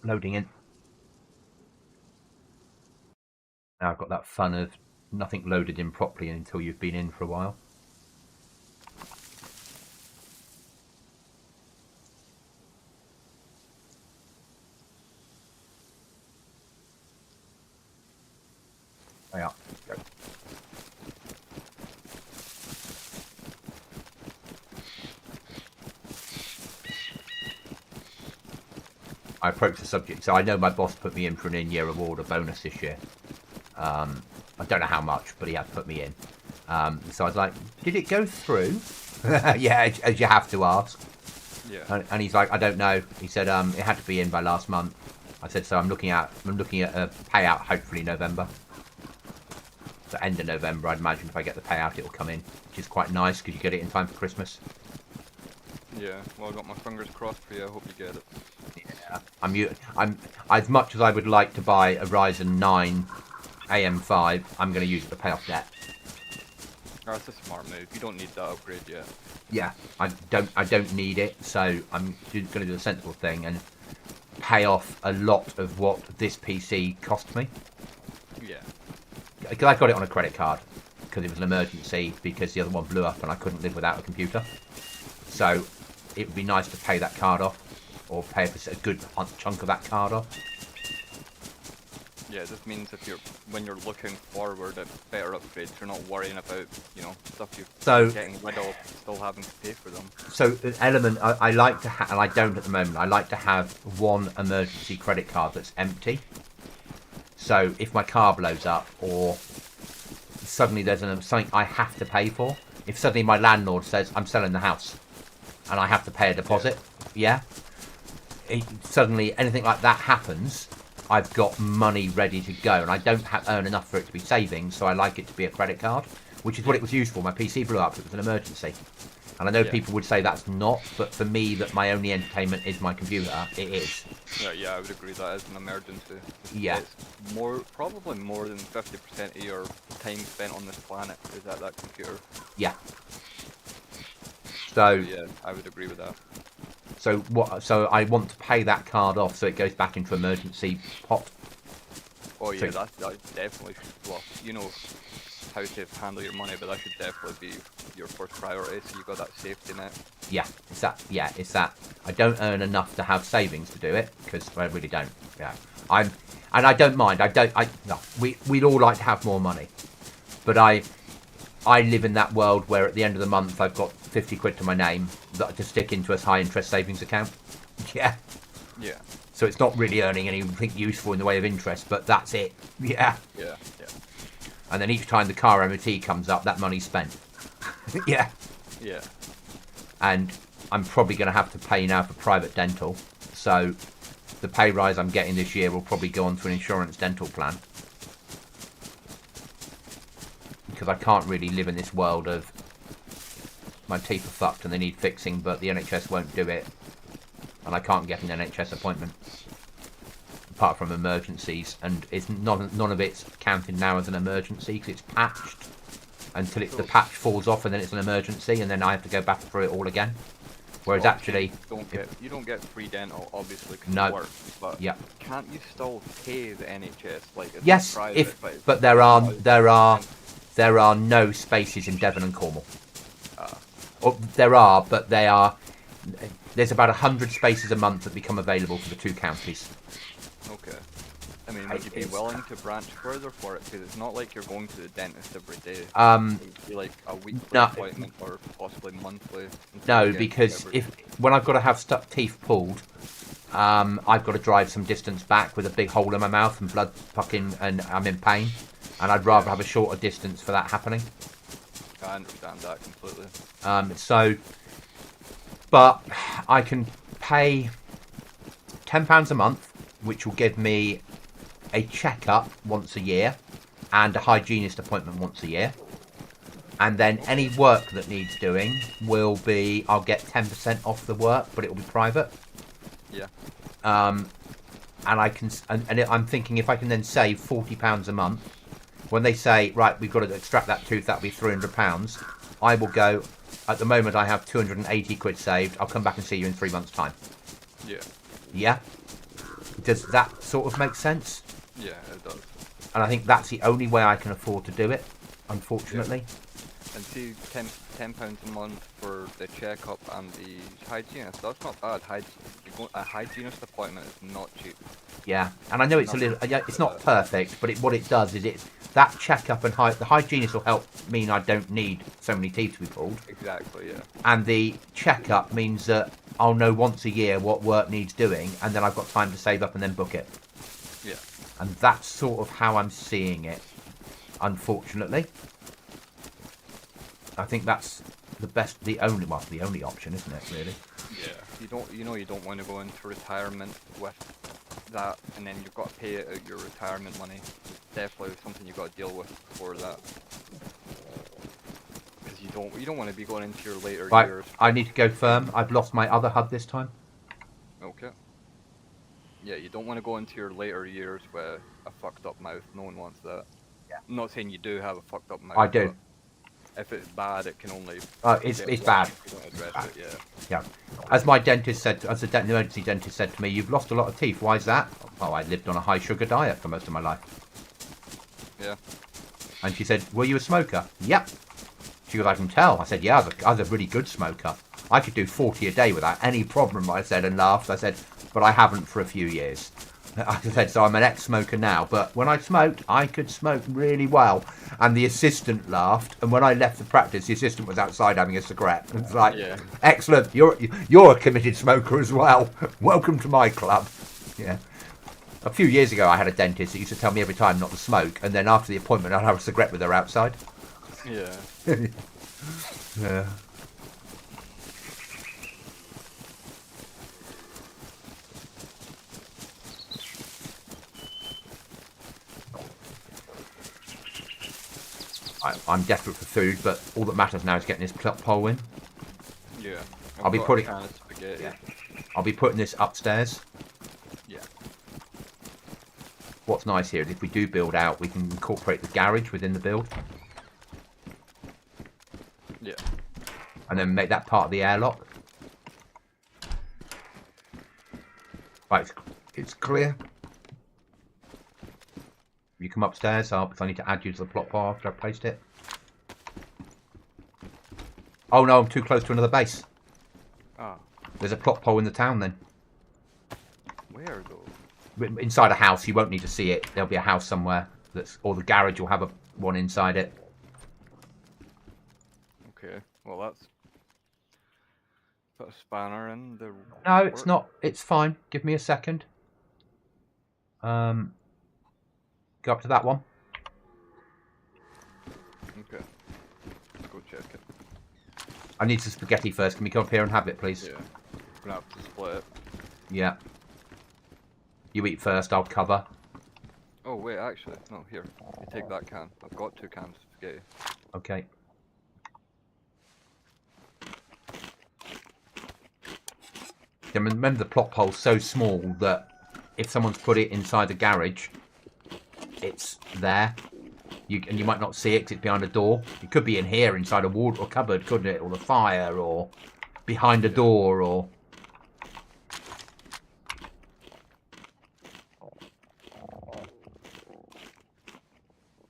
Loading in. Now I've got that fun of nothing loaded in properly until you've been in for a while. Way up. Go. I approached the subject, so I know my boss put me in for an in-year award, a bonus this year. I don't know how much, but he has put me in. So I was like, did it go through? Yeah, as you have to ask. Yeah. And he's like, I don't know. He said it had to be in by last month. I said, so I'm looking at a payout, hopefully November. The end of November, I'd imagine if I get the payout, it'll come in, which is quite nice because you get it in time for Christmas. Yeah. Well, I got my fingers crossed for you. I hope you get it. Yeah, I'm as much as I would like to buy a Ryzen 9 AM5, I'm going to use it to pay off debt. Oh, that's a smart move. You don't need that upgrade yet. Yeah, I don't need it, so I'm going to do the sensible thing and pay off a lot of what this PC cost me. Yeah. Because I got it on a credit card because it was an emergency because the other one blew up and I couldn't live without a computer. So it would be nice to pay that card off or pay a good chunk of that card off. Yeah, this means when you're looking forward at better upgrades, you're not worrying about, stuff you're getting rid of, still having to pay for them. So an element I like to have, and I don't at the moment, I like to have one emergency credit card that's empty. So if my car blows up or suddenly there's something I have to pay for, if suddenly my landlord says I'm selling the house and I have to pay a deposit, suddenly anything like that happens, I've got money ready to go, and I don't earn enough for it to be savings, so I like it to be a credit card, which is what it was used for. My PC blew up, it was an emergency. And I know people would say that's not, but for me, that my only entertainment is my computer, it is. Yeah, I would agree that is an emergency. Yeah. It's probably more than 50% of your time spent on this planet is at that computer. Yeah. So yeah, I would agree with that. So I want to pay that card off so it goes back into emergency pot. Oh yeah, that definitely should. Well, you know how to handle your money, but that should definitely be your first priority. So you got that safety net. Yeah, it's that. Yeah, it's that. I don't earn enough to have savings to do it because I really don't. Yeah, and I don't mind. No, we'd all like to have more money, but I live in that world where at the end of the month I've got 50 quid to my name that to stick into a high interest savings account. Yeah. Yeah. So it's not really earning anything useful in the way of interest, but that's it. Yeah. Yeah. And then each time the car MOT comes up, that money's spent. Yeah. Yeah. And I'm probably going to have to pay now for private dental. So the pay rise I'm getting this year will probably go on to an insurance dental plan. Because I can't really live in this world of my teeth are fucked and they need fixing, but the NHS won't do it. And I can't get an NHS appointment. Apart from emergencies. And it's none of it's counted now as an emergency because it's patched. Until the patch falls off and then it's an emergency and then I have to go back through it all again. Whereas actually... You don't get free dental, obviously, because no. it works, but can't you still pay the NHS? Like, it's yes, private, but there are no spaces in Devon and Cornwall. There are, but there's about 100 spaces a month that become available for the two counties. Okay. I mean, would you be willing to branch further for it? Because it's not like you're going to the dentist every day. It would be like a weekly appointment or possibly monthly. No, because when I've got to have teeth pulled, I've got to drive some distance back with a big hole in my mouth and blood fucking, and I'm in pain. And I'd rather have a shorter distance for that happening. I understand that completely. But I can pay £10 a month, which will give me a checkup once a year and a hygienist appointment once a year. And then any work that needs doing will be, I'll get 10% off the work, but it will be private. Yeah. And I can, and I'm thinking if I can then save £40 a month, when they say, right, we've got to extract that tooth, that'll be £300, I will go, at the moment I have 280 quid saved, I'll come back and see you in 3 months' time. Yeah. Yeah? Does that sort of make sense? Yeah, it does. And I think that's the only way I can afford to do it, unfortunately. Yeah. And see, £10 a month for the checkup and the hygienist, that's not bad. A hygienist appointment is not cheap. Yeah, and I know it's a little, it's not perfect, but what it does is that checkup and the hygienist will help mean I don't need so many teeth to be pulled. Exactly, yeah. And the checkup means that I'll know once a year what work needs doing, and then I've got time to save up and then book it. Yeah. And that's sort of how I'm seeing it, unfortunately. I think that's the only option, isn't it, really? Yeah. You don't want to go into retirement with that, and then you've got to pay out your retirement money. It's definitely something you've got to deal with before that. Because you don't want to be going into your later years. I need to go firm. I've lost my other HUD this time. Okay. Yeah, you don't want to go into your later years with a fucked up mouth. No one wants that. Yeah. I'm not saying you do have a fucked up mouth. I do. If it's bad, it can only. It's bad. If you don't address it, Yeah. As my dentist said, as the emergency dentist said to me, "You've lost a lot of teeth. Why is that?" Oh, I lived on a high sugar diet for most of my life. Yeah. And she said, "Were you a smoker?" Yep. She goes, "I can tell." I said, "Yeah, I was a really good smoker. I could do 40 a day without any problem." I said, and laughed. I said, "But I haven't for a few years." I said, "So I'm an ex-smoker now, but when I smoked, I could smoke really well." And the assistant laughed, and when I left the practice, the assistant was outside having a cigarette. It's like, Yeah. "Excellent, you're a committed smoker as well. Welcome to my club." Yeah. A few years ago, I had a dentist that used to tell me every time not to smoke, and then after the appointment, I'd have a cigarette with her outside. Yeah. Yeah. I'm desperate for food, but all that matters now is getting this pole in. Yeah. I'll be putting. Can of spaghetti. Yeah. I'll be putting this upstairs. Yeah. What's nice here is if we do build out, we can incorporate the garage within the build. Yeah. And then make that part of the airlock. Right, it's clear. You come upstairs, if I need to add you to the plot bar after I've placed it. Oh no, I'm too close to another base. Ah. There's a plot pole in the town then. Where though? Inside a house, you won't need to see it. There'll be a house somewhere, or the garage will have one inside it. Okay. Well, that's. Put a spanner in the. No, it's not. It's fine. Give me a second. Go up to that one. Okay. Let's go check it. I need some spaghetti first. Can we come up here and have it, please? Yeah. We're gonna have to split it. Yeah. You eat first. I'll cover. Oh wait, actually, no. Here, you take that can. I've got 2 cans of spaghetti. Okay. Then remember, the plot pole's so small that if someone's put it inside the garage, it's there. You might not see it because it's behind a door. It could be in here inside a ward or cupboard, couldn't it? Or the fire, or behind a door, or.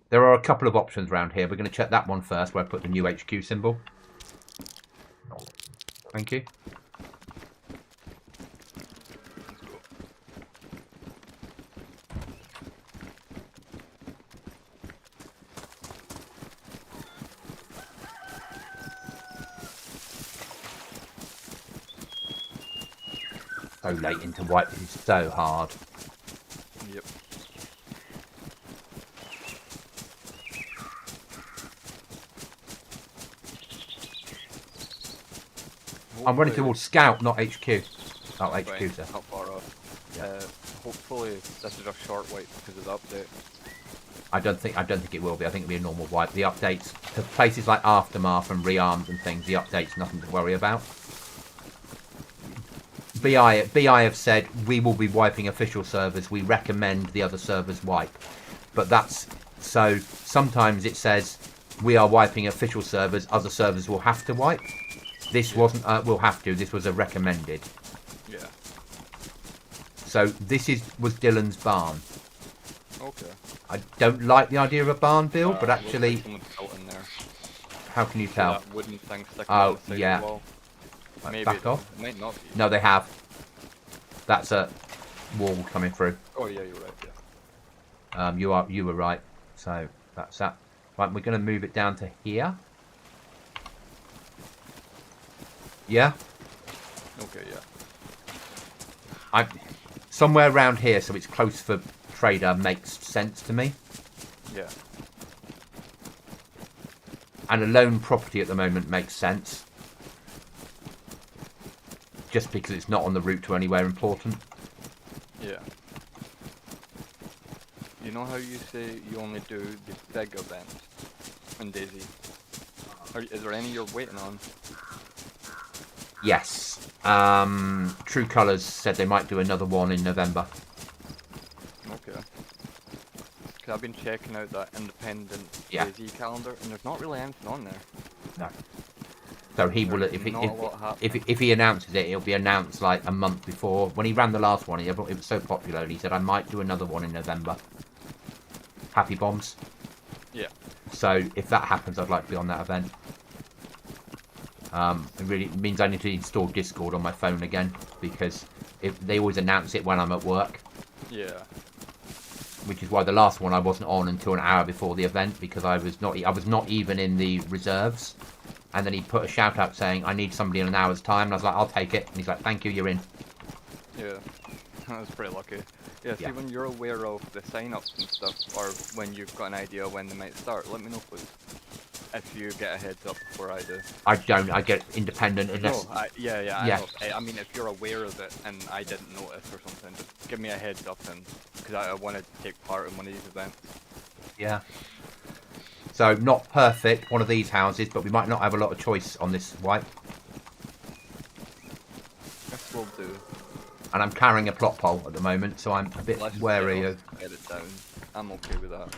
There are a couple of options around here. We're going to check that one first, where I put the new HQ symbol. Thank you. so late into wipe. It's so hard. Yep. I'm running towards Scout, not HQ. Not HQ, Right, sir. not far off. Yeah. Hopefully this is a short wipe because of the update. I don't think it will be. I think it'll be a normal wipe. The updates to places like Aftermath and Rearmed and things, the updates nothing to worry about. BI have said we will be wiping official servers. We recommend the other servers wipe, but that's so. Sometimes it says we are wiping official servers. Other servers will have to wipe. This wasn't. Will have to. This was a recommended. Yeah. So this was Dylan's barn. Okay. I don't like the idea of a barn build, but Looks actually, like someone's built in there. How can you So tell? that wooden thing sticking Oh, on the side yeah. of the wall. Right, Maybe back it off. It might not be. No, they have. That's a wall coming through. Oh yeah, you're right. Yeah. You were right. So that's that. Right, we're going to move it down to here. Yeah. Okay. Yeah. Somewhere around here, so it's close for trader makes sense to me. Yeah. And a lone property at the moment makes sense. Just because it's not on the route to anywhere important. Yeah. You know how you say you only do the big events in DayZ? Is there any you're waiting on? Yes. True Colours said they might do another one in November. Okay. Cause I've been checking out that independent Yeah. DayZ calendar, and there's not really anything on there. No. So he will, There's not a lot happening. if he announces it, it'll be announced like a month before. When he ran the last one, it was so popular, and he said I might do another one in November. Happy Bombs. Yeah. So if that happens, I'd like to be on that event. It really means I need to install Discord on my phone again, because they always announce it when I'm at work. Yeah. Which is why the last one I wasn't on until an hour before the event, because I was not even in the reserves. And then he put a shout out saying I need somebody in an hour's time, and I was like, I'll take it. And he's like, thank you, you're in. Yeah. That was pretty lucky. Yeah, see, Yeah. when you're aware of the sign-ups and stuff, or when you've got an idea when they might start, let me know, please. If you get a heads up before I do. I don't. I get independent unless. No, yeah, Yeah. I mean, if you're aware of it and I didn't notice or something, just give me a heads up, and because I want to take part in one of these events. Yeah. So not perfect, one of these houses, but we might not have a lot of choice on this wipe. This will do. And I'm carrying a plot pole at the moment, so I'm a bit Let's wary of. get it down. I'm okay with that.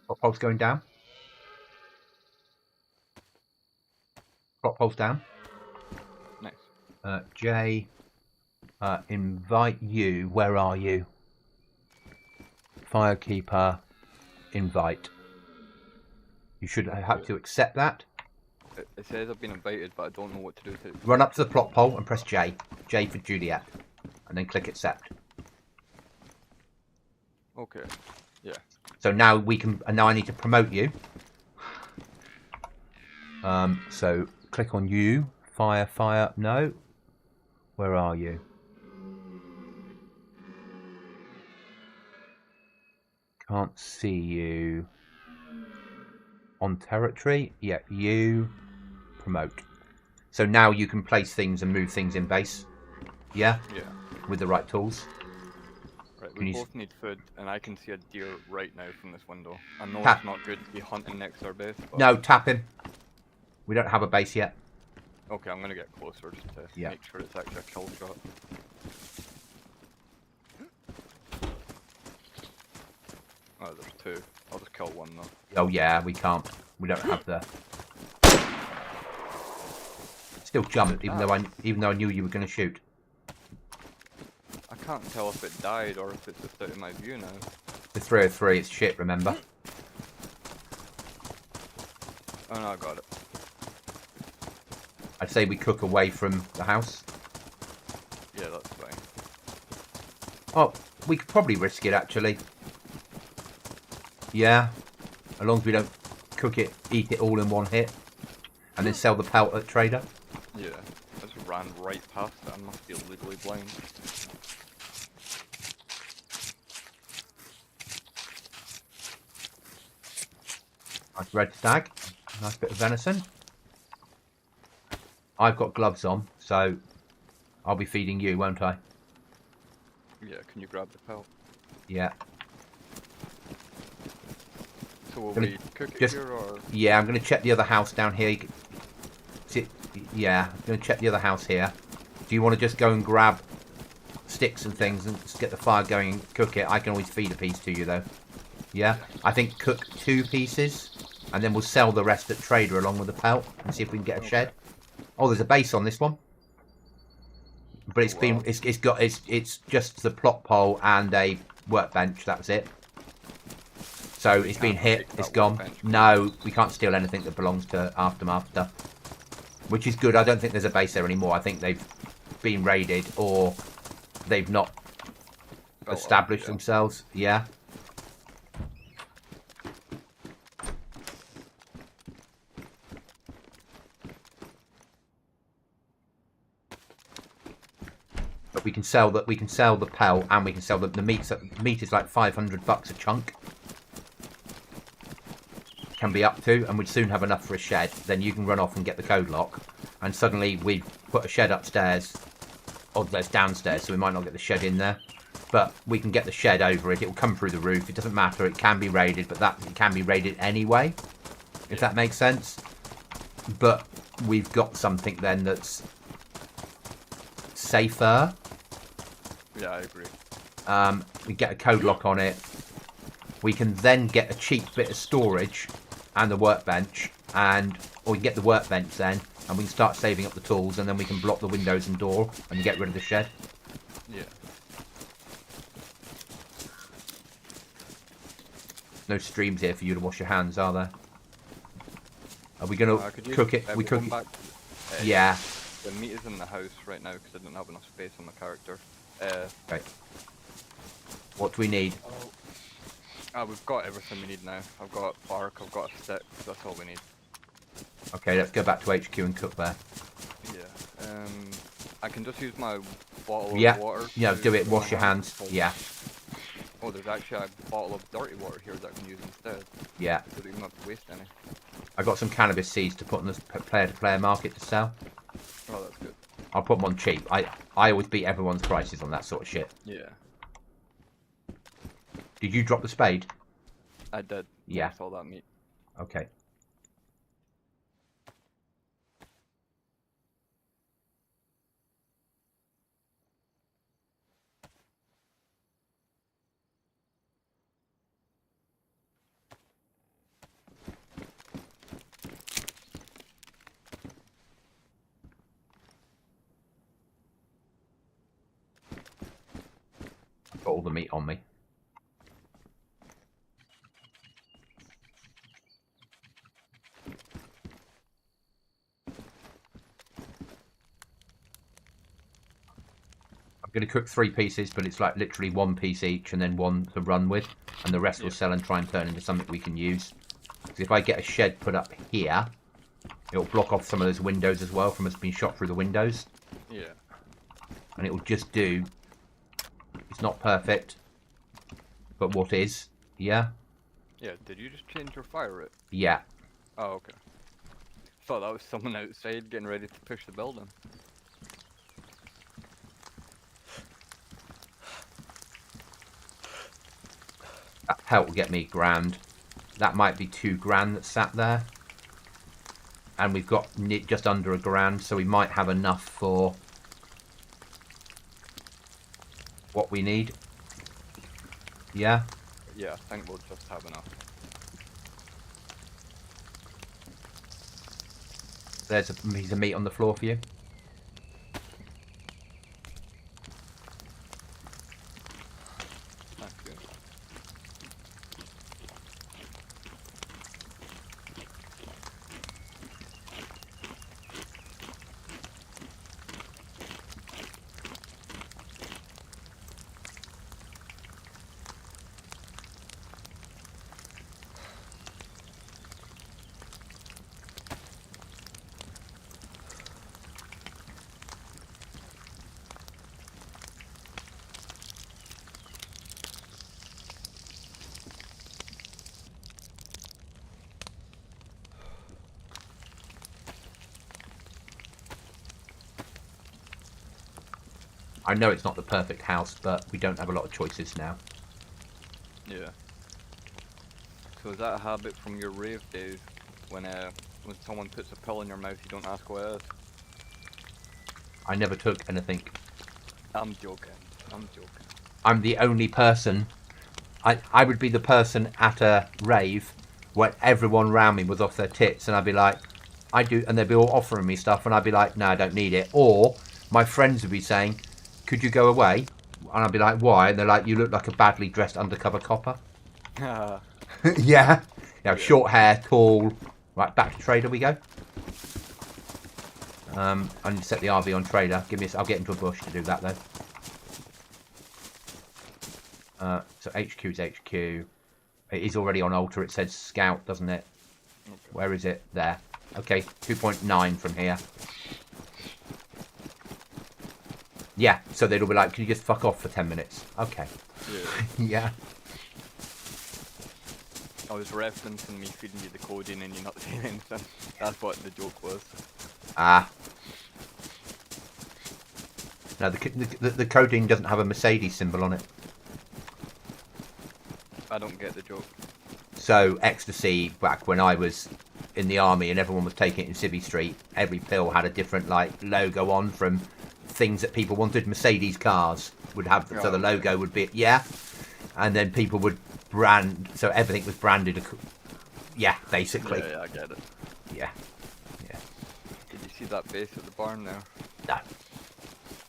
Plot pole's going down. Plot pole's down. Nice. Jay, invite you. Where are you? Firekeeper, invite. You should have to accept that. It says I've been invited, but I don't know what to do to it. Run up to the plot pole and press J. J for Juliet. And then click accept. Okay. Yeah. So now we can. And now I need to promote you. So click on you. Fire. No. Where are you? Can't see you. On territory. Yeah. You. Promote. So now you can place things and move things in base. Yeah. Yeah. With the right tools. Right, Can we you both need food, and I can see a deer right now from this window. I know Tap. it's not good to be hunting next to our base, but... No, tap him. We don't have a base yet. Okay, I'm gonna get closer just to Yeah. make sure it's actually a kill shot. Oh, there's two. I'll just kill one though. Oh yeah, we can't. We don't have the. Still jumped, even though I knew you were going to shoot. I can't tell if it died or if it's just out of my view now. The 303, it's shit. Remember? Oh no, I got it. I'd say we cook away from the house. Yeah, that's fine. Oh, we could probably risk it actually. Yeah, as long as we don't cook it, eat it all in one hit, and then sell the pelt at trader. Yeah, I just ran right past it. I must be legally blind. Nice red stag, nice bit of venison. I've got gloves on, so I'll be feeding you, won't I? Yeah, can you grab the pelt? Yeah. So will Gonna we cook it just- here or? Yeah, I'm going to check the other house down here. Yeah, I'm going to check the other house here. Do you want to just go and grab sticks and things and just get the fire going and cook it? I can always feed a piece to you, though. Yeah? I think cook 2 pieces, and then we'll sell the rest at trader along with the pelt and see if we can get a shed. Oh, there's a base on this one. But it's been, it's just the plot pole and a workbench, that's it. So it's been hit, it's gone. No, we can't steal anything that belongs to Aftermath stuff. Which is good. I don't think there's a base there anymore. I think they've been raided or they've not established themselves. Yeah. But we can sell that. We can sell the pelt and we can sell the meat. The meat is like $500 a chunk. Can be up to, and we'd soon have enough for a shed. Then you can run off and get the code lock, and suddenly we've put a shed upstairs, or there's downstairs, so we might not get the shed in there, but we can get the shed over it. It will come through the roof. It doesn't matter. It can be raided, but it can be raided anyway, if that makes sense. But we've got something then that's safer. Yeah, I agree. We get a code lock on it. We can then get a cheap bit of storage and the workbench, or we can get the workbench then, and we can start saving up the tools, and then we can block the windows and door and get rid of the shed. Yeah. No streams here for you to wash your hands, are there? Are we going to cook it? We cook it. Yeah. The meat is in the house right now because I didn't have enough space on the character. Right. What do we need? We've got everything we need now. I've got bark, I've got a stick, that's all we need. Okay, let's go back to HQ and cook there. Yeah. I can just use my bottle Yeah. of water. Yeah, do it. Wash your hands. Yeah. Oh, there's actually a bottle of dirty water here that I can use instead. Yeah. So that you don't have to waste any. I got some cannabis seeds to put on the player-to-player market to sell. Oh, that's good. I'll put them on cheap. I always beat everyone's prices on that sort of shit. Yeah. Did you drop the spade? I did. Yeah. I saw that meat. Okay. I've got all the meat on me. I'm going to cook 3 pieces, but it's like literally 1 piece each and then 1 to run with, and the rest we'll sell and try and turn into something we can use. Because if I get a shed put up here, it'll block off some of those windows as well from us being shot through the windows. Yeah. And it will just do. It's not perfect, but what is? Yeah? Yeah, did you just change your fire rate? Yeah. Oh, okay. Thought that was someone outside getting ready to push the building. That pelt will get me grand. That might be 2 grand that sat there. And we've got just under £1,000, so we might have enough for what we need. Yeah? Yeah, I think we'll just have enough. There's a piece of meat on the floor for you. Thank you. I know it's not the perfect house, but we don't have a lot of choices now. Yeah. So is that a habit from your rave days, when someone puts a pill in your mouth, you don't ask what it is? I never took anything. I'm joking. I'm joking. I'm the only person. I would be the person at a rave where everyone around me was off their tits, and I'd be like, I do, and they'd be all offering me stuff, and I'd be like, no, I don't need it. Or my friends would be saying, could you go away? And I'd be like, why? And they're like, you look like a badly dressed undercover copper. Yeah. Yeah, short hair, tall. Right, back to trader we go. I need to set the RV on trader. I'll get into a bush to do that though. So HQ is HQ. It is already on altar. It says scout, doesn't it? Okay. Where is it? There. Okay, 2.9 from here. Yeah, so they'll be like, can you just fuck off for 10 minutes? Okay. Yeah. Yeah. I was referencing me feeding you the codeine and you not saying anything. That's what the joke was. Ah. No, the codeine doesn't have a Mercedes symbol on it. I don't get the joke. So ecstasy, back when I was in the army and everyone was taking it in Civvy Street, every pill had a different like logo on from things that people wanted. Mercedes cars would have, so the logo would be, yeah, and then people would brand, so everything was branded. Yeah, basically. Yeah, I get it. Yeah. Yeah. Did you see that base at the barn there? No.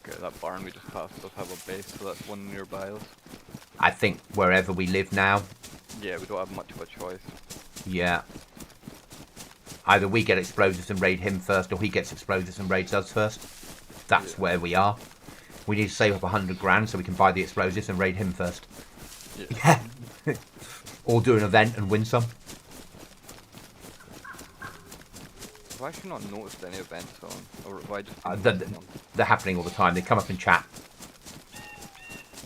Okay, that barn we just passed does have a base, so that's one nearby us. I think wherever we live now, Yeah, we don't have much of a choice. yeah. Either we get explosives and raid him first, or he gets explosives and raids us first. That's where we are. We need to save up 100 grand so we can buy the explosives and raid him first. Yeah. Or do an event and win some. Have I actually not noticed any events on? Or have I just They're happening all the time. They come up in chat.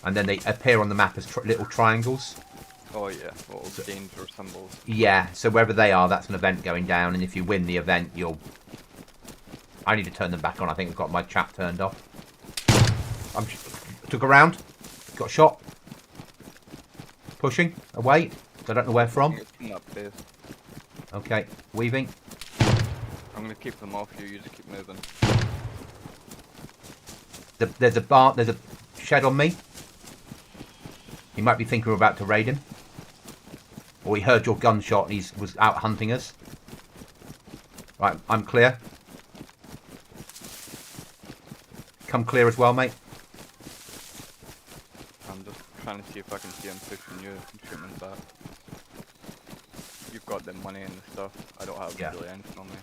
And then they appear on the map as little triangles. Oh yeah, little games or symbols. Yeah, so wherever they are, that's an event going down. And if you win the event, you'll... I need to turn them back on. I think I've got my chat turned off. Took a round. Got shot. Pushing. Away. I don't know where from. Okay. Weaving. I'm going to keep them off you. You just keep moving. There's a bar. There's a shed on me. He might be thinking we're about to raid him. Or he heard your gunshot and he was out hunting us. Right, I'm clear. Come clear as well, mate. I'm just trying to see if I can see him pushing you and shooting him back. You've got the money and the stuff. I don't have really anything on me.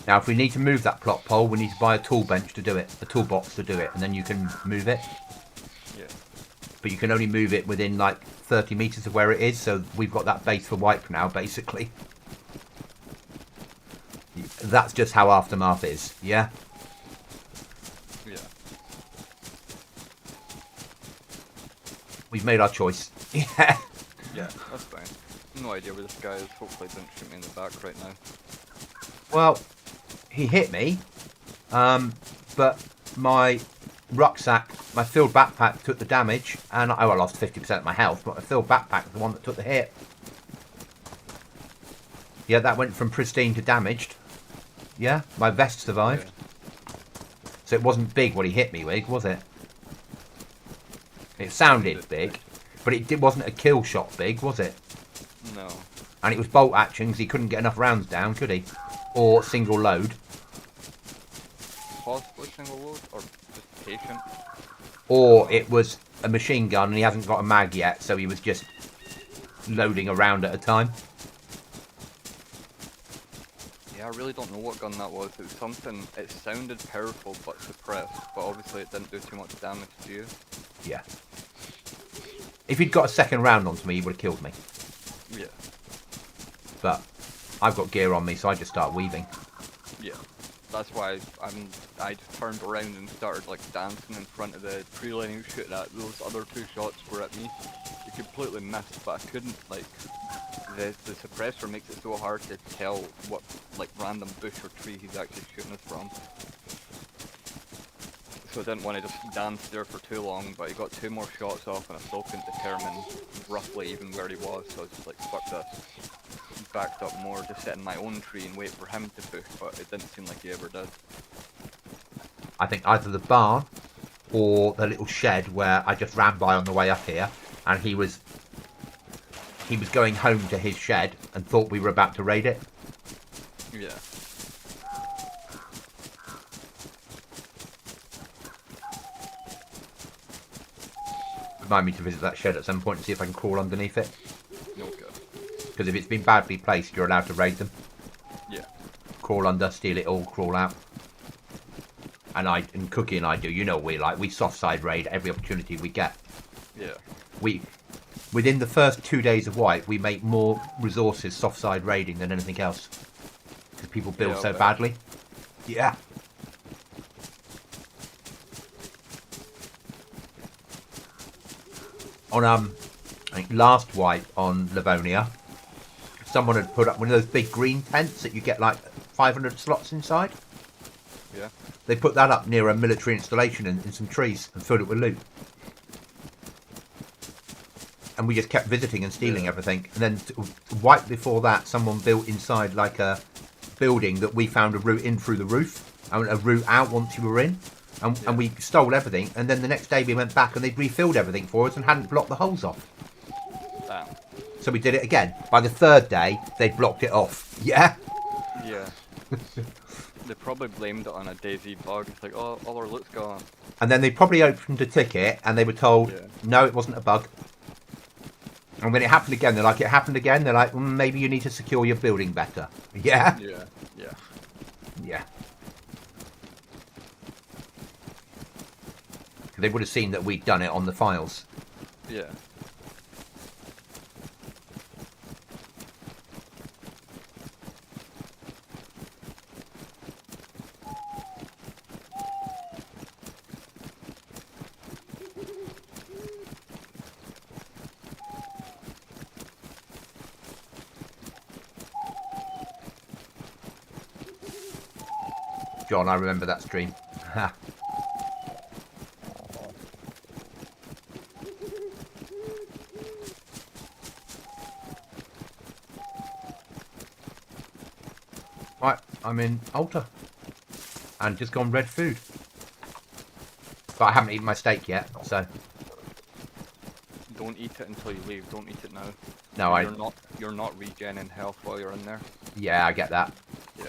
Now, if we need to move that plot pole, we need to buy a tool bench to do it, a toolbox to do it, and then you can move it. Yeah. But you can only move it within like 30 meters of where it is, so we've got that base for wipe now, basically. That's just how Aftermath is, yeah? Yeah. We've made our choice. Yeah. Yeah, that's fine. No idea where this guy is. Hopefully he didn't shoot me in the back right now. Well, he hit me, but my rucksack, my filled backpack took the damage, and I lost 50% of my health, but my filled backpack was the one that took the hit. Yeah, that went from pristine to damaged. Yeah, my vest survived. Yeah. So it wasn't big what he hit me with, was it? It sounded big, but it wasn't a kill shot big, was it? No. And it was bolt action because he couldn't get enough rounds down, could he? Or single load. Possibly single load, or just patient. Or it was a machine gun and he hasn't got a mag yet, so he was just loading a round at a time. Yeah, I really don't know what gun that was. It was something, it sounded powerful but suppressed, but obviously it didn't do too much damage to you. Yeah. If he'd got a second round onto me, he would have killed me. Yeah. But I've got gear on me, so I just start weaving. Yeah. That's why I just turned around and started like dancing in front of the tree line and shooting at. Those other 2 shots were at me. I completely missed, but I couldn't like. The suppressor makes it so hard to tell what like random bush or tree he's actually shooting us from. So I didn't want to just dance there for too long, but he got 2 more shots off and I still couldn't determine roughly even where he was, so I was just like, fuck this. Backed up more, just sit in my own tree and wait for him to push, but it didn't seem like he ever did. I think either the barn or the little shed where I just ran by on the way up here, and he was going home to his shed and thought we were about to raid it. Yeah. Remind me to visit that shed at some point and see if I can crawl underneath it. Okay. Because if it's been badly placed, you're allowed to raid them. Yeah. Crawl under, steal it all, crawl out. And Cookie and I do. You know what we like. We soft side raid every opportunity we get. Yeah. Within the first 2 days of wipe, we make more resources soft side raiding than anything else. Because people build so badly. Yeah. On I think last wipe on Livonia, someone had put up one of those big green tents that you get like 500 slots inside. Yeah. They put that up near a military installation in some trees and filled it with loot. And we just kept visiting and stealing everything. And then wipe before that, someone built inside like a building that we found a route in through the roof and a route out once you were in. And we stole everything, and then the next day we went back and they'd refilled everything for us and hadn't blocked the holes off. Damn. So we did it again. By the 3rd day, they'd blocked it off. Yeah? Yeah. They probably blamed it on a DayZ bug. It's like, oh, all our loot's gone. And then they probably opened a ticket and they were told, no, it wasn't a bug. And when it happened again, they're like, it happened again? They're like, maybe you need to secure your building better. Yeah? Yeah. Yeah. Yeah. They would have seen that we'd done it on the files. Yeah. John, I remember that stream. Right, I'm in Alta. And just gone red food. But I haven't eaten my steak yet, so... Don't eat it until you leave. Don't eat it now. No, You're not regenerating health while you're in there. Yeah, I get that. Yeah.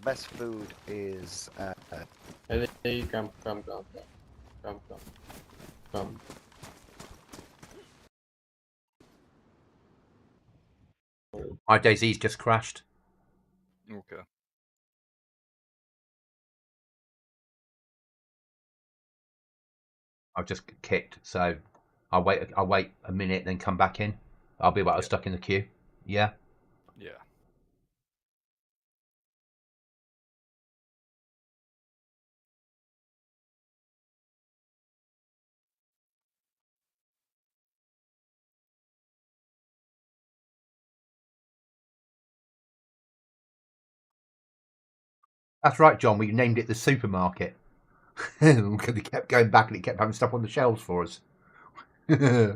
Best food is Hey, come. My DayZ's just crashed. Okay. I've just kicked, so I'll wait a minute, then come back in. I'll be stuck in the queue. Yeah. Yeah. That's right, John. We named it the supermarket. Because they kept going back and it kept having stuff on the shelves for us. I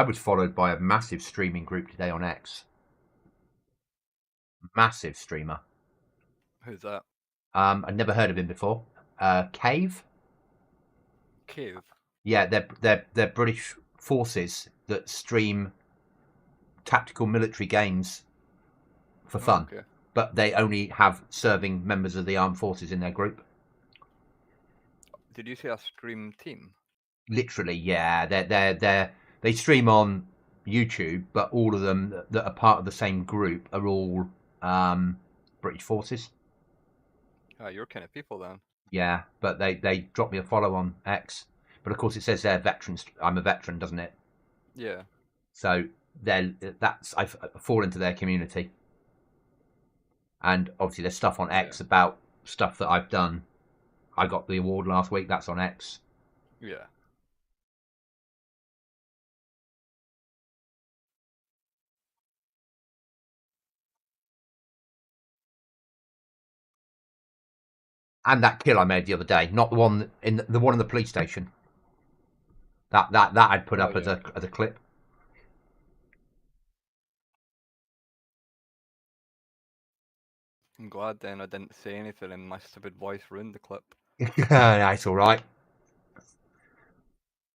was followed by a massive streaming group today on X. Massive streamer. Who's that? I'd never heard of him before. Cave? Cave. Yeah, they're British forces that stream tactical military games for fun. Okay. But they only have serving members of the armed forces in their group. Did you say a stream team? Literally, yeah. They stream on YouTube, but all of them that are part of the same group are all British forces. Ah, you're kind of people then. Yeah, but they dropped me a follow on X. But of course, it says they're veterans. I'm a veteran, doesn't it? Yeah. So I fall into their community, and obviously there's stuff on X about stuff that I've done. I got the award last week. That's on X. Yeah. And that kill I made the other day, not the one in the one in the police station. That I'd put up as a clip. I'm glad then I didn't say anything and my stupid voice ruined the clip. That's all right.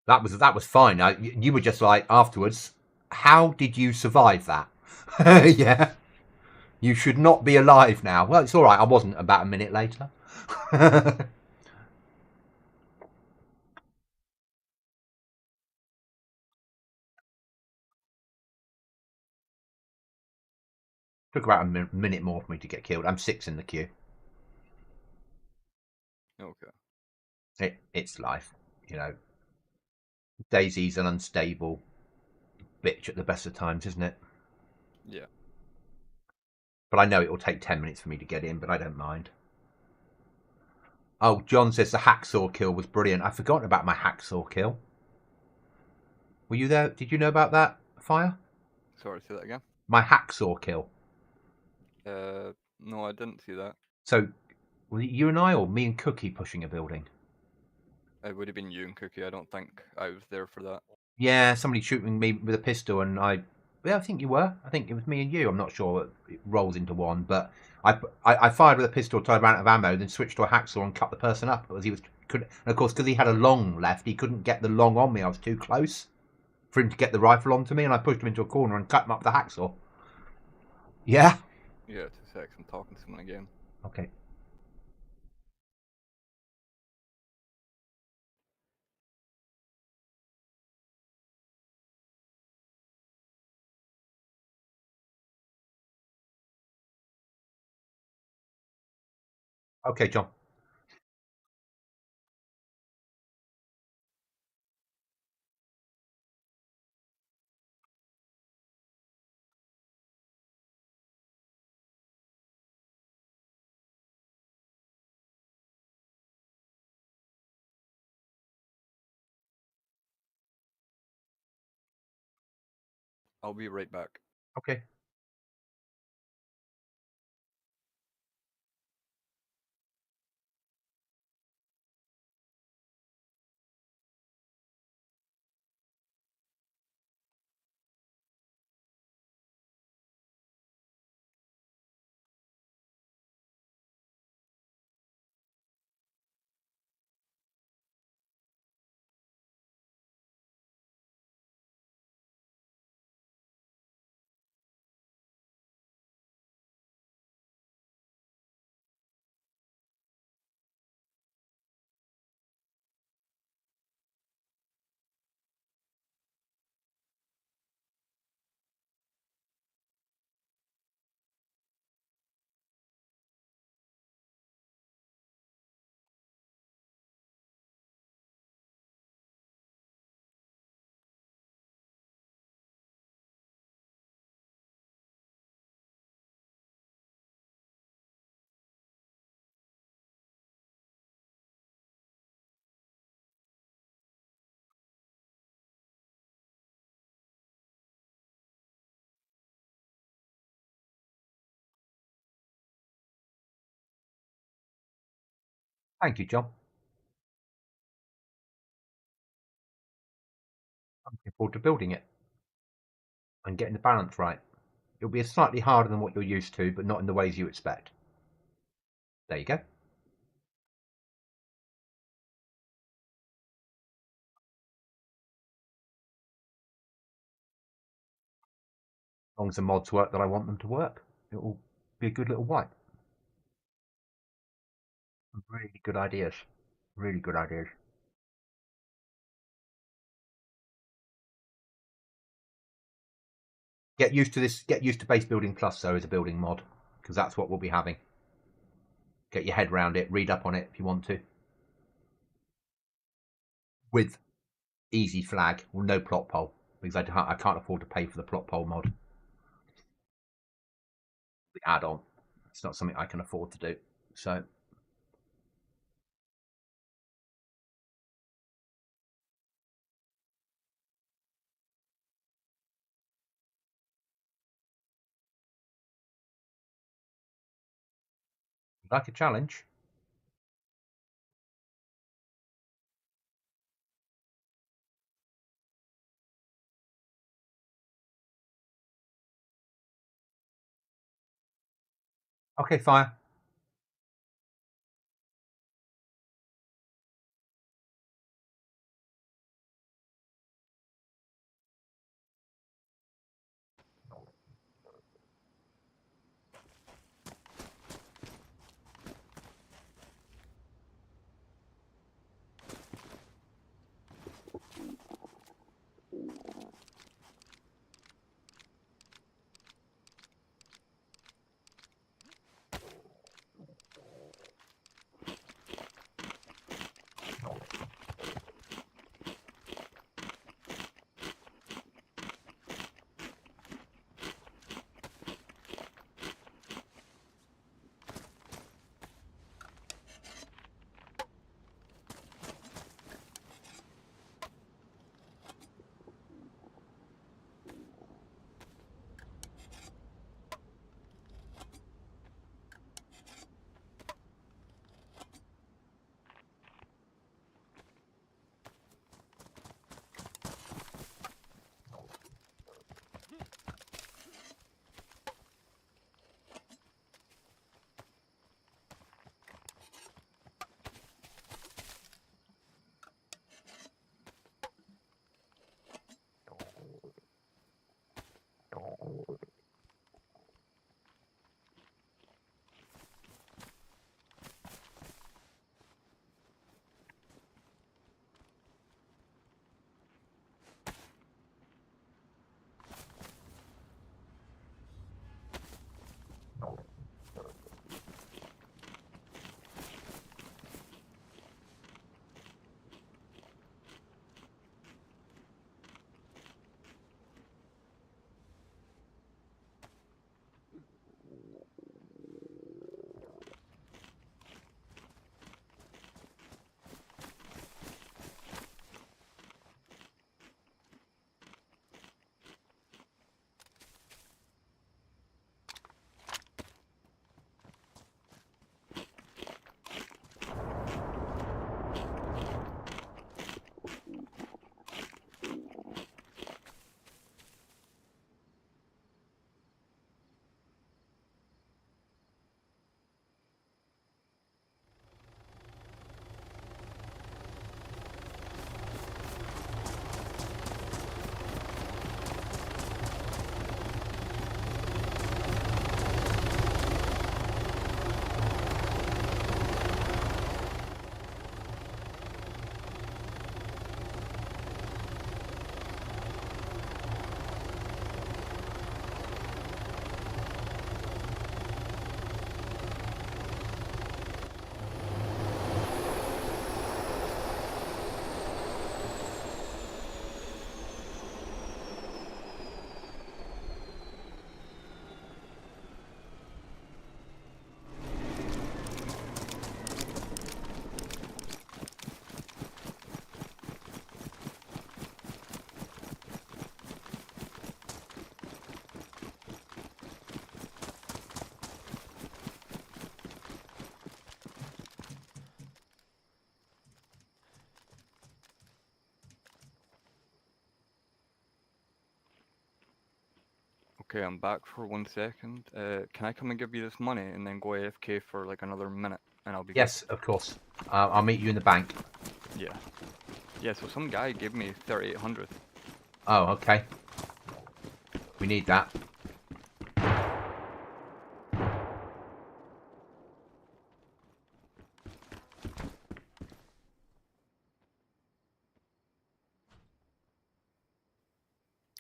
That was fine. You were just like afterwards. How did you survive that? Yeah. You should not be alive now. Well, it's all right. I wasn't about a minute later. Took about a minute more for me to get killed. I'm 6 in the queue. Okay. It's life, you know. DayZ's an unstable bitch at the best of times, isn't it? Yeah. But I know it will take 10 minutes for me to get in, but I don't mind. Oh, John says the hacksaw kill was brilliant. I've forgotten about my hacksaw kill. Were you there? Did you know about that, Fire? Sorry, say that again. My hacksaw kill. No, I didn't see that. So, were you and I or me and Cookie pushing a building? It would have been you and Cookie. I don't think I was there for that. Yeah, somebody shooting me with a pistol, and I think you were. I think it was me and you. I'm not sure. It rolls into one, but I fired with a pistol, till I ran out of ammo, then switched to a hacksaw and cut the person up because and of course because he had a long left, he couldn't get the long on me. I was too close for him to get the rifle onto me, and I pushed him into a corner and cut him up with the hacksaw. Yeah. Yeah, 2 seconds. I'm talking to someone again. Okay. Okay, John. I'll be right back. Okay. Thank you, John. I'm looking forward to building it and getting the balance right. It'll be slightly harder than what you're used to, but not in the ways you expect. There you go. As long as the mods work that I want them to work, it will be a good little wipe. Really good ideas. Really good ideas. Get used to this. Get used to Base Building Plus, though, as a building mod, because that's what we'll be having. Get your head around it. Read up on it if you want to. With easy flag, well, no plot pole, because I can't afford to pay for the plot pole mod. The add-on. It's not something I can afford to do. So. Like a challenge. Okay, fire. Okay, I'm back for 1 second. Can I come and give you this money and then go AFK for like another minute and I'll be Yes, of course. I'll meet you in the bank. good? Yeah. Yeah, so some guy gave me 3,800. Oh, okay. We need that.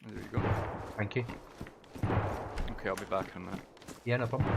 There you go. Thank you. Okay, I'll be back in a minute. Yeah, no problem.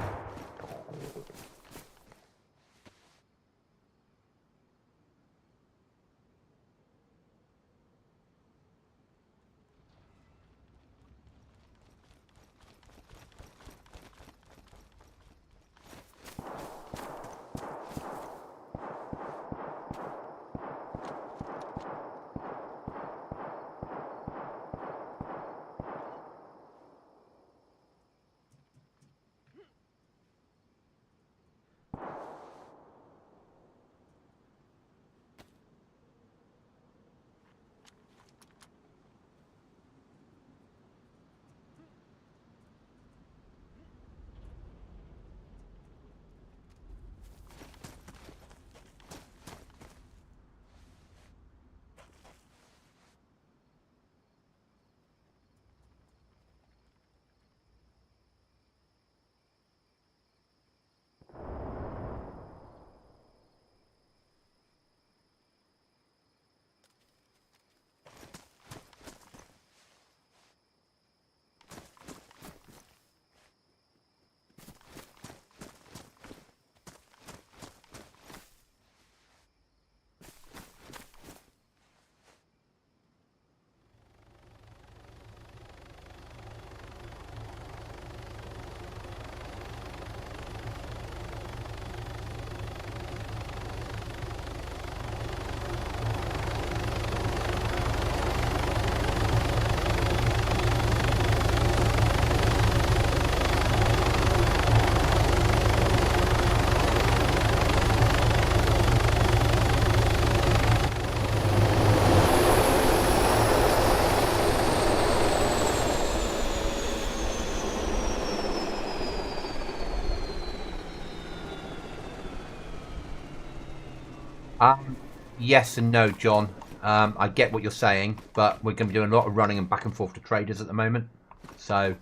Yes and no, John. I get what you're saying, but we're going to be doing a lot of running and back and forth to traders at the moment. So,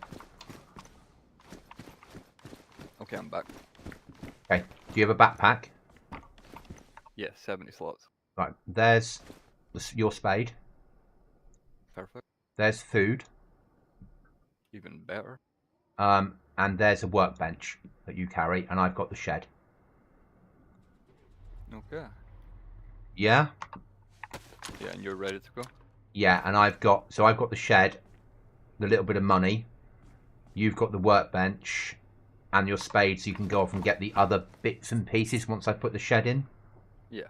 Okay, I'm back. okay. Do you have a backpack? Yeah, 70 slots. Right. There's your spade. Perfect. There's food. Even better. And there's a workbench that you carry, and I've got the shed. Okay. Yeah? Yeah, and you're ready to go? Yeah, and I've got the shed, the little bit of money. You've got the workbench and your spade, so you can go off and get the other bits and pieces once I put the shed in. Yeah.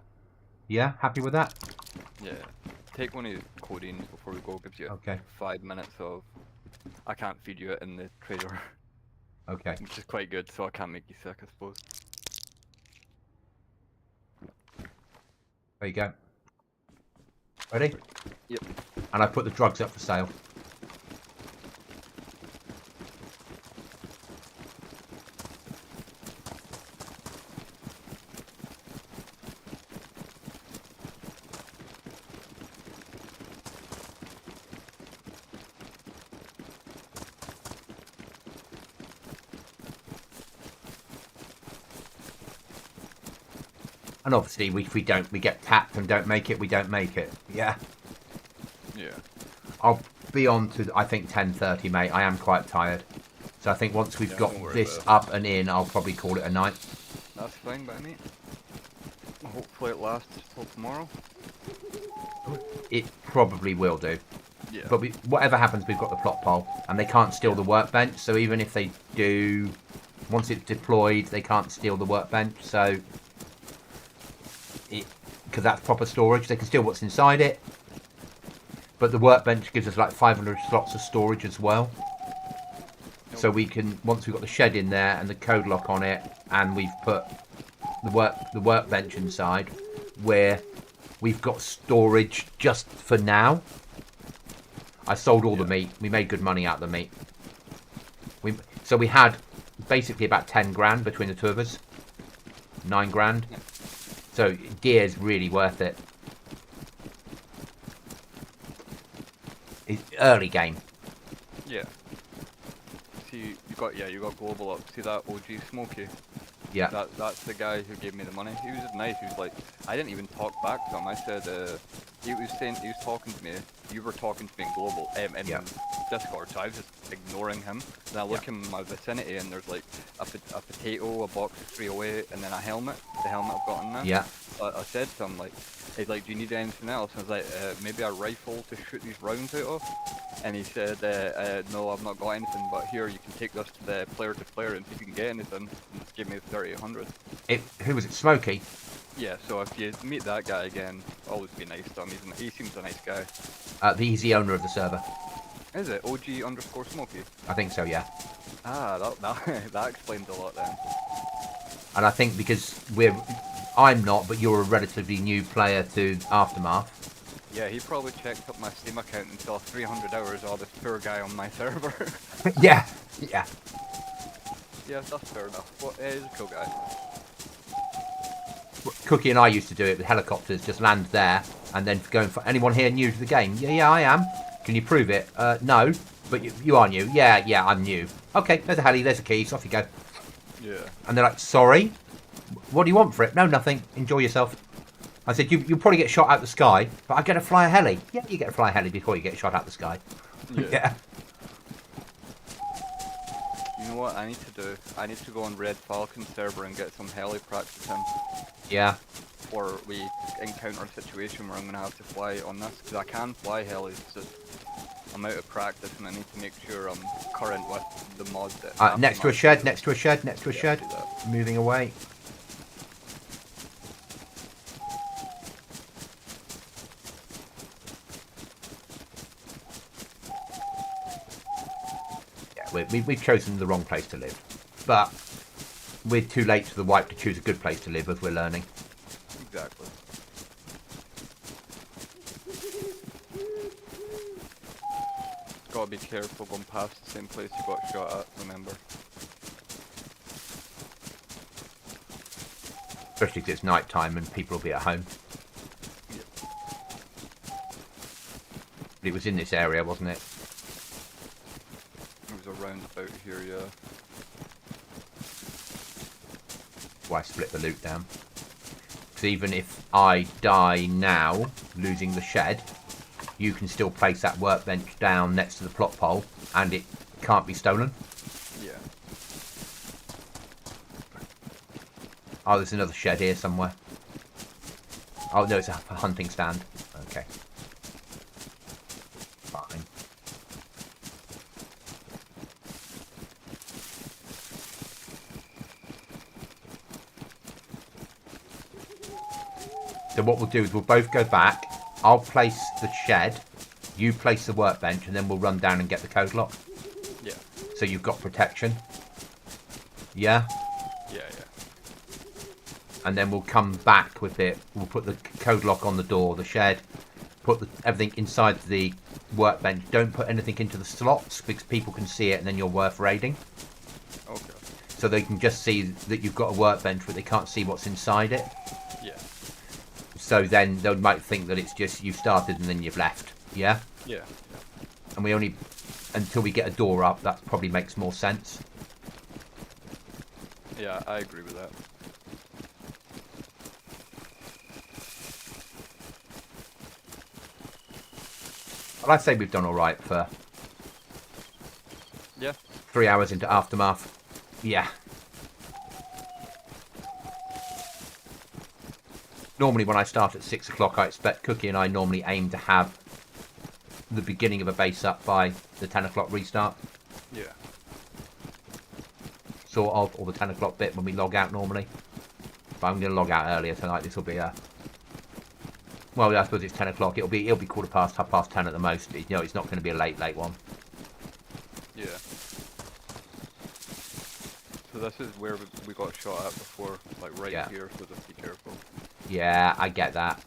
Yeah? Happy with that? Yeah. Take one of the codeines before we go. Gives you Okay. 5 minutes of... I can't feed you it in the trader, Okay. which is quite good, so I can't make you sick, I suppose. There you go. Ready? Yep. And I put the drugs up for sale. And obviously, if we get tapped and don't make it, we don't make it. Yeah. Yeah. I'll be on to, I think, 10:30, mate. I am quite tired. So I think once we've got don't worry this about up and in, I'll probably call it a night. That's fine by me. Hopefully it lasts till tomorrow. It probably will do. Yeah. But whatever happens, we've got the plot pole. And they can't steal the workbench. So even if they do, once it's deployed, they can't steal the workbench. So, because that's proper storage, they can steal what's inside it. But the workbench gives us like 500 slots of storage as well. So we can, once we've got the shed in there and the code lock on it, and we've put the workbench inside, where we've got storage just for now. I sold all the meat. We made good money out of the meat. So we had basically about 10 grand between the two of us. 9 grand. So gear's really worth it. It's early game. Yeah. See, you got Global up. See that OG Smokey? Yeah. That's the guy who gave me the money. He was nice. He was like, I didn't even talk back to him. I said, he was talking to me. You were talking to me in global, in Yeah. Discord, so I was just ignoring him. And I look in my vicinity, and there's like a potato, a box of 308, and then a helmet. The helmet I've got in there. Yeah. I said to him, like, he's like, do you need anything else? And I was like, maybe a rifle to shoot these rounds out of. And he said, no, I've not got anything, but here, you can take this to the player and see if you can get anything. And just give me 3800. Who was it? Smokey? Yeah, so if you meet that guy again, always be nice to him. He seems a nice guy. He's the owner of the server. Is it OG_Smokey? I think so, yeah. Ah, that explains a lot then. And I think because I'm not, but you're a relatively new player to Aftermath. Yeah, he probably checked up my Steam account and saw 300 hours of this poor guy on my server. Yeah. Yeah. Yeah, that's fair enough. But he's a cool guy. Cookie and I used to do it with helicopters, just land there, and then go and anyone here new to the game? Yeah, I am. Can you prove it? No, but you are new. Yeah, I'm new. Okay, there's a heli, there's the keys, off you go. Yeah. And they're like, sorry? What do you want for it? No, nothing. Enjoy yourself. I said, you'll probably get shot out the sky, but I get to fly a heli. Yeah, you get to fly a heli before you get shot out the sky. Yeah. You know what I need to do? I need to go on Red Falcon server and get some heli practice in. Yeah. Or we encounter a situation where I'm going to have to fly on this, because I can fly helis, it's just I'm out of practice and I need to make sure I'm current with the mod that... Next to a shed, next to a shed. Yeah, do that. Moving away. Yeah, we've chosen the wrong place to live. But we're too late to the wipe to choose a good place to live as we're learning. Exactly. Gotta be careful going past the same place you got shot at, remember. Especially because it's night time and people will be at home. Yep. But it was in this area, wasn't it? It was around about here, yeah. Why split the loot down? Because even if I die now, losing the shed, you can still place that workbench down next to the plot pole and it can't be stolen. Yeah. Oh, there's another shed here somewhere. Oh, no, it's a hunting stand. Okay. Fine. So what we'll do is we'll both go back. I'll place the shed, you place the workbench, and then we'll run down and get the code lock. Yeah. So you've got protection. Yeah? Yeah. And then we'll come back with it. We'll put the code lock on the door, the shed, put everything inside the workbench. Don't put anything into the slots because people can see it and then you're worth raiding. Okay. So they can just see that you've got a workbench but they can't see what's inside it. Yeah. So then they might think that it's just you've started and then you've left. Yeah? Yeah. And we only, until we get a door up, that probably makes more sense. Yeah, I agree with that. Well, I'd say we've done alright for Yeah. 3 hours into Aftermath. Yeah. Normally when I start at 6 o'clock, I expect Cookie and I normally aim to have the beginning of a base up by the 10 o'clock restart. Yeah. Sort of, or the 10 o'clock bit when we log out normally. But I'm going to log out earlier tonight. This will be a... Well, I suppose it's 10 o'clock. It'll be quarter past, half past 10 at the most. You know, it's not going to be a late one. Yeah. So this is where we got shot at before, like right Yeah. here, so just be careful. Yeah, I get that.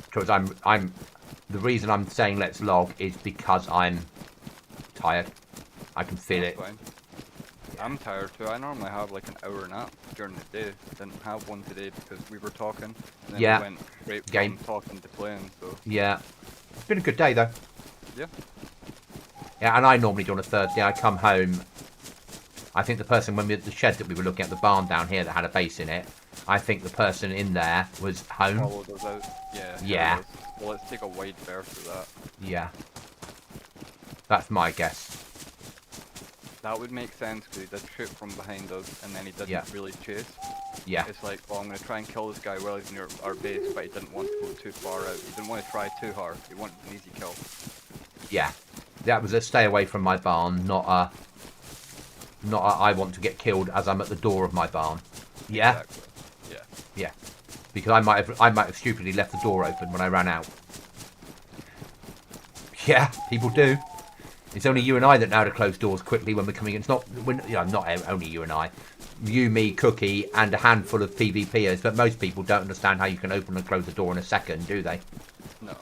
Because I'm the reason I'm saying let's log is because I'm tired. I can feel That's it. fine. I'm tired too. I normally have like an hour nap during the day. Didn't have one today because we were talking. And then Yeah. we went straight Game. from talking to playing, so... Yeah. It's been a good day though. Yeah. Yeah, and I normally do on a Thursday. I come home. I think the person when we at the shed that we were looking at, the barn down here that had a base in it, I think the person in there was home. Followed us out. Yeah. Yeah. Here it is. Well, let's take a wide berth of that. Yeah. That's my guess. That would make sense because he did shoot from behind us and then he didn't really chase. Yeah. It's like, well, I'm going to try and kill this guy while he's near our base, but he didn't want to go too far out. He didn't want to try too hard. He wanted an easy kill. Yeah. That was a stay away from my barn, not a I want to get killed as I'm at the door of my barn. Yeah? Exactly. Yeah. Yeah. Because I might have stupidly left the door open when I ran out. Yeah, people do. It's only you and I that know how to close doors quickly when we're coming in. It's not, not only you and I. You, me, Cookie, and a handful of PvPers, but most people don't understand how you can open and close the door in a second, do they? No.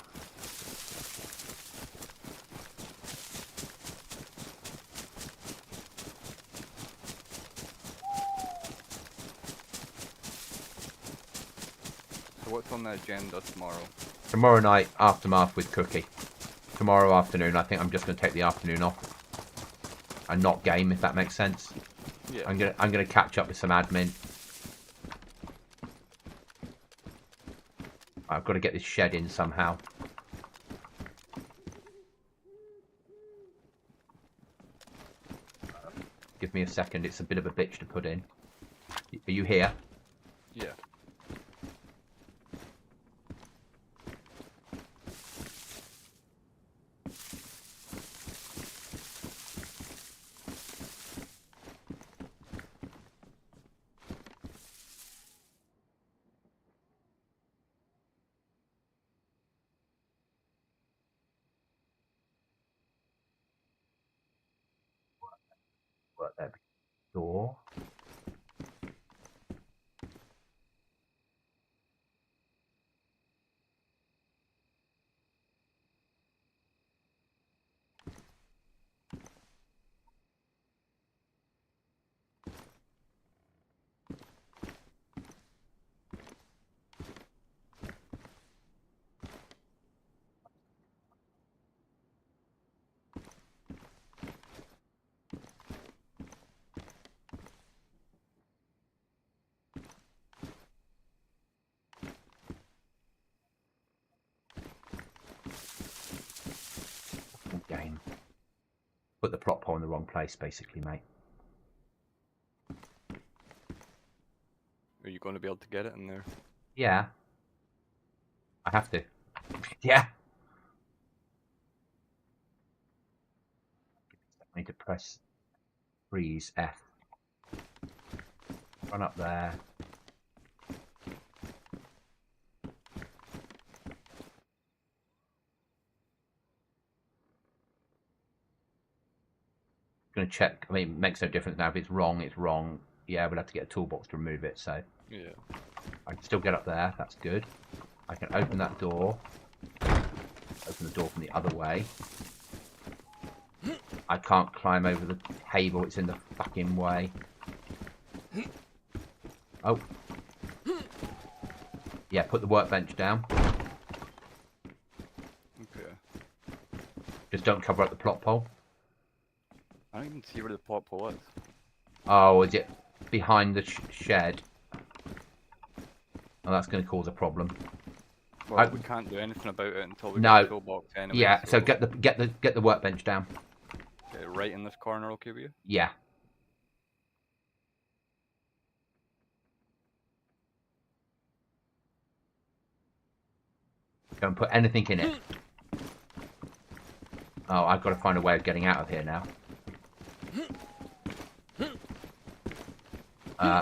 So what's on the agenda tomorrow? Tomorrow night, aftermath with Cookie. Tomorrow afternoon, I think I'm just going to take the afternoon off. And not game, if that makes sense. Yeah. I'm gonna catch up with some admin. I've got to get this shed in somehow. Give me a second. It's a bit of a bitch to put in. Are you here? Yeah. Work there. Door. Game. Put the plot pole in the wrong place, basically, mate. Are you going to be able to get it in there? Yeah. I have to. Yeah. I need to press freeze F. Run up there. Going to check. I mean, it makes no difference now. If it's wrong, it's wrong. Yeah, we'll have to get a toolbox to remove it. So Yeah. I can still get up there. That's good. I can open that door. Open the door from the other way. I can't climb over the table. It's in the fucking way. Oh. Yeah, put the workbench down. Okay. Just don't cover up the plot pole. I don't even see where the plot pole is. Oh, is it behind the shed? Oh, that's going to cause a problem. Well, we can't do anything about it until we No. get the toolbox anyway. Yeah, so get the workbench down. Okay, right in this corner, okay with you? Yeah. Don't put anything in it. Oh, I've got to find a way of getting out of here now.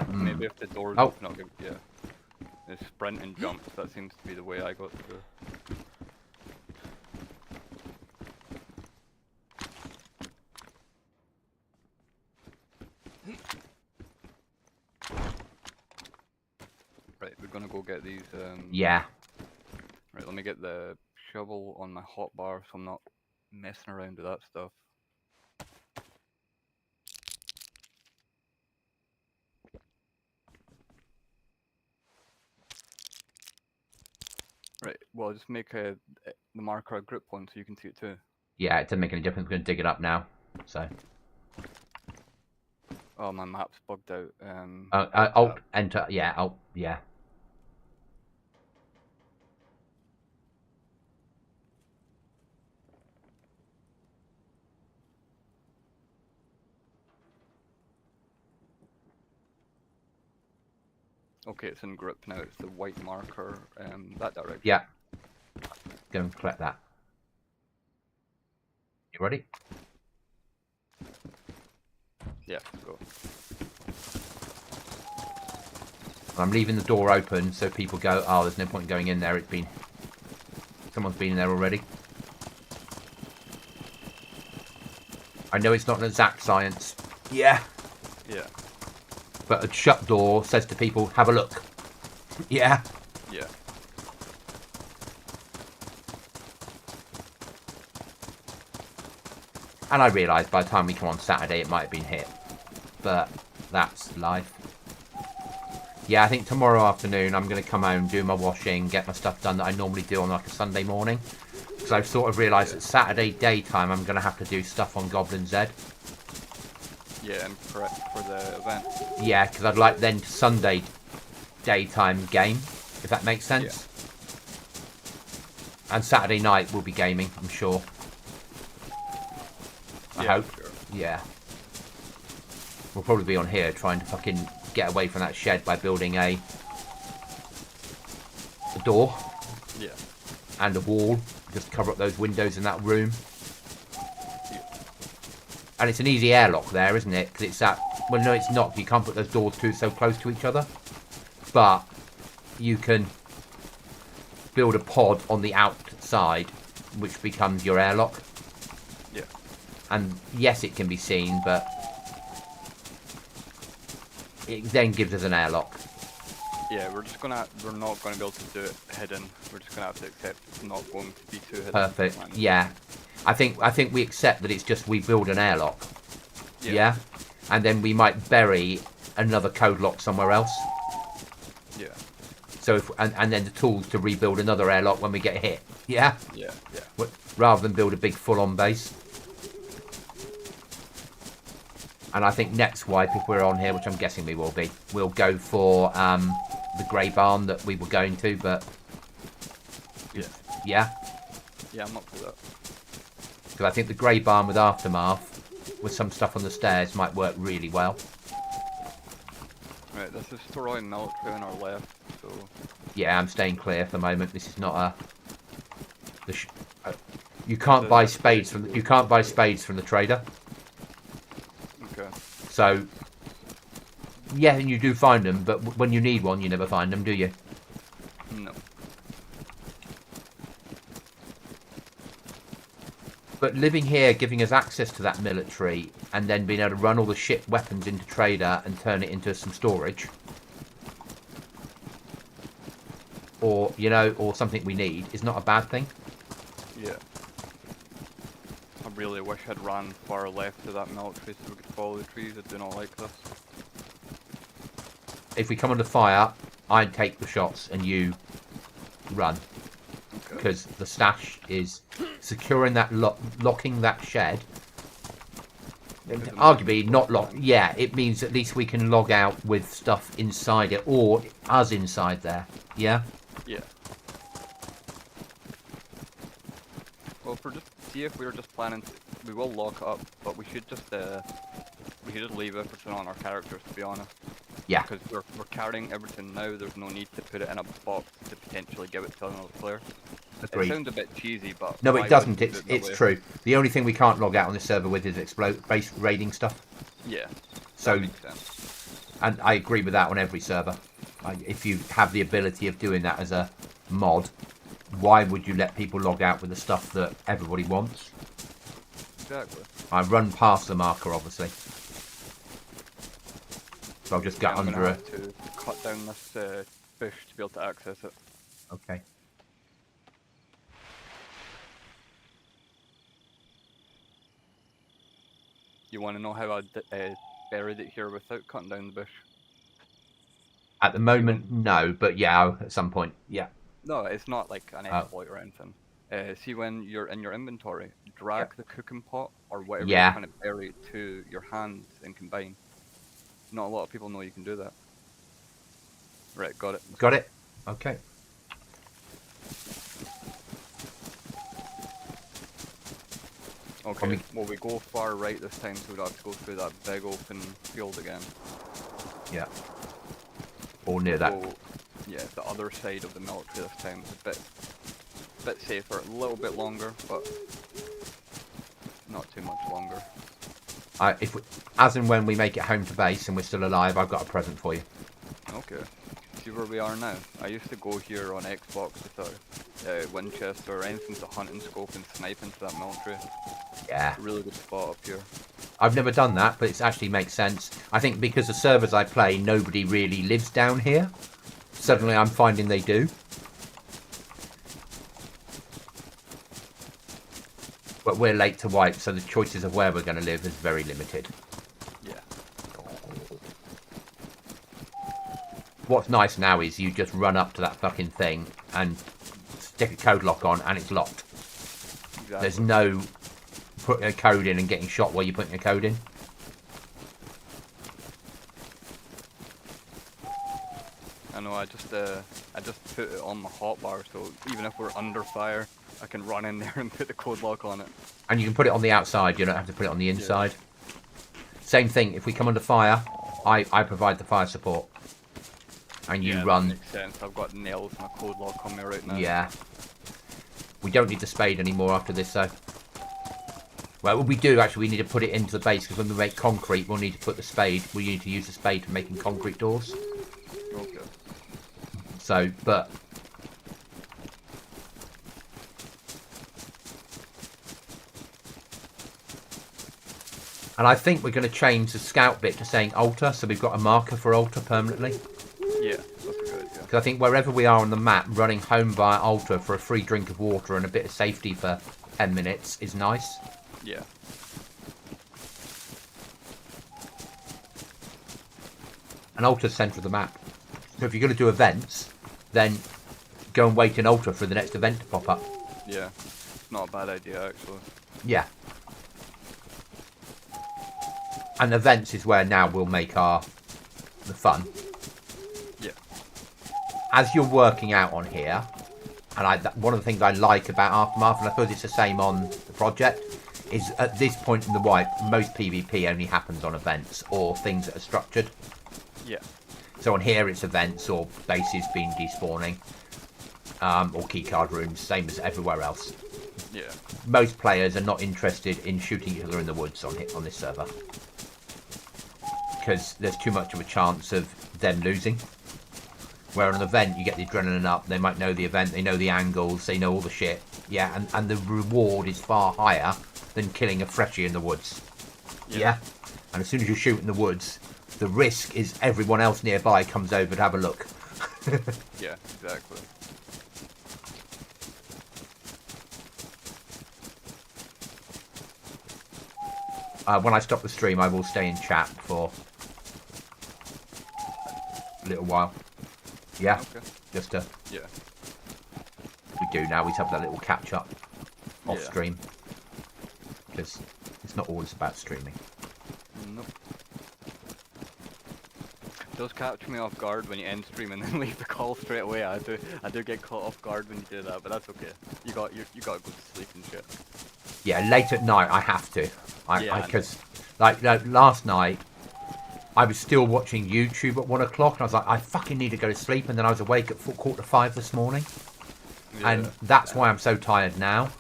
Maybe if the door's Oh. open, I'll give yeah. The sprint and jump, that seems to be the way I got through. Right, we're gonna go get these, Yeah. Right, let me get the shovel on my hotbar so I'm not messing around with that stuff. Right, well, just make the marker a grip one so you can see it too. Yeah, it doesn't make any difference. We're going to dig it up now. So. Oh, my map's bugged out. Alt enter. Yeah. Alt. Yeah. Okay, it's in group now. It's the white marker. That direction. Yeah. Go and collect that. You ready? Yeah, go. I'm leaving the door open so people go, oh, there's no point in going in there. Someone's been in there already. I know it's not an exact science. Yeah. Yeah. But a shut door says to people, have a look. Yeah. Yeah. And I realised by the time we come on Saturday it might have been hit. But that's life. Yeah, I think tomorrow afternoon I'm going to come home, do my washing, get my stuff done that I normally do on like a Sunday morning. Because I've sort of realised that Saturday daytime I'm going to have to do stuff on Goblin Z. Yeah, and prep for the event. Yeah, because I'd like then Sunday daytime game, if that makes sense. Yeah. And Saturday night we'll be gaming, I'm sure. I hope. Sure. Yeah. We'll probably be on here trying to fucking get away from that shed by building a door. Yeah. And a wall. Just cover up those windows in that room. Yeah. And it's an easy airlock there, isn't it? Because it's that... Well, no, it's not. You can't put those doors so close to each other. But you can build a pod on the outside, which becomes your airlock. Yeah. And yes, it can be seen, but it then gives us an airlock. Yeah, we're not gonna be able to do it hidden. We're just gonna have to accept it's not going to be too hidden. Perfect. Yeah. I think we accept that it's just we build an airlock. Yeah. And then we might bury another code lock somewhere else. Yeah. So and then the tools to rebuild another airlock when we get hit. Yeah. Yeah. Yeah. Rather than build a big full-on base. And I think next wipe, if we're on here, which I'm guessing we will be, we'll go for the grey barn that we were going to, but Yeah. yeah. Yeah, I'm up for that. Because I think the grey barn with aftermath, with some stuff on the stairs, might work really well. Right, this is Roy military on our left, so Yeah, I'm staying clear for the moment. This is not a. You can't buy spades from the trader. okay. So yeah, and you do find them, but when you need one, you never find them, do you? No. But living here, giving us access to that military, and then being able to run all the shit weapons into trader and turn it into some storage, or or something we need, is not a bad thing. Yeah. I really wish I'd ran far left to that military so we could follow the trees. I do not like this. If we come under fire, I'd take the shots and you run. Okay. Because the stash is securing that locking that shed. Arguably not locked. Yeah, it means at least we can log out with stuff inside it, or us inside there. Yeah. Yeah. Well, if we were just planning to, we will lock up, but we should just leave everything on our characters, to be honest. Yeah. Because we're carrying everything now. There's no need to put it in a box to potentially give it to another player. Agreed. It sounds a bit cheesy, but No, why it doesn't. wouldn't It's do it that way? true. The only thing we can't log out on this server with is base raiding stuff. Yeah. So, That makes sense. and I agree with that on every server. If you have the ability of doing that as a mod, why would you let people log out with the stuff that everybody wants? Exactly. I run past the marker, obviously. So I'll just get Yeah, I'm under gonna it. have to cut down this bush to be able to access it. Okay. You want to know how I buried it here without cutting down the bush? At the moment, no, but yeah, at some point, yeah. No, it's not like an exploit or anything. See, when you're in your inventory, drag the cooking pot or whatever Yeah. you're trying to bury to your hands and combine. Not a lot of people know you can do that. Right, got it. Got it? Okay. Okay, well we go far right this time, so we'd have to go through that big open field again. Yeah. Or near that. So, yeah, the other side of the military this time is a bit safer, a little bit longer, but not too much longer. As and when we make it home to base and we're still alive, I've got a present for you. Okay. See where we are now? I used to go here on Xbox with a Winchester or anything to hunt and scope and snipe into that military. Yeah. Really good spot up here. I've never done that, but it actually makes sense. I think because the servers I play, nobody really lives down here. Suddenly I'm finding they do. But we're late to wipe, so the choices of where we're going to live is very limited. Yeah. What's nice now is you just run up to that fucking thing and stick a code lock on and it's locked. Exactly. There's no putting a code in and getting shot while you're putting a code in. I know, I just put it on my hotbar, so even if we're under fire, I can run in there and put the code lock on it. And you can put it on the outside, you don't have to put it on the inside. Yeah. Same thing, if we come under fire, I provide the fire support. And you run... That makes sense, I've got nails and a code lock on me right now. Yeah. We don't need the spade anymore after this, though. Well, we do, actually, we need to put it into the base, because when we make concrete, we'll need to put the spade. We need to use the spade for making concrete doors. Okay. So, but... And I think we're going to change the scout bit to saying altar, so we've got a marker for altar permanently. Yeah, that's a good idea. Because I think wherever we are on the map, running home via altar for a free drink of water and a bit of safety for 10 minutes is nice. Yeah. And altar's centre of the map. So if you're going to do events, then go and wait in altar for the next event to pop up. Yeah, not a bad idea actually. Yeah. And events is where now we'll make the fun. Yeah. As you're working out on here, and one of the things I like about Aftermath, and I suppose it's the same on the project, is at this point in the wipe, most PvP only happens on events or things that are structured. Yeah. So on here it's events or bases being despawning, or keycard rooms, same as everywhere else. Yeah. Most players are not interested in shooting each other in the woods on this server. Because there's too much of a chance of them losing. Where on an event you get the adrenaline up, they might know the event, they know the angles, they know all the shit. Yeah, and the reward is far higher than killing a freshie in the woods. Yeah? And as soon as you shoot in the woods, the risk is everyone else nearby comes over to have a look. Yeah, exactly. When I stop the stream, I will stay in chat for a little while. Yeah, Okay. just to... Yeah. We do now, we have that little catch-up off Yeah. stream. Because it's not always about streaming. Nope. It does catch me off guard when you end stream and then leave the call straight away. I do get caught off guard when you do that, but that's okay. You got to go to sleep and shit. Yeah, late at night I have to. Yeah, Because, like, last night, I was still watching YouTube at 1 o'clock, and I was like, I fucking need to go to sleep, and then I was awake at 4:45 this morning. Yeah, And that's why I'm so tired now.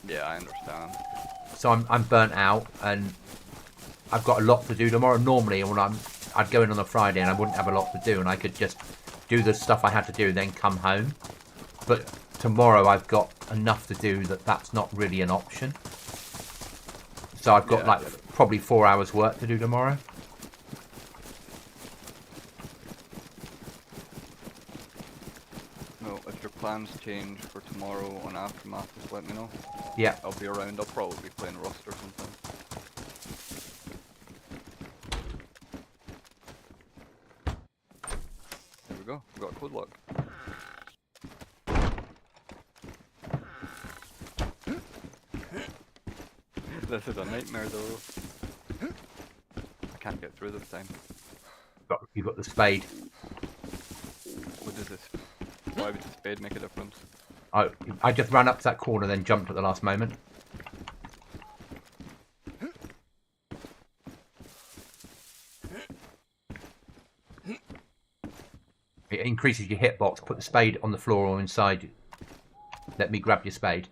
yeah, I understand. So I'm burnt out, and I've got a lot to do tomorrow. Normally, when I'd go in on a Friday, and I wouldn't have a lot to do, and I could just do the stuff I had to do, and then come home. But tomorrow I've got enough to do that's not really an option. So I've got probably 4 hours work to do tomorrow. No, if your plans change for tomorrow on Aftermath, just let me know. Yeah. I'll be around. I'll probably be playing Rust or something. There we go. We got a code lock. This is a nightmare though. I can't get through this time. You've got the spade. What does this? Why would the spade make a difference? I just ran up to that corner, then jumped at the last moment. It increases your hitbox. Put the spade on the floor or inside you. Let me grab your spade.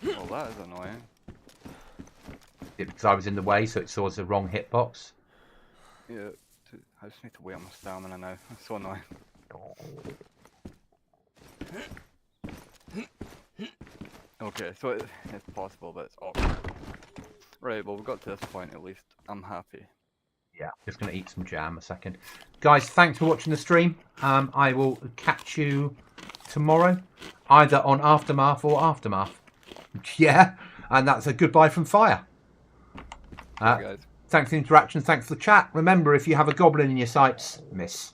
Well, that is annoying. Because I was in the way, so it saw the wrong hitbox. Yeah, I just need to wait on my stamina now. It's so annoying. Okay, so it's possible, but it's awkward. Right, well, we got to this point at least. I'm happy. Yeah, just going to eat some jam a second. Guys, thanks for watching the stream. I will catch you tomorrow, either on Aftermath or Aftermath. Yeah, and that's a goodbye from Fire. Bye, guys. Thanks for the interaction. Thanks for the chat. Remember, if you have a goblin in your sights, miss.